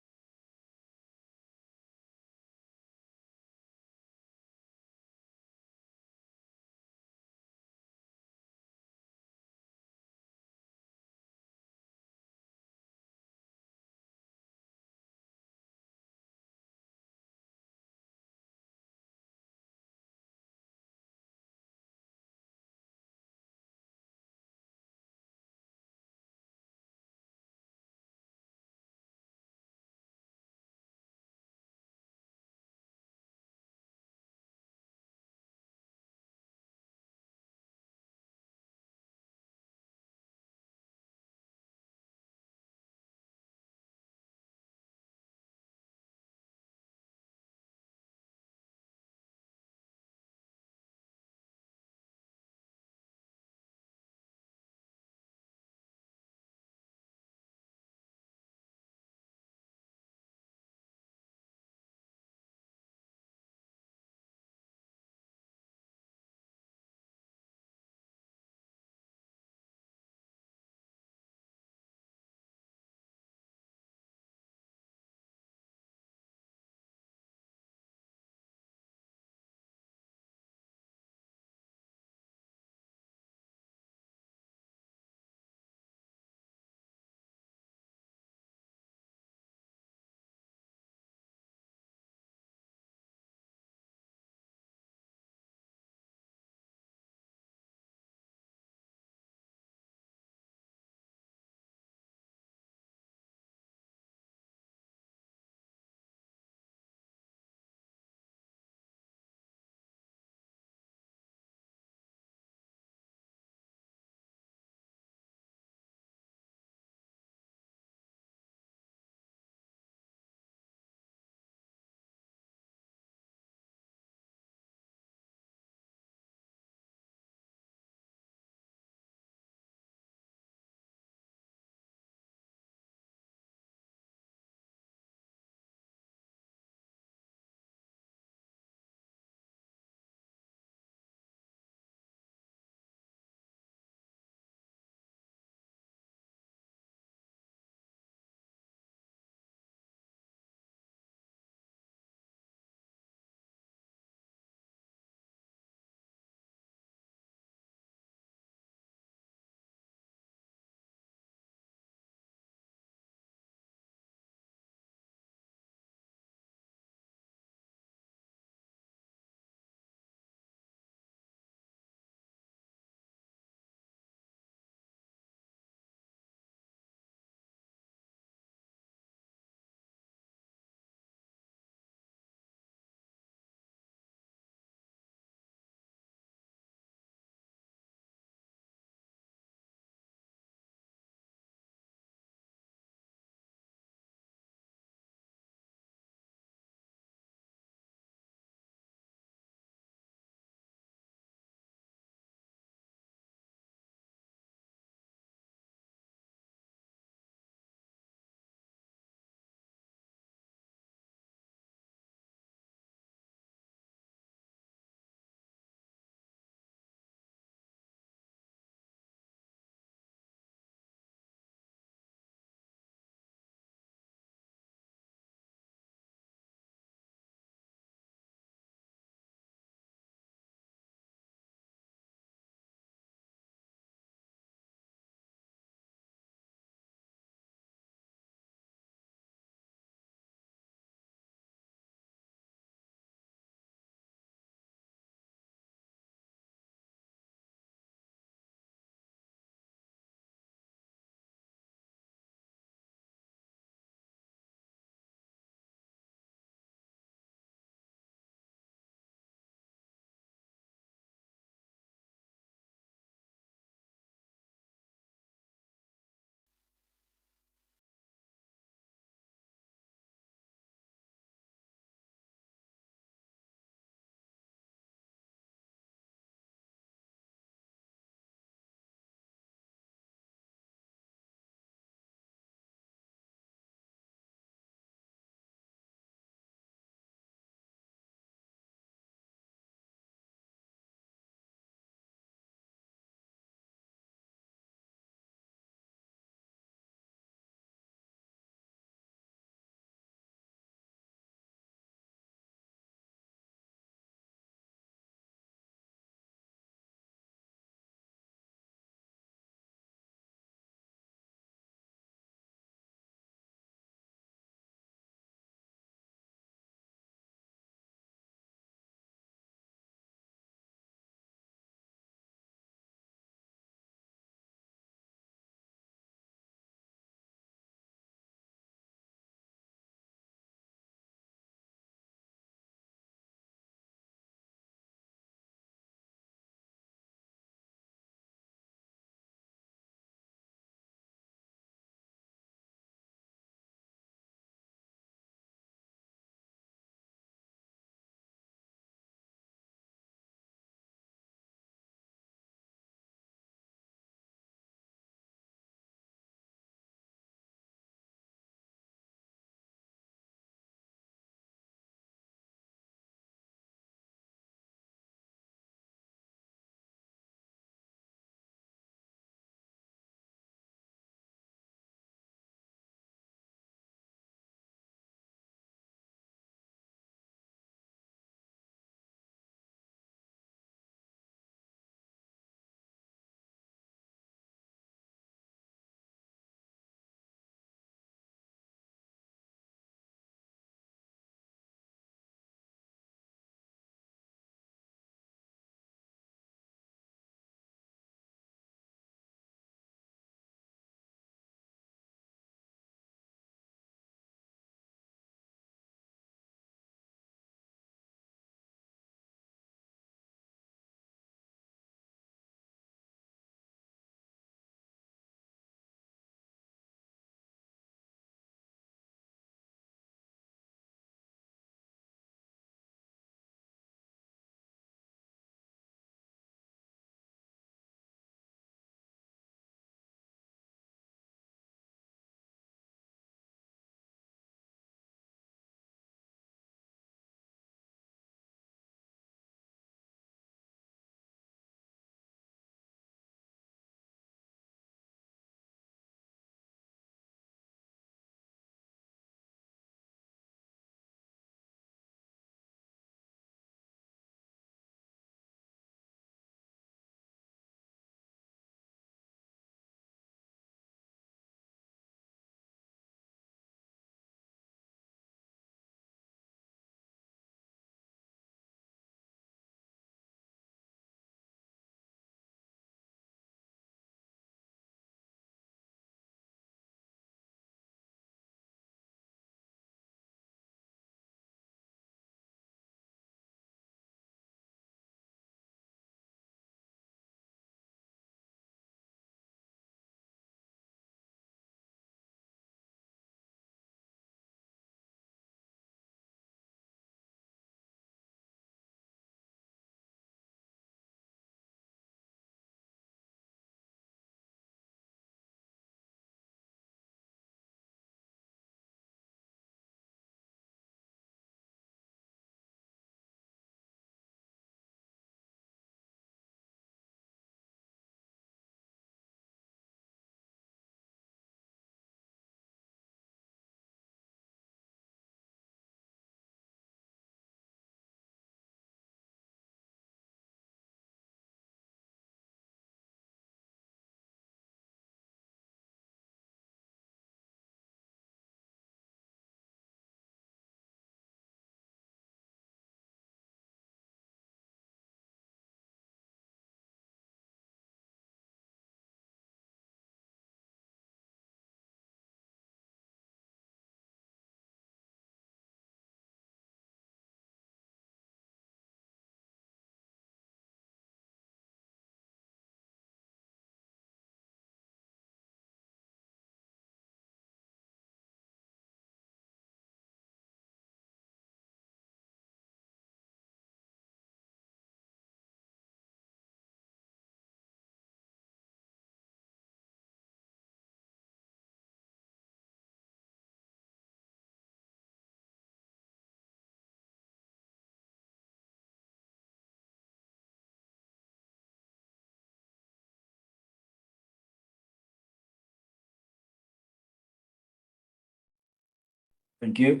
Thank you.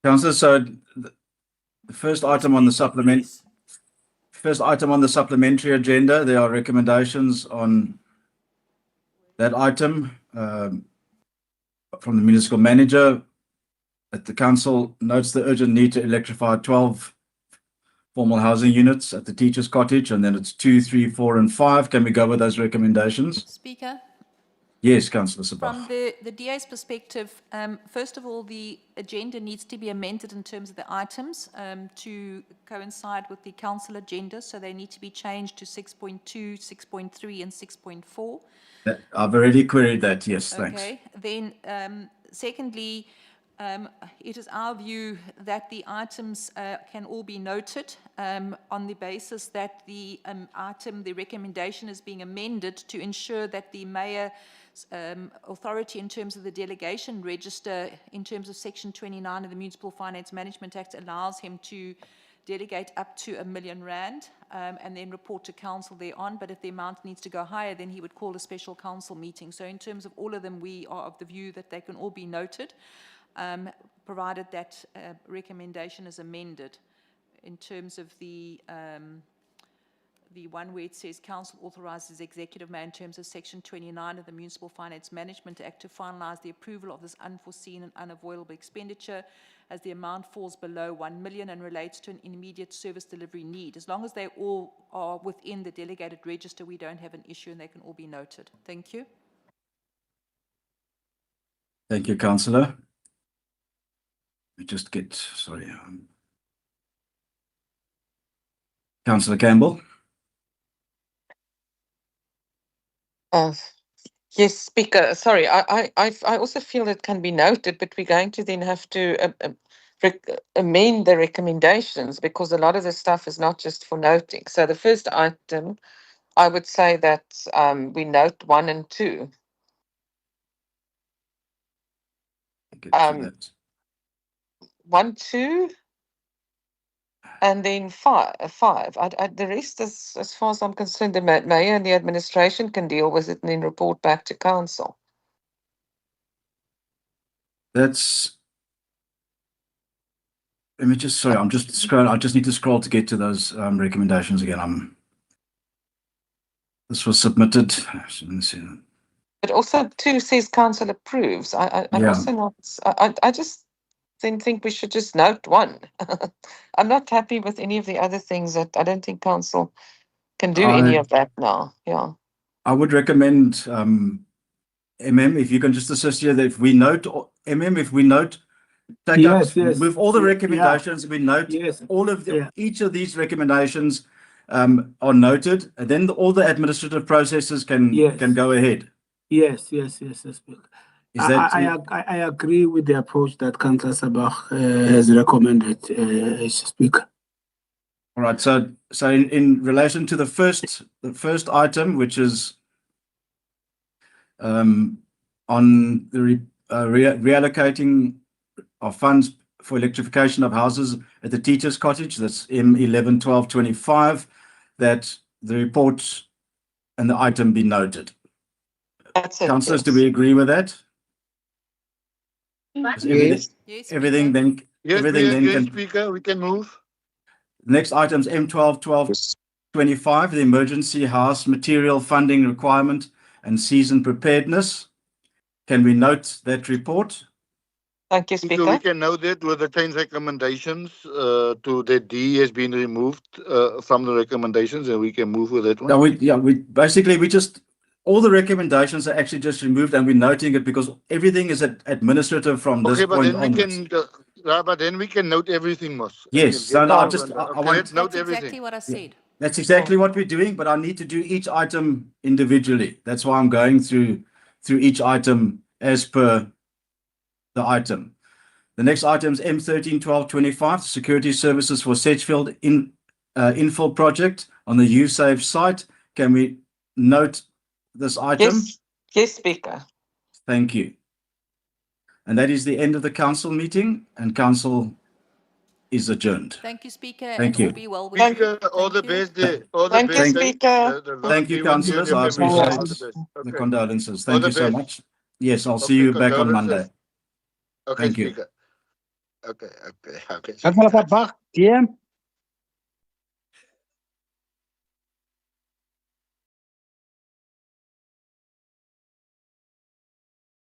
Councillor, so the first item on the supplementary agenda, there are recommendations on that item from the municipal manager, that the council notes the urgent need to electrify 12 formal housing units at the teachers' cottage, and then it's 2, 3, 4, and 5. Can we go with those recommendations? Speaker? Yes, Councillor From Sabah. the DA's perspective, first of all, the agenda needs to be amended in terms of the items to coincide with the council agenda. So they need to be changed to 6.2, 6.3, and 6.4. I've already queried that. Yes, thanks. Okay. Then, secondly, it is our view that the items can all be noted on the basis that the the recommendation is being amended to ensure that the mayor authority in terms of the delegation register, in terms of Section 29 of the Municipal Finance Management Act, allows him to delegate up to R1 million and then report to council thereon. But if the amount needs to go higher, then he would call a special council meeting. So in terms of all of them, we are of the view that they can all be noted, provided that recommendation is amended. In terms of the one where it says council authorizes executive mayor in terms of Section 29 of the Municipal Finance Management Act to finalize the approval of this unforeseen and unavoidable expenditure as the amount falls below 1 million and relates to an immediate service delivery need. As long as they all are within the delegated register, we don't have an issue and they can all be noted. Thank you. Thank you, Councillor. Let me just get, sorry. Councillor Campbell. Yes, Speaker. Sorry, I also feel it can be noted, but we're going to then have to amend the recommendations because a lot of the stuff is not just for noting. So the first item, I would say that we note 1 and 2. That. 1, 2, and then 5. The rest is, as far as I'm concerned, the mayor and the administration can deal with it and then report back to council. That's. Let me just, sorry, I'm just scrolling. I just need to scroll to get to those recommendations again. This was submitted. But also 2 says council approves. I'm also not, I just think we should just note 1. I'm not happy with any of the other things that I don't think council can do any of that now. Yeah. I would recommend MM, if you can just assist here, that if we note MM, if we note, take Yes, up, yes. move all the recommendations, we note Yes. all of each of these recommendations are noted, and then all the administrative processes can go ahead. Yes. Speaker. Is that I agree with the approach that Councillor Sabah has recommended, Speaker. all right? So in relation to the first item, which is on the reallocating of funds for electrification of houses at the teachers' cottage, that's M111225, that the report and the item be noted. That's it. Councillors, Yes. do we agree with that? Yes. Everything then. Yes, everything then yes, can. Speaker, we can move. Next item is M121225, the emergency house material funding requirement and season preparedness. Can we note that report? Thank you, Speaker, Speaker. we can note that with the change recommendations to that D has been removed from the recommendations, and we can move with that one. No, we basically just all the recommendations are actually just removed, and we're noting it because everything is administrative from this point onwards. But then we can note everything, Moss. Yes, so no, I want. Let's note That's everything. exactly what I said. That's exactly what we're doing, but I need to do each item individually. That's why I'm going through each item as per the item. The next item is M131225, security services for Sedgefield infill project on the USAVE site. Can we note this item? Yes, Speaker. Thank you. And that is the end of the council meeting, and council is adjourned. Thank you, Speaker. Thank and you. all be well with Speaker, you. all the Thank you. best there. All the Thank you, best. Speaker. Thank you, councillors. I appreciate the condolences. Okay. Thank All you the so best. much. Yes, I'll see you back on Monday. Okay, Thank you. Speaker. Okay. That's not a bug, DM.